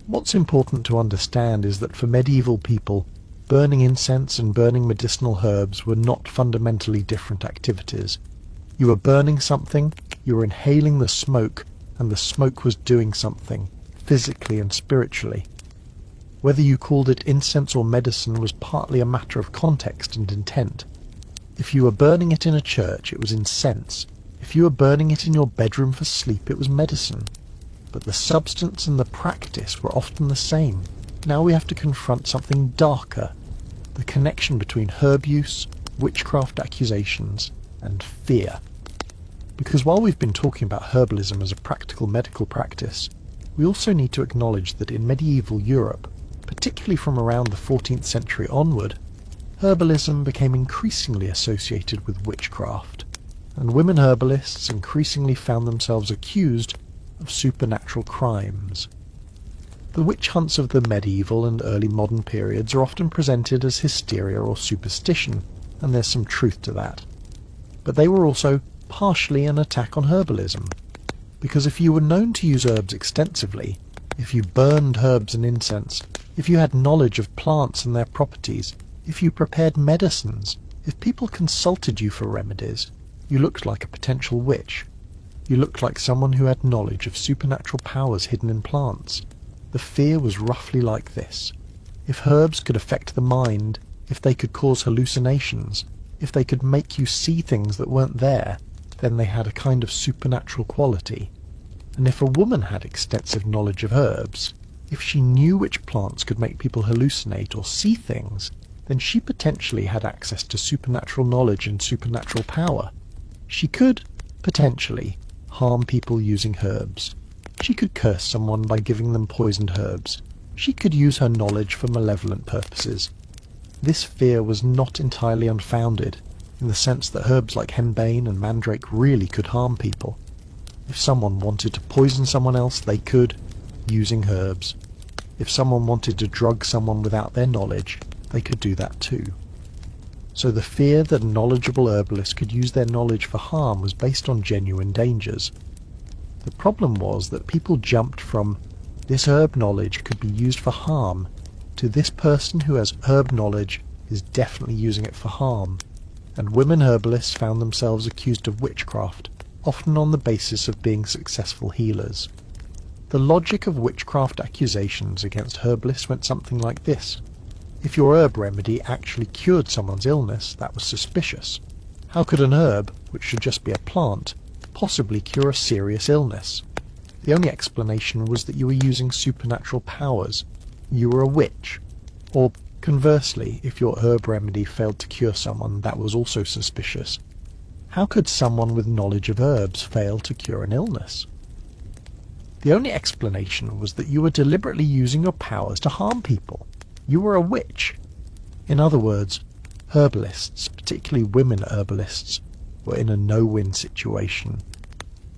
What's important to understand is that for medieval people, burning incense and burning medicinal herbs were not fundamentally different activities. You were burning something, you were inhaling the smoke, and the smoke was doing something, physically and spiritually. Whether you called it incense or medicine was partly a matter of context and intent. If you were burning it in a church, it was incense. If you were burning it in your bedroom for sleep, it was medicine. But the substance and the practice were often the same. Now we have to confront something darker, the connection between herb use, witchcraft accusations, and fear. Because while we've been talking about herbalism as a practical medical practice, we also need to acknowledge that in medieval Europe, particularly from around the 14th century onward, herbalism became increasingly associated with witchcraft, and women herbalists increasingly found themselves accused of supernatural crimes. The witch hunts of the medieval and early modern periods are often presented as hysteria or superstition, and there's some truth to that. But they were also partially an attack on herbalism, because if you were known to use herbs extensively, if you burned herbs and incense, if you had knowledge of plants and their properties, if you prepared medicines, if people consulted you for remedies, you looked like a potential witch. You looked like someone who had knowledge of supernatural powers hidden in plants. The fear was roughly like this. If herbs could affect the mind, if they could cause hallucinations, if they could make you see things that weren't there, then they had a kind of supernatural quality. And if a woman had extensive knowledge of herbs, if she knew which plants could make people hallucinate or see things, then she potentially had access to supernatural knowledge and supernatural power. She could, potentially, harm people using herbs. She could curse someone by giving them poisoned herbs. She could use her knowledge for malevolent purposes. This fear was not entirely unfounded, in the sense that herbs like henbane and mandrake really could harm people. If someone wanted to poison someone else, they could, using herbs. If someone wanted to drug someone without their knowledge, they could do that too. So the fear that knowledgeable herbalists could use their knowledge for harm was based on genuine dangers. The problem was that people jumped from "this herb knowledge could be used for harm" to "this person who has herb knowledge is definitely using it for harm," and women herbalists found themselves accused of witchcraft, often on the basis of being successful healers. The logic of witchcraft accusations against herbalists went something like this. If your herb remedy actually cured someone's illness, that was suspicious. How could an herb, which should just be a plant, possibly cure a serious illness? The only explanation was that you were using supernatural powers. You were a witch. Or, conversely, if your herb remedy failed to cure someone, that was also suspicious. How could someone with knowledge of herbs fail to cure an illness? The only explanation was that you were deliberately using your powers to harm people. You were a witch. In other words, herbalists, particularly women herbalists, were in a no-win situation.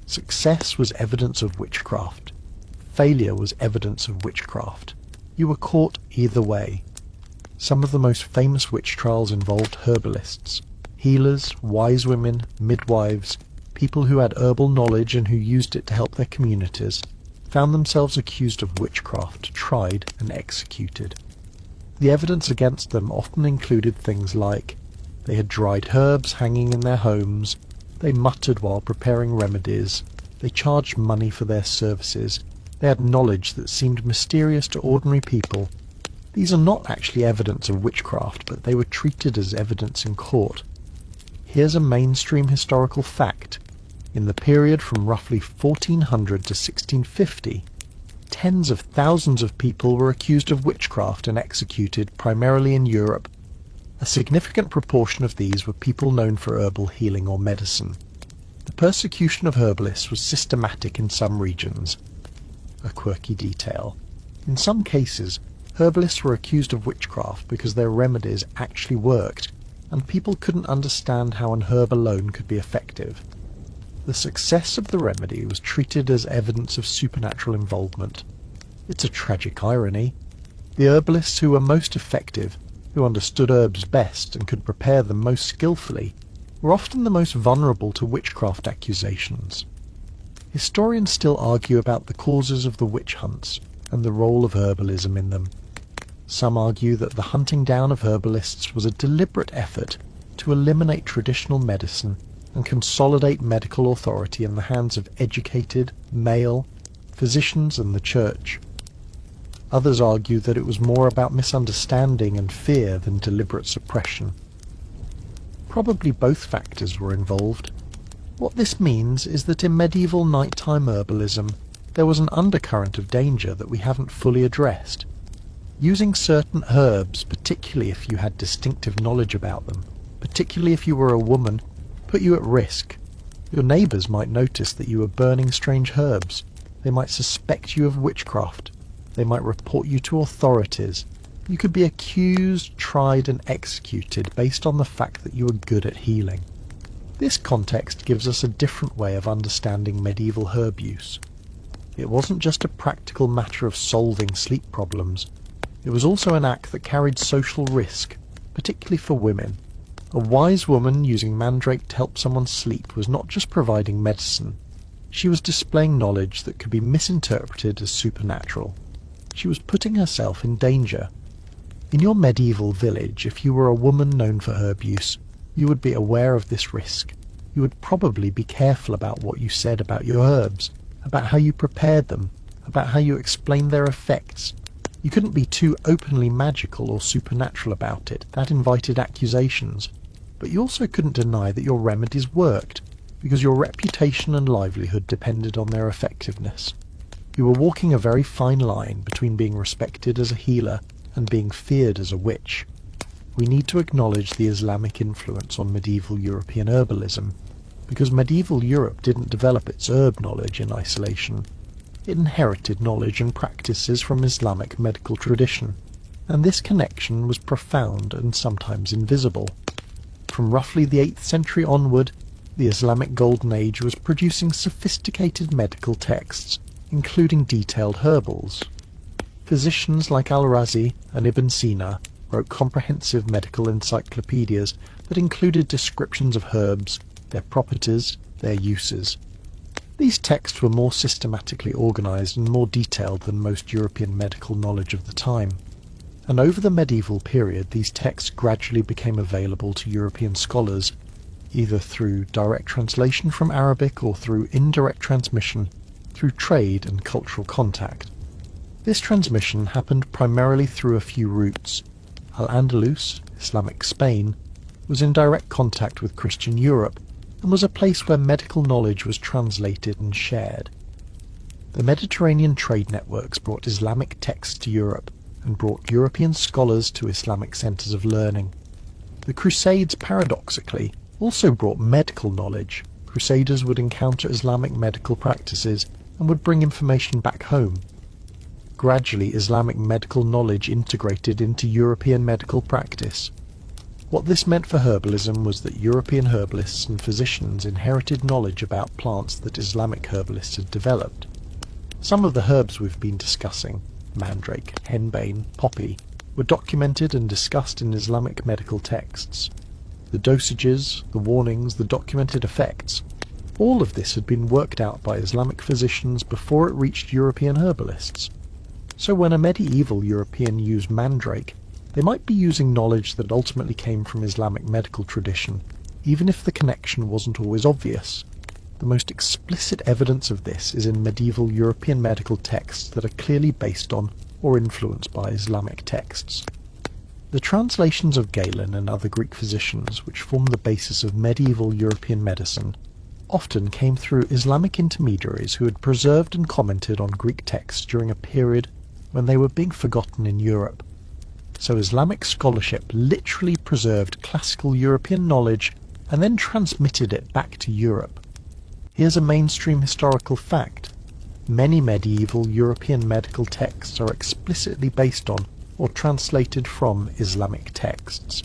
Success was evidence of witchcraft. Failure was evidence of witchcraft. You were caught either way. Some of the most famous witch trials involved herbalists, healers, wise women, midwives, people who had herbal knowledge and who used it to help their communities, found themselves accused of witchcraft, tried and executed. The evidence against them often included things like they had dried herbs hanging in their homes, they muttered while preparing remedies, they charged money for their services, they had knowledge that seemed mysterious to ordinary people. These are not actually evidence of witchcraft, but they were treated as evidence in court. Here's a mainstream historical fact. In the period from roughly 1400 to 1650, tens of thousands of people were accused of witchcraft and executed primarily in Europe. A significant proportion of these were people known for herbal healing or medicine. The persecution of herbalists was systematic in some regions. A quirky detail. In some cases, herbalists were accused of witchcraft because their remedies actually worked, and people couldn't understand how an herb alone could be effective. The success of the remedy was treated as evidence of supernatural involvement. It's a tragic irony. The herbalists who were most effective, who understood herbs best and could prepare them most skillfully, were often the most vulnerable to witchcraft accusations. Historians still argue about the causes of the witch hunts and the role of herbalism in them. Some argue that the hunting down of herbalists was a deliberate effort to eliminate traditional medicine and consolidate medical authority in the hands of educated, male, physicians and the church. Others argue that it was more about misunderstanding and fear than deliberate suppression. Probably both factors were involved. What this means is that in medieval nighttime herbalism, there was an undercurrent of danger that we haven't fully addressed. Using certain herbs, particularly if you had distinctive knowledge about them, particularly if you were a woman, put you at risk. Your neighbours might notice that you were burning strange herbs. They might suspect you of witchcraft. They might report you to authorities. You could be accused, tried and executed based on the fact that you were good at healing. This context gives us a different way of understanding medieval herb use. It wasn't just a practical matter of solving sleep problems. It was also an act that carried social risk, particularly for women. A wise woman using mandrake to help someone sleep was not just providing medicine. She was displaying knowledge that could be misinterpreted as supernatural. She was putting herself in danger. In your medieval village, if you were a woman known for herb use, you would be aware of this risk. You would probably be careful about what you said about your herbs, about how you prepared them, about how you explained their effects. You couldn't be too openly magical or supernatural about it. That invited accusations. But you also couldn't deny that your remedies worked, because your reputation and livelihood depended on their effectiveness. You were walking a very fine line between being respected as a healer and being feared as a witch. We need to acknowledge the Islamic influence on medieval European herbalism, because medieval Europe didn't develop its herb knowledge in isolation. It inherited knowledge and practices from Islamic medical tradition, and this connection was profound and sometimes invisible. From roughly the 8th century onward, the Islamic Golden Age was producing sophisticated medical texts, including detailed herbals. Physicians like Al-Razi and Ibn Sina wrote comprehensive medical encyclopedias that included descriptions of herbs, their properties, their uses. These texts were more systematically organised and more detailed than most European medical knowledge of the time, and over the medieval period these texts gradually became available to European scholars, either through direct translation from Arabic or through indirect transmission through trade and cultural contact. This transmission happened primarily through a few routes. Al-Andalus, Islamic Spain, was in direct contact with Christian Europe and was a place where medical knowledge was translated and shared. The Mediterranean trade networks brought Islamic texts to Europe and brought European scholars to Islamic centres of learning. The Crusades, paradoxically, also brought medical knowledge. Crusaders would encounter Islamic medical practices and would bring information back home. Gradually, Islamic medical knowledge integrated into European medical practice. What this meant for herbalism was that European herbalists and physicians inherited knowledge about plants that Islamic herbalists had developed. Some of the herbs we've been discussing, mandrake, henbane, poppy, were documented and discussed in Islamic medical texts. The dosages, the warnings, the documented effects, all of this had been worked out by Islamic physicians before it reached European herbalists. So when a medieval European used mandrake, they might be using knowledge that ultimately came from Islamic medical tradition, even if the connection wasn't always obvious. The most explicit evidence of this is in medieval European medical texts that are clearly based on or influenced by Islamic texts. The translations of Galen and other Greek physicians, which form the basis of medieval European medicine, often came through Islamic intermediaries who had preserved and commented on Greek texts during a period when they were being forgotten in Europe. So Islamic scholarship literally preserved classical European knowledge and then transmitted it back to Europe. Here's a mainstream historical fact. Many medieval European medical texts are explicitly based on or translated from Islamic texts.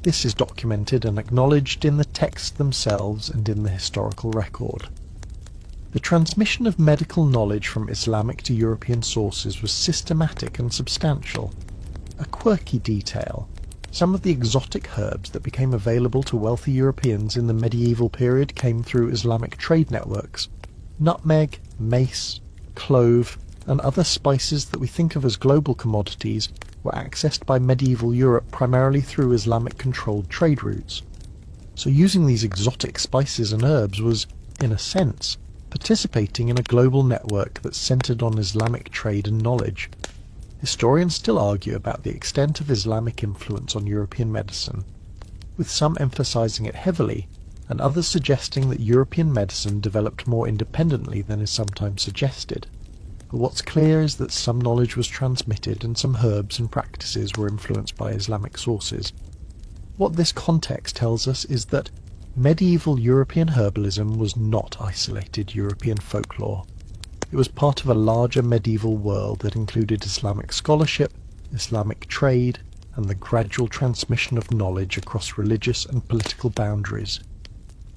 This is documented and acknowledged in the texts themselves and in the historical record. The transmission of medical knowledge from Islamic to European sources was systematic and substantial. A quirky detail: some of the exotic herbs that became available to wealthy Europeans in the medieval period came through Islamic trade networks. Nutmeg, mace, clove, and other spices that we think of as global commodities were accessed by medieval Europe primarily through Islamic-controlled trade routes. So using these exotic spices and herbs was, in a sense, participating in a global network that centered on Islamic trade and knowledge. Historians still argue about the extent of Islamic influence on European medicine, with some emphasizing it heavily and others suggesting that European medicine developed more independently than is sometimes suggested. But what's clear is that some knowledge was transmitted and some herbs and practices were influenced by Islamic sources. What this context tells us is that medieval European herbalism was not isolated European folklore. It was part of a larger medieval world that included Islamic scholarship, Islamic trade, and the gradual transmission of knowledge across religious and political boundaries.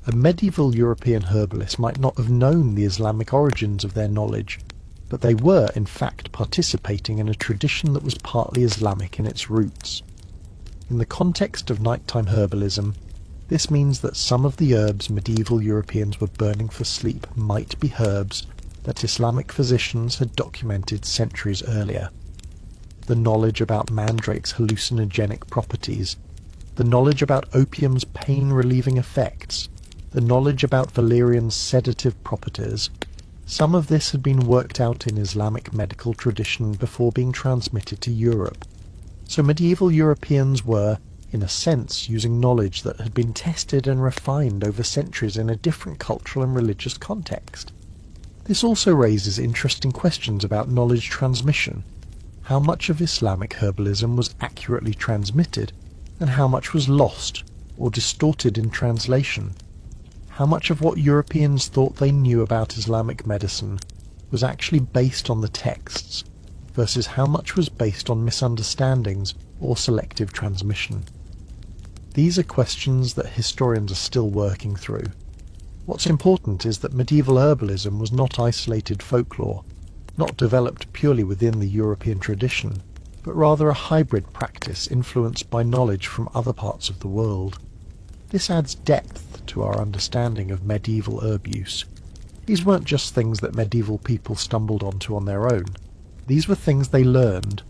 A medieval European herbalist might not have known the Islamic origins of their knowledge, but they were in fact participating in a tradition that was partly Islamic in its roots. In the context of nighttime herbalism, this means that some of the herbs medieval Europeans were burning for sleep might be herbs that Islamic physicians had documented centuries earlier. The knowledge about mandrake's hallucinogenic properties, the knowledge about opium's pain-relieving effects, the knowledge about valerian's sedative properties, some of this had been worked out in Islamic medical tradition before being transmitted to Europe. So medieval Europeans were, in a sense, using knowledge that had been tested and refined over centuries in a different cultural and religious context. This also raises interesting questions about knowledge transmission. How much of Islamic herbalism was accurately transmitted, and how much was lost or distorted in translation? How much of what Europeans thought they knew about Islamic medicine was actually based on the texts, versus how much was based on misunderstandings or selective transmission? These are questions that historians are still working through. What's important is that medieval herbalism was not isolated folklore. not developed purely within the European tradition, but rather a hybrid practice influenced by knowledge from other parts of the world. This adds depth to our understanding of medieval herb use. These weren't just things that medieval people stumbled onto on their own. These were things they learned,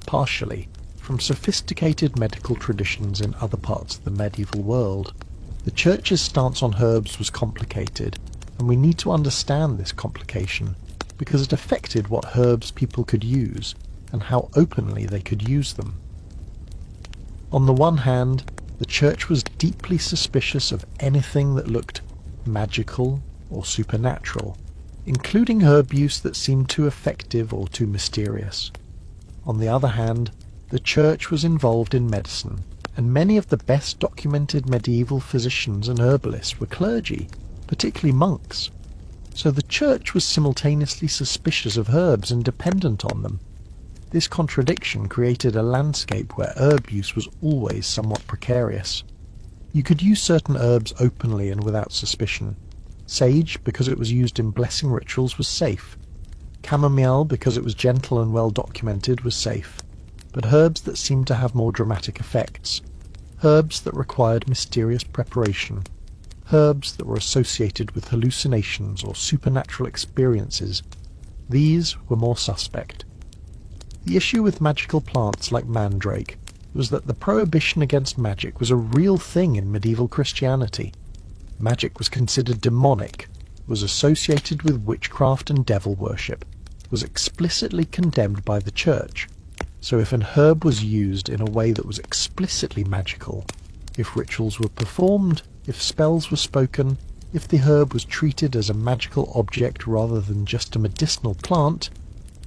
partially, from sophisticated medical traditions in other parts of the medieval world. The Church's stance on herbs was complicated, and we need to understand this complication because it affected what herbs people could use and how openly they could use them. On the one hand, the Church was deeply suspicious of anything that looked magical or supernatural, including herb use that seemed too effective or too mysterious. On the other hand, the Church was involved in medicine, and many of the best documented medieval physicians and herbalists were clergy, particularly monks. So the Church was simultaneously suspicious of herbs and dependent on them. This contradiction created a landscape where herb use was always somewhat precarious. You could use certain herbs openly and without suspicion. Sage, because it was used in blessing rituals, was safe. Chamomile, because it was gentle and well documented, was safe. But herbs that seemed to have more dramatic effects, herbs that required mysterious preparation, herbs that were associated with hallucinations or supernatural experiences, these were more suspect. The issue with magical plants like mandrake was that the prohibition against magic was a real thing in medieval Christianity. Magic was considered demonic, was associated with witchcraft and devil worship, was explicitly condemned by the Church. So if an herb was used in a way that was explicitly magical, if rituals were performed, if spells were spoken, if the herb was treated as a magical object rather than just a medicinal plant,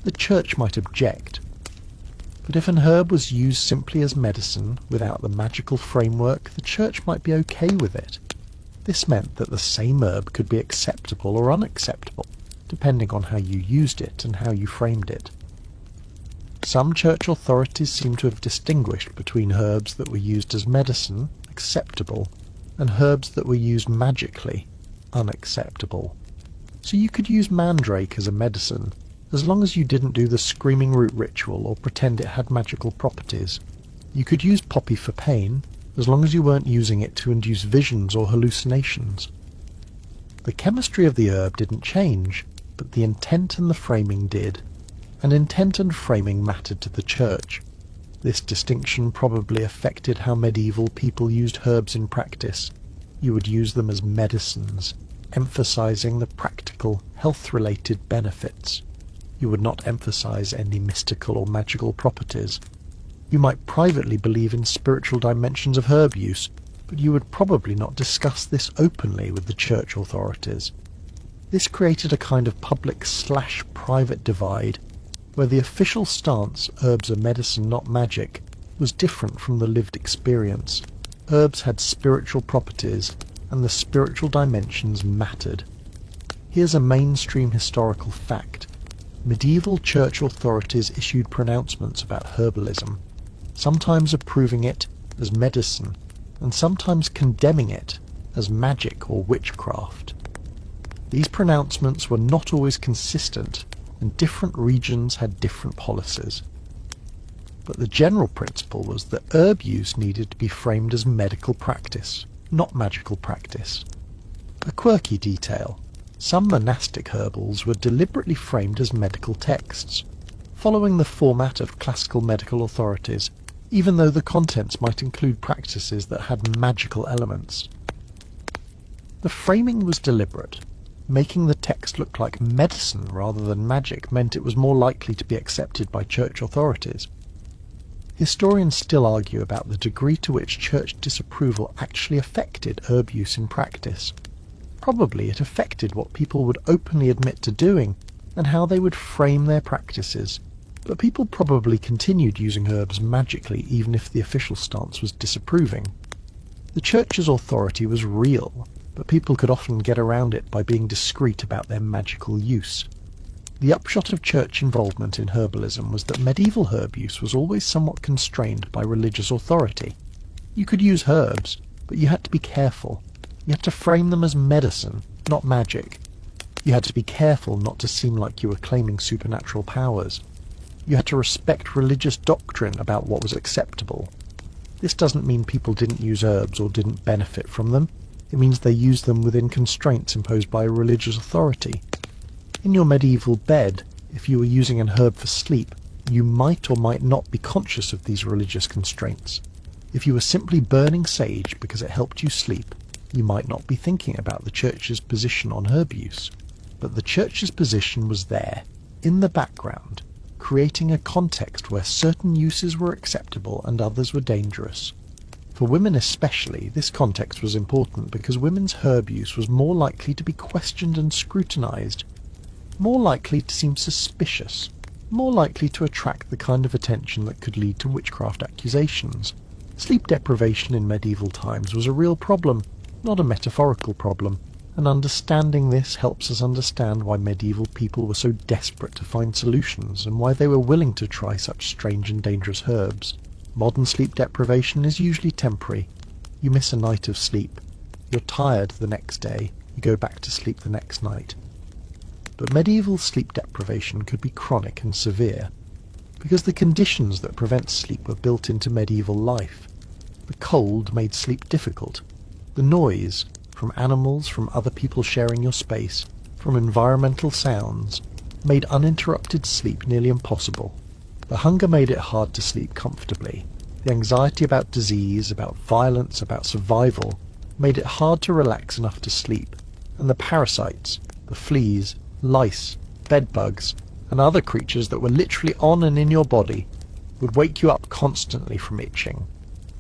the Church might object. But if an herb was used simply as medicine, without the magical framework, the Church might be okay with it. This meant that the same herb could be acceptable or unacceptable, depending on how you used it and how you framed it. Some Church authorities seem to have distinguished between herbs that were used as medicine, acceptable, and herbs that were used magically, unacceptable. So you could use mandrake as a medicine, as long as you didn't do the screaming root ritual or pretend it had magical properties. You could use poppy for pain, as long as you weren't using it to induce visions or hallucinations. The chemistry of the herb didn't change, but the intent and the framing did, and intent and framing mattered to the Church. This distinction probably affected how medieval people used herbs in practice. You would use them as medicines, emphasizing the practical, health-related benefits. You would not emphasize any mystical or magical properties. You might privately believe in spiritual dimensions of herb use, but you would probably not discuss this openly with the Church authorities. This created a kind of public/private divide, where the official stance, herbs are medicine not magic, was different from the lived experience. Herbs had spiritual properties, and the spiritual dimensions mattered. Here's a mainstream historical fact. Medieval Church authorities issued pronouncements about herbalism, sometimes approving it as medicine, and sometimes condemning it as magic or witchcraft. These pronouncements were not always consistent, and different regions had different policies. But the general principle was that herb use needed to be framed as medical practice, not magical practice. A quirky detail: some monastic herbals were deliberately framed as medical texts, following the format of classical medical authorities, even though the contents might include practices that had magical elements. The framing was deliberate. Making the text look like medicine rather than magic meant it was more likely to be accepted by Church authorities. Historians still argue about the degree to which Church disapproval actually affected herb use in practice. Probably it affected what people would openly admit to doing and how they would frame their practices, but people probably continued using herbs magically even if the official stance was disapproving. The Church's authority was real, but people could often get around it by being discreet about their magical use. The upshot of Church involvement in herbalism was that medieval herb use was always somewhat constrained by religious authority. You could use herbs, but you had to be careful. You had to frame them as medicine, not magic. You had to be careful not to seem like you were claiming supernatural powers. You had to respect religious doctrine about what was acceptable. This doesn't mean people didn't use herbs or didn't benefit from them. It means they used them within constraints imposed by a religious authority. In your medieval bed, if you were using an herb for sleep, you might or might not be conscious of these religious constraints. If you were simply burning sage because it helped you sleep, you might not be thinking about the church's position on herb use. But the church's position was there, in the background, creating a context where certain uses were acceptable and others were dangerous. For women especially, this context was important because women's herb use was more likely to be questioned and scrutinised, more likely to seem suspicious, more likely to attract the kind of attention that could lead to witchcraft accusations. Sleep deprivation in medieval times was a real problem, not a metaphorical problem, and understanding this helps us understand why medieval people were so desperate to find solutions and why they were willing to try such strange and dangerous herbs. Modern sleep deprivation is usually temporary. You miss a night of sleep. You're tired the next day. You go back to sleep the next night. But medieval sleep deprivation could be chronic and severe, because the conditions that prevent sleep were built into medieval life. The cold made sleep difficult. The noise, from animals, from other people sharing your space, from environmental sounds, made uninterrupted sleep nearly impossible. The hunger made it hard to sleep comfortably. The anxiety about disease, about violence, about survival, made it hard to relax enough to sleep. And the parasites, the fleas, lice, bedbugs, and other creatures that were literally on and in your body would wake you up constantly from itching.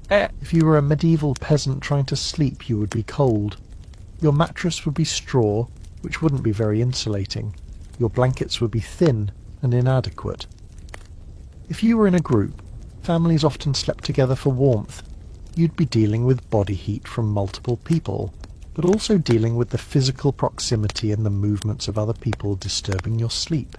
If you were a medieval peasant trying to sleep, you would be cold. Your mattress would be straw, which wouldn't be very insulating. Your blankets would be thin and inadequate. If you were in a group, families often slept together for warmth. You'd be dealing with body heat from multiple people, but also dealing with the physical proximity and the movements of other people disturbing your sleep.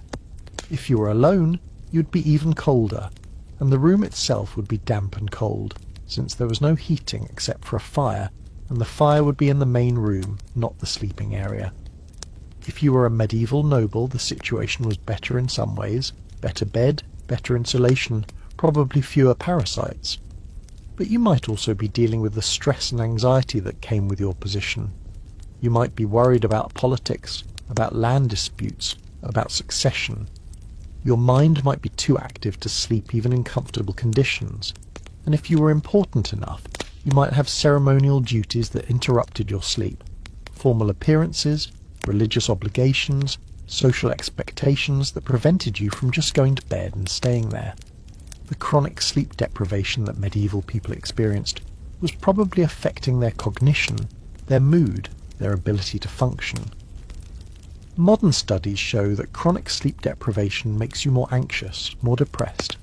If you were alone, you'd be even colder, and the room itself would be damp and cold, since there was no heating except for a fire, and the fire would be in the main room, not the sleeping area. If you were a medieval noble, the situation was better in some ways. Better bed, better insulation, probably fewer parasites. But you might also be dealing with the stress and anxiety that came with your position. You might be worried about politics, about land disputes, about succession. Your mind might be too active to sleep even in comfortable conditions. And if you were important enough, you might have ceremonial duties that interrupted your sleep. Formal appearances, religious obligations, social expectations that prevented you from just going to bed and staying there. The chronic sleep deprivation that medieval people experienced was probably affecting their cognition, their mood, their ability to function. Modern studies show that chronic sleep deprivation makes you more anxious, more depressed,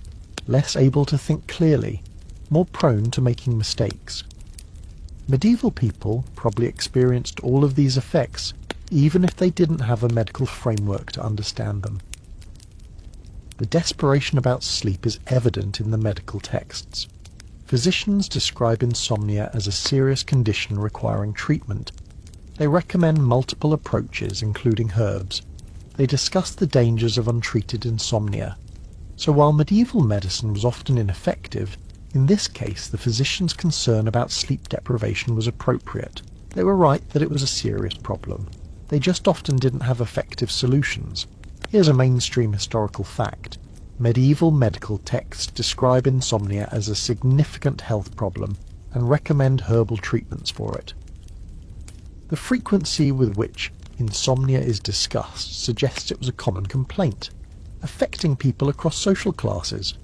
less able to think clearly, more prone to making mistakes. Medieval people probably experienced all of these effects, even if they didn't have a medical framework to understand them. The desperation about sleep is evident in the medical texts. Physicians describe insomnia as a serious condition requiring treatment. They recommend multiple approaches, including herbs. They discuss the dangers of untreated insomnia. So while medieval medicine was often ineffective, in this case the physicians' concern about sleep deprivation was appropriate. They were right that it was a serious problem. They just often didn't have effective solutions. Here's a mainstream historical fact. Medieval medical texts describe insomnia as a significant health problem and recommend herbal treatments for it. The frequency with which insomnia is discussed suggests it was a common complaint, affecting people across social classes.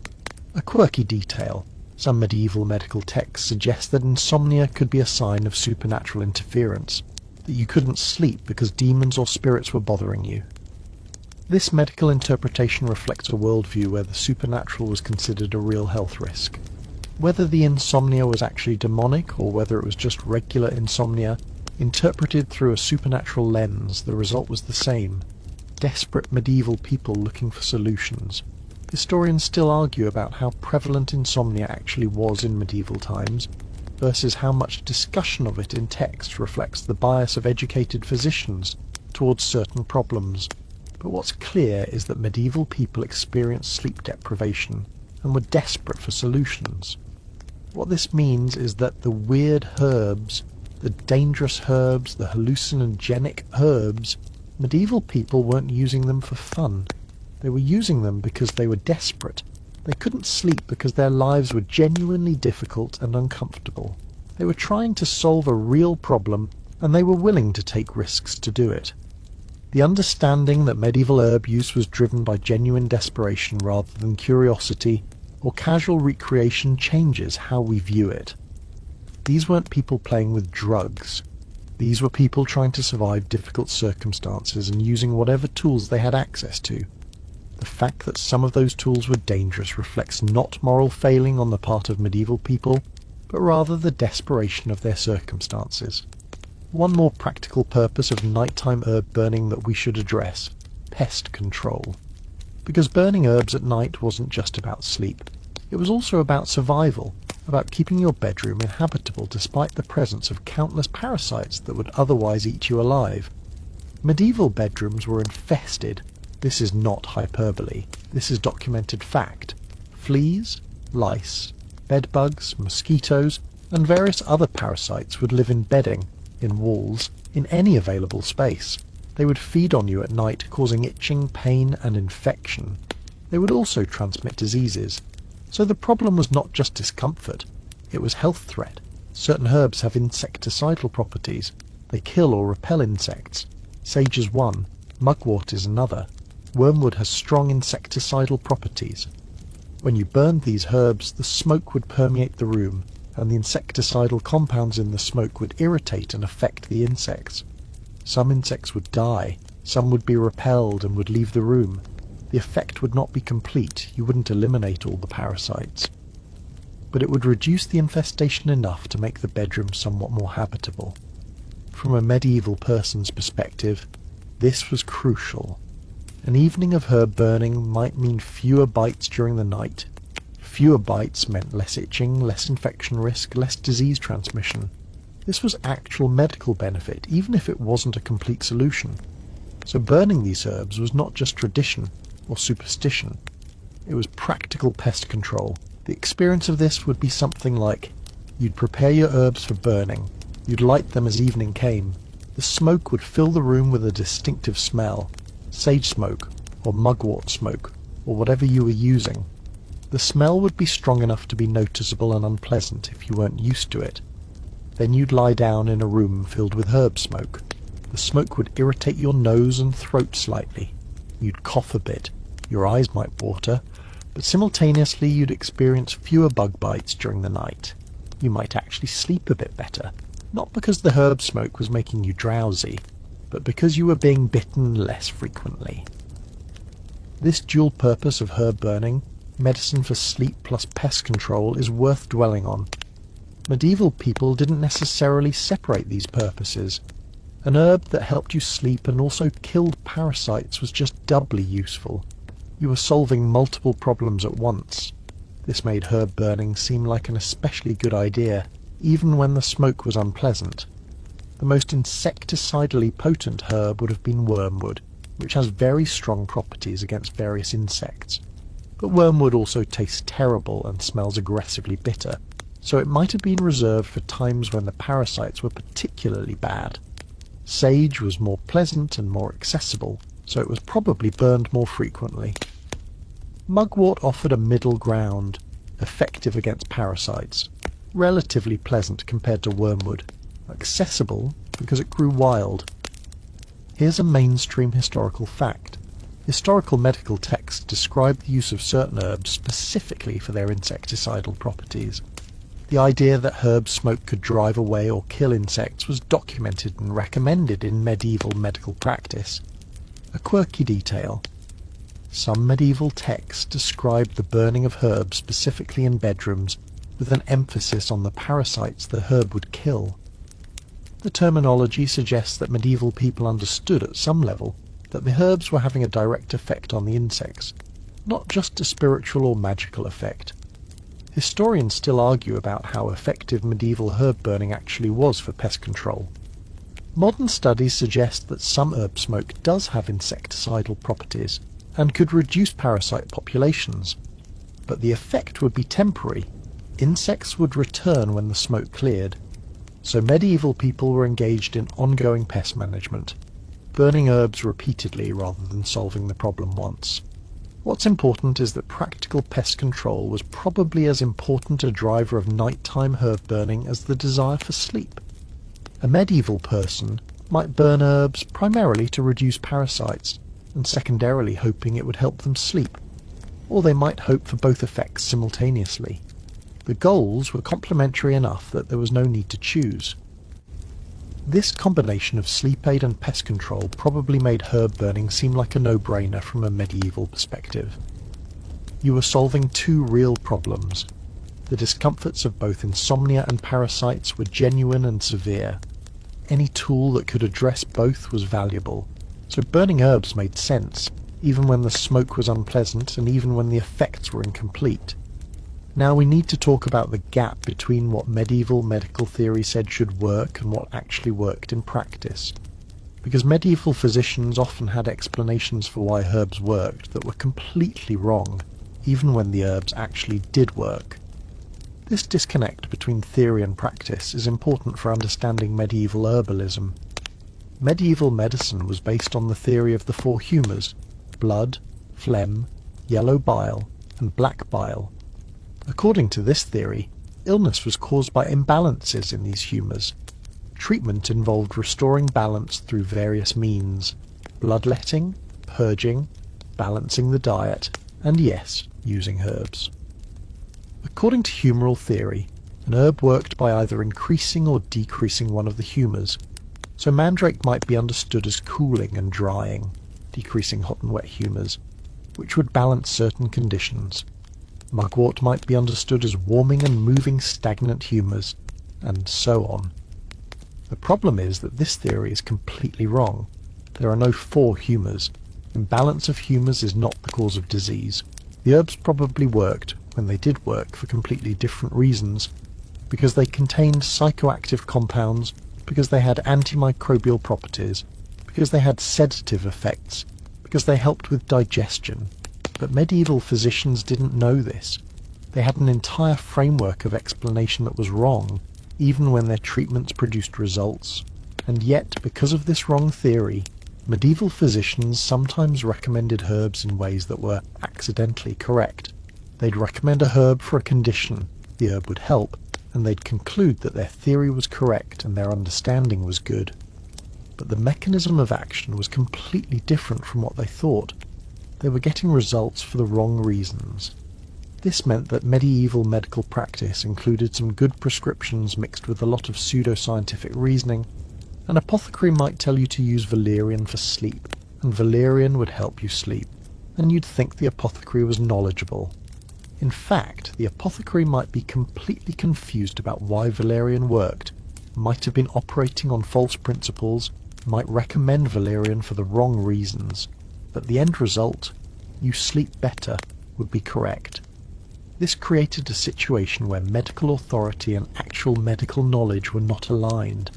A quirky detail. Some medieval medical texts suggest that insomnia could be a sign of supernatural interference, that you couldn't sleep because demons or spirits were bothering you. This medical interpretation reflects a worldview where the supernatural was considered a real health risk. Whether the insomnia was actually demonic or whether it was just regular insomnia, interpreted through a supernatural lens, the result was the same. Desperate medieval people looking for solutions. Historians still argue about how prevalent insomnia actually was in medieval times, versus how much discussion of it in text reflects the bias of educated physicians towards certain problems, but what's clear is that medieval people experienced sleep deprivation and were desperate for solutions. What this means is that the weird herbs, the dangerous herbs, the hallucinogenic herbs, medieval people weren't using them for fun. They were using them because they were desperate. They couldn't sleep because their lives were genuinely difficult and uncomfortable. They were trying to solve a real problem, and they were willing to take risks to do it. The understanding that medieval herb use was driven by genuine desperation rather than curiosity or casual recreation changes how we view it. These weren't people playing with drugs. These were people trying to survive difficult circumstances and using whatever tools they had access to. The fact that some of those tools were dangerous reflects not moral failing on the part of medieval people, but rather the desperation of their circumstances. One more practical purpose of nighttime herb burning that we should address: pest control. Because burning herbs at night wasn't just about sleep. It was also about survival, about keeping your bedroom inhabitable despite the presence of countless parasites that would otherwise eat you alive. Medieval bedrooms were infested. This is not hyperbole. This is documented fact. Fleas, lice, bedbugs, mosquitoes, and various other parasites would live in bedding, in walls, in any available space. They would feed on you at night, causing itching, pain, and infection. They would also transmit diseases. So the problem was not just discomfort, it was health threat. Certain herbs have insecticidal properties. They kill or repel insects. Sage is one, mugwort is another. Wormwood has strong insecticidal properties. When you burned these herbs, the smoke would permeate the room, and the insecticidal compounds in the smoke would irritate and affect the insects. Some insects would die, some would be repelled and would leave the room. The effect would not be complete, you wouldn't eliminate all the parasites. But it would reduce the infestation enough to make the bedroom somewhat more habitable. From a medieval person's perspective, this was crucial. An evening of herb burning might mean fewer bites during the night. Fewer bites meant less itching, less infection risk, less disease transmission. This was actual medical benefit, even if it wasn't a complete solution. So burning these herbs was not just tradition or superstition. It was practical pest control. The experience of this would be something like, you'd prepare your herbs for burning, you'd light them as evening came. The smoke would fill the room with a distinctive smell, sage smoke, or mugwort smoke, or whatever you were using. The smell would be strong enough to be noticeable and unpleasant if you weren't used to it. Then you'd lie down in a room filled with herb smoke. The smoke would irritate your nose and throat slightly. You'd cough a bit. Your eyes might water, but simultaneously you'd experience fewer bug bites during the night. You might actually sleep a bit better, not because the herb smoke was making you drowsy, but because you were being bitten less frequently. This dual purpose of herb burning, medicine for sleep plus pest control, is worth dwelling on. Medieval people didn't necessarily separate these purposes. An herb that helped you sleep and also killed parasites was just doubly useful. You were solving multiple problems at once. This made herb burning seem like an especially good idea, even when the smoke was unpleasant. The most insecticidally potent herb would have been wormwood, which has very strong properties against various insects. But wormwood also tastes terrible and smells aggressively bitter, so it might have been reserved for times when the parasites were particularly bad. Sage was more pleasant and more accessible, so it was probably burned more frequently. Mugwort offered a middle ground, effective against parasites, relatively pleasant compared to wormwood, accessible because it grew wild. Here's a mainstream historical fact. Historical medical texts describe the use of certain herbs specifically for their insecticidal properties. The idea that herb smoke could drive away or kill insects was documented and recommended in medieval medical practice. A quirky detail. Some medieval texts describe the burning of herbs specifically in bedrooms with an emphasis on the parasites the herb would kill. The terminology suggests that medieval people understood at some level that the herbs were having a direct effect on the insects, not just a spiritual or magical effect. Historians still argue about how effective medieval herb burning actually was for pest control. Modern studies suggest that some herb smoke does have insecticidal properties and could reduce parasite populations, but the effect would be temporary. Insects would return when the smoke cleared, so medieval people were engaged in ongoing pest management, burning herbs repeatedly rather than solving the problem once. What's important is that practical pest control was probably as important a driver of nighttime herb burning as the desire for sleep. A medieval person might burn herbs primarily to reduce parasites, and secondarily hoping it would help them sleep, or they might hope for both effects simultaneously. The goals were complementary enough that there was no need to choose. This combination of sleep aid and pest control probably made herb burning seem like a no-brainer from a medieval perspective. You were solving two real problems. The discomforts of both insomnia and parasites were genuine and severe. Any tool that could address both was valuable, so burning herbs made sense, even when the smoke was unpleasant and even when the effects were incomplete. Now we need to talk about the gap between what medieval medical theory said should work and what actually worked in practice. Because medieval physicians often had explanations for why herbs worked that were completely wrong, even when the herbs actually did work. This disconnect between theory and practice is important for understanding medieval herbalism. Medieval medicine was based on the theory of the four humours: blood, phlegm, yellow bile, and black bile. According to this theory, illness was caused by imbalances in these humours. Treatment involved restoring balance through various means: bloodletting, purging, balancing the diet, and yes, using herbs. According to humoral theory, an herb worked by either increasing or decreasing one of the humours, so mandrake might be understood as cooling and drying, decreasing hot and wet humours, which would balance certain conditions. Mugwort might be understood as warming and moving stagnant humours, and so on. The problem is that this theory is completely wrong. There are no four humours. Imbalance of humours is not the cause of disease. The herbs probably worked, when they did work, for completely different reasons, because they contained psychoactive compounds, because they had antimicrobial properties, because they had sedative effects, because they helped with digestion. But medieval physicians didn't know this. They had an entire framework of explanation that was wrong, even when their treatments produced results. And yet, because of this wrong theory, medieval physicians sometimes recommended herbs in ways that were accidentally correct. They'd recommend a herb for a condition, the herb would help, and they'd conclude that their theory was correct and their understanding was good. But the mechanism of action was completely different from what they thought. They were getting results for the wrong reasons. This meant that medieval medical practice included some good prescriptions mixed with a lot of pseudoscientific reasoning. An apothecary might tell you to use valerian for sleep, and valerian would help you sleep, and you'd think the apothecary was knowledgeable. In fact, the apothecary might be completely confused about why valerian worked, might have been operating on false principles, might recommend valerian for the wrong reasons, but the end result, you sleep better, would be correct. This created a situation where medical authority and actual medical knowledge were not aligned.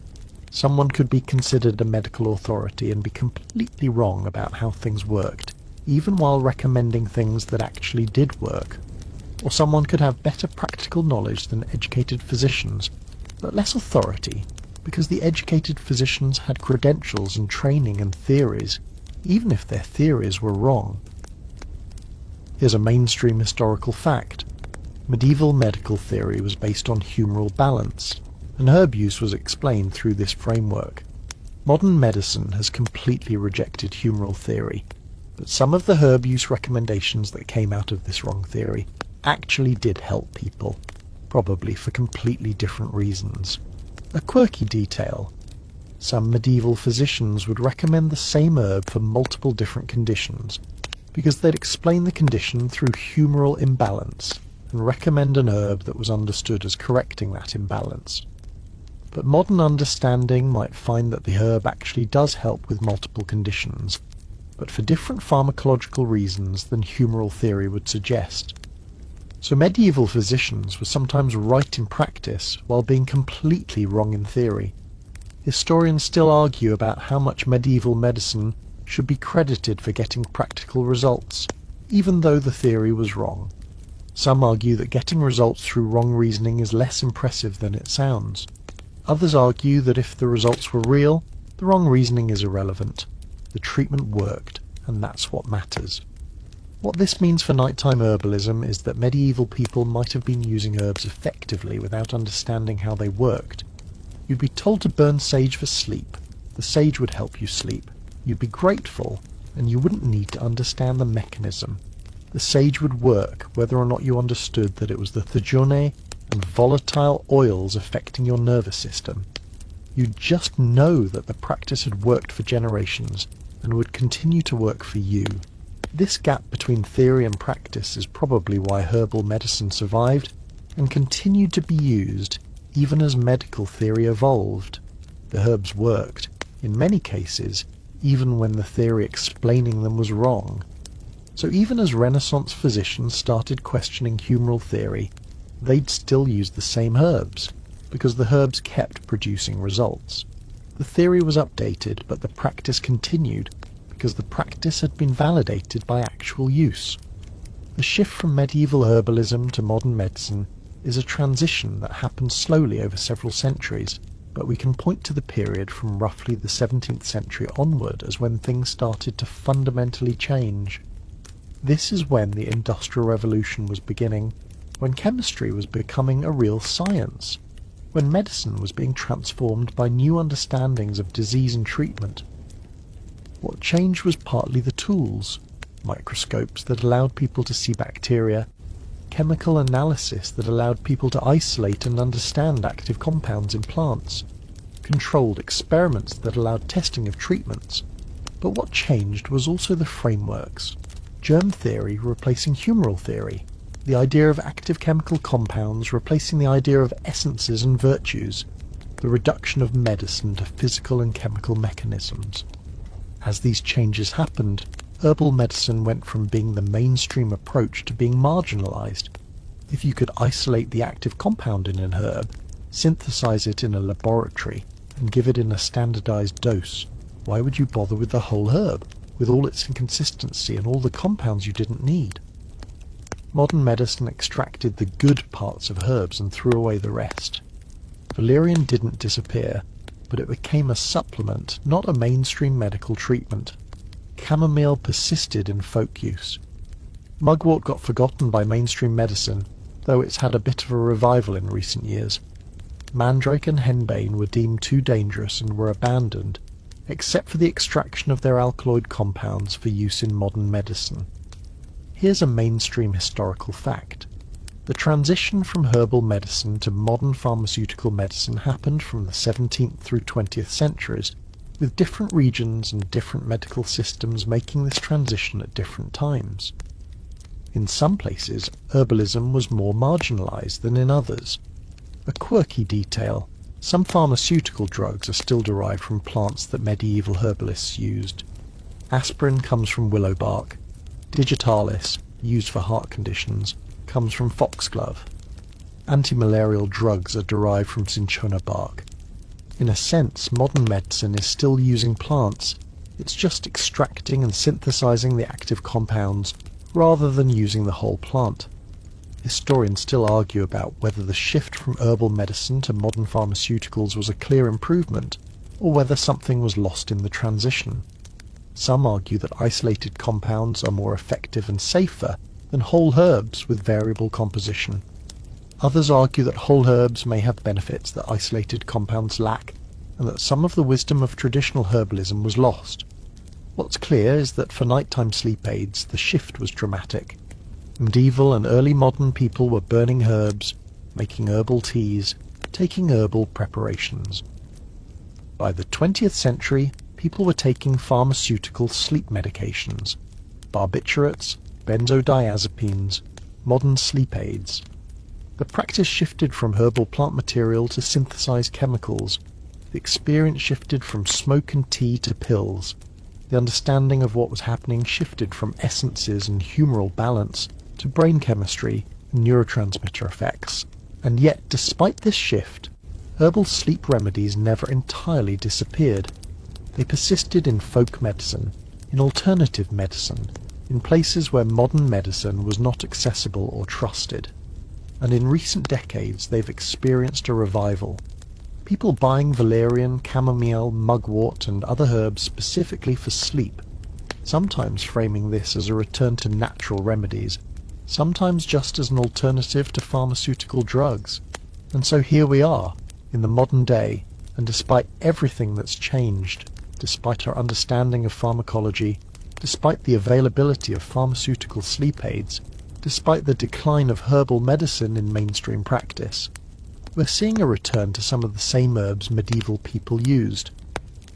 Someone could be considered a medical authority and be completely wrong about how things worked, even while recommending things that actually did work. Or someone could have better practical knowledge than educated physicians, but less authority, because the educated physicians had credentials and training and theories, even if their theories were wrong. Here's a mainstream historical fact. Medieval medical theory was based on humoral balance, and herb use was explained through this framework. Modern medicine has completely rejected humoral theory, but some of the herb use recommendations that came out of this wrong theory actually did help people, probably for completely different reasons. A quirky detail: some medieval physicians would recommend the same herb for multiple different conditions, because they'd explain the condition through humoral imbalance, and recommend an herb that was understood as correcting that imbalance. But modern understanding might find that the herb actually does help with multiple conditions, but for different pharmacological reasons than humoral theory would suggest. So medieval physicians were sometimes right in practice while being completely wrong in theory. Historians still argue about how much medieval medicine should be credited for getting practical results, even though the theory was wrong. Some argue that getting results through wrong reasoning is less impressive than it sounds. Others argue that if the results were real, the wrong reasoning is irrelevant. The treatment worked, and that's what matters. What this means for nighttime herbalism is that medieval people might have been using herbs effectively without understanding how they worked. You'd be told to burn sage for sleep. The sage would help you sleep. You'd be grateful, and you wouldn't need to understand the mechanism. The sage would work whether or not you understood that it was the thujone and volatile oils affecting your nervous system. You'd just know that the practice had worked for generations and would continue to work for you. This gap between theory and practice is probably why herbal medicine survived and continued to be used even as medical theory evolved. The herbs worked, in many cases, even when the theory explaining them was wrong. So even as Renaissance physicians started questioning humoral theory, they'd still use the same herbs, because the herbs kept producing results. The theory was updated, but the practice continued, because the practice had been validated by actual use. The shift from medieval herbalism to modern medicine is a transition that happened slowly over several centuries, but we can point to the period from roughly the 17th century onward as when things started to fundamentally change. This is when the Industrial Revolution was beginning, when chemistry was becoming a real science, when medicine was being transformed by new understandings of disease and treatment. What changed was partly the tools, microscopes that allowed people to see bacteria, chemical analysis that allowed people to isolate and understand active compounds in plants, controlled experiments that allowed testing of treatments. But what changed was also the frameworks. Germ theory replacing humoral theory, the idea of active chemical compounds replacing the idea of essences and virtues, the reduction of medicine to physical and chemical mechanisms. As these changes happened, herbal medicine went from being the mainstream approach to being marginalized. If you could isolate the active compound in an herb, synthesize it in a laboratory, and give it in a standardized dose, why would you bother with the whole herb, with all its inconsistency and all the compounds you didn't need? Modern medicine extracted the good parts of herbs and threw away the rest. Valerian didn't disappear, but it became a supplement, not a mainstream medical treatment. Chamomile persisted in folk use. Mugwort got forgotten by mainstream medicine, though it's had a bit of a revival in recent years. Mandrake and henbane were deemed too dangerous and were abandoned, except for the extraction of their alkaloid compounds for use in modern medicine. Here's a mainstream historical fact. The transition from herbal medicine to modern pharmaceutical medicine happened from the 17th through 20th centuries, with different regions and different medical systems making this transition at different times. In some places, herbalism was more marginalized than in others. A quirky detail: some pharmaceutical drugs are still derived from plants that medieval herbalists used. Aspirin comes from willow bark. Digitalis, used for heart conditions, comes from foxglove. Anti-malarial drugs are derived from cinchona bark. In a sense, modern medicine is still using plants. It's just extracting and synthesizing the active compounds rather than using the whole plant. Historians still argue about whether the shift from herbal medicine to modern pharmaceuticals was a clear improvement, or whether something was lost in the transition. Some argue that isolated compounds are more effective and safer than whole herbs with variable composition. Others argue that whole herbs may have benefits that isolated compounds lack, and that some of the wisdom of traditional herbalism was lost. What's clear is that for nighttime sleep aids, the shift was dramatic. Medieval and early modern people were burning herbs, making herbal teas, taking herbal preparations. By the 20th century, people were taking pharmaceutical sleep medications, barbiturates, benzodiazepines, modern sleep aids. The practice shifted from herbal plant material to synthesized chemicals. The experience shifted from smoke and tea to pills. The understanding of what was happening shifted from essences and humoral balance to brain chemistry and neurotransmitter effects. And yet, despite this shift, herbal sleep remedies never entirely disappeared. They persisted in folk medicine, in alternative medicine, in places where modern medicine was not accessible or trusted. And in recent decades they've experienced a revival. People buying valerian, chamomile, mugwort and other herbs specifically for sleep, sometimes framing this as a return to natural remedies, sometimes just as an alternative to pharmaceutical drugs. And so here we are, in the modern day, and despite everything that's changed, despite our understanding of pharmacology, despite the availability of pharmaceutical sleep aids, despite the decline of herbal medicine in mainstream practice, we're seeing a return to some of the same herbs medieval people used.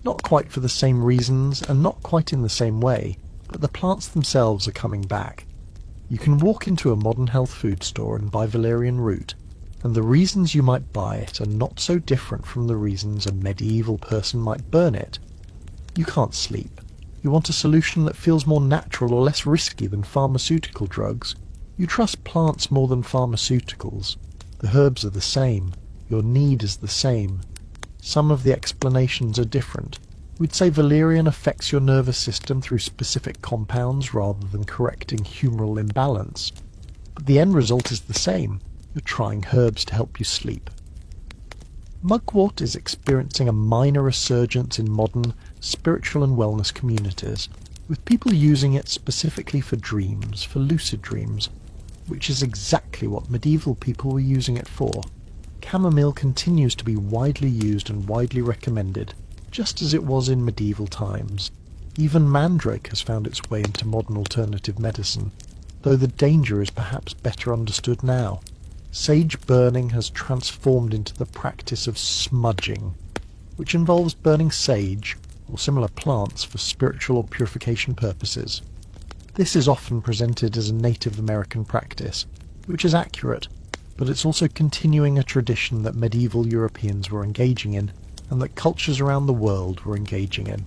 Not quite for the same reasons and not quite in the same way, but the plants themselves are coming back. You can walk into a modern health food store and buy valerian root, and the reasons you might buy it are not so different from the reasons a medieval person might burn it. You can't sleep. You want a solution that feels more natural or less risky than pharmaceutical drugs. You trust plants more than pharmaceuticals. The herbs are the same. Your need is the same. Some of the explanations are different. We'd say valerian affects your nervous system through specific compounds rather than correcting humoral imbalance. But the end result is the same. You're trying herbs to help you sleep. Mugwort is experiencing a minor resurgence in modern spiritual and wellness communities, with people using it specifically for dreams, for lucid dreams, which is exactly what medieval people were using it for. Chamomile continues to be widely used and widely recommended, just as it was in medieval times. Even mandrake has found its way into modern alternative medicine, though the danger is perhaps better understood now. Sage burning has transformed into the practice of smudging, which involves burning sage or similar plants for spiritual or purification purposes. This is often presented as a Native American practice, which is accurate, but it's also continuing a tradition that medieval Europeans were engaging in and that cultures around the world were engaging in.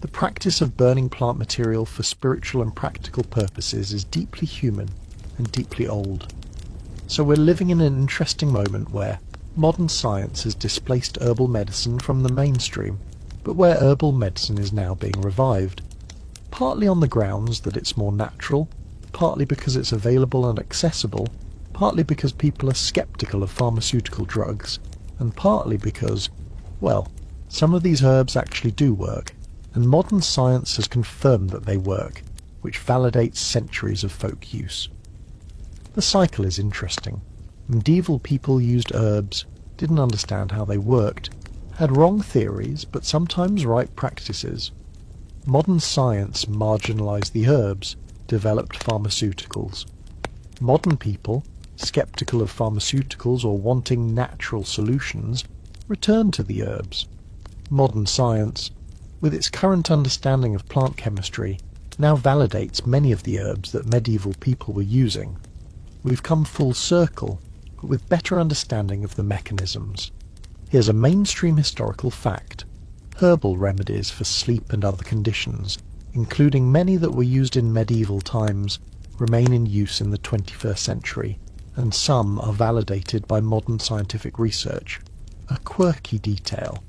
The practice of burning plant material for spiritual and practical purposes is deeply human and deeply old. So we're living in an interesting moment where modern science has displaced herbal medicine from the mainstream, but where herbal medicine is now being revived, partly on the grounds that it's more natural, partly because it's available and accessible, partly because people are skeptical of pharmaceutical drugs, and partly because, well, some of these herbs actually do work, and modern science has confirmed that they work, which validates centuries of folk use. The cycle is interesting. Medieval people used herbs, didn't understand how they worked, had wrong theories but sometimes right practices. Modern science marginalized the herbs, developed pharmaceuticals. Modern people, skeptical of pharmaceuticals or wanting natural solutions, returned to the herbs. Modern science, with its current understanding of plant chemistry, now validates many of the herbs that medieval people were using. We've come full circle, but with better understanding of the mechanisms. Here's a mainstream historical fact. Herbal remedies for sleep and other conditions, including many that were used in medieval times, remain in use in the 21st century, and some are validated by modern scientific research. A quirky detail.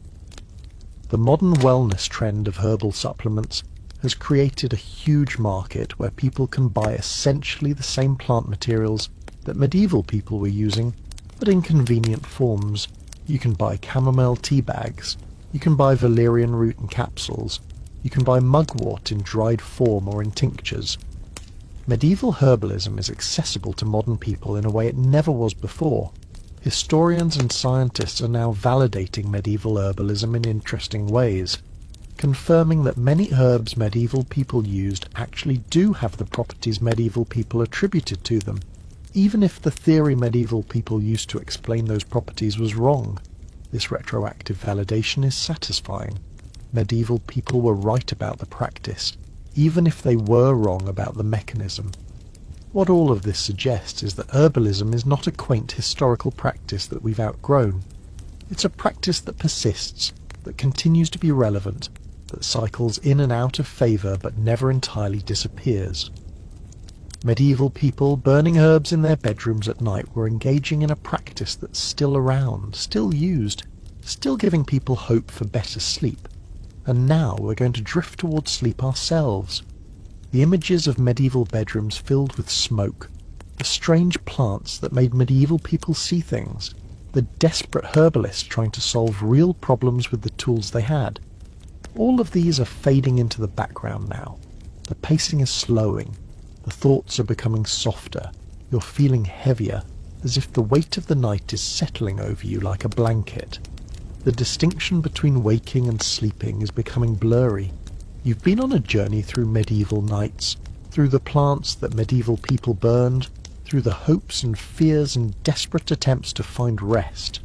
The modern wellness trend of herbal supplements has created a huge market where people can buy essentially the same plant materials that medieval people were using, but in convenient forms. You can buy chamomile tea bags, you can buy valerian root in capsules, you can buy mugwort in dried form or in tinctures. Medieval herbalism is accessible to modern people in a way it never was before. Historians and scientists are now validating medieval herbalism in interesting ways, confirming that many herbs medieval people used actually do have the properties medieval people attributed to them, even if the theory medieval people used to explain those properties was wrong. This retroactive validation is satisfying. Medieval people were right about the practice, even if they were wrong about the mechanism. What all of this suggests is that herbalism is not a quaint historical practice that we've outgrown. It's a practice that persists, that continues to be relevant, that cycles in and out of favour but never entirely disappears. Medieval people burning herbs in their bedrooms at night were engaging in a practice that's still around, still used, still giving people hope for better sleep. And now we're going to drift towards sleep ourselves. The images of medieval bedrooms filled with smoke, the strange plants that made medieval people see things, the desperate herbalists trying to solve real problems with the tools they had. All of these are fading into the background now. The pacing is slowing. The thoughts are becoming softer. You're feeling heavier, as if the weight of the night is settling over you like a blanket. The distinction between waking and sleeping is becoming blurry. You've been on a journey through medieval nights, through the plants that medieval people burned, through the hopes and fears and desperate attempts to find rest.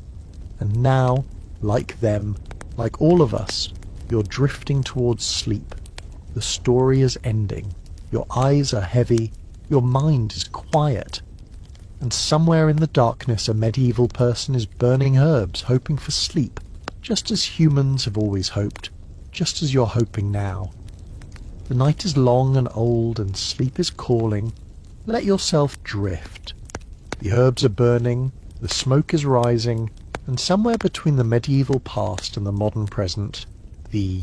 And now, like them, like all of us, you're drifting towards sleep. The story is ending. Your eyes are heavy, your mind is quiet. And somewhere in the darkness a medieval person is burning herbs, hoping for sleep, just as humans have always hoped, just as you're hoping now. The night is long and old, and sleep is calling. Let yourself drift. The herbs are burning, the smoke is rising, and somewhere between the medieval past and the modern present, the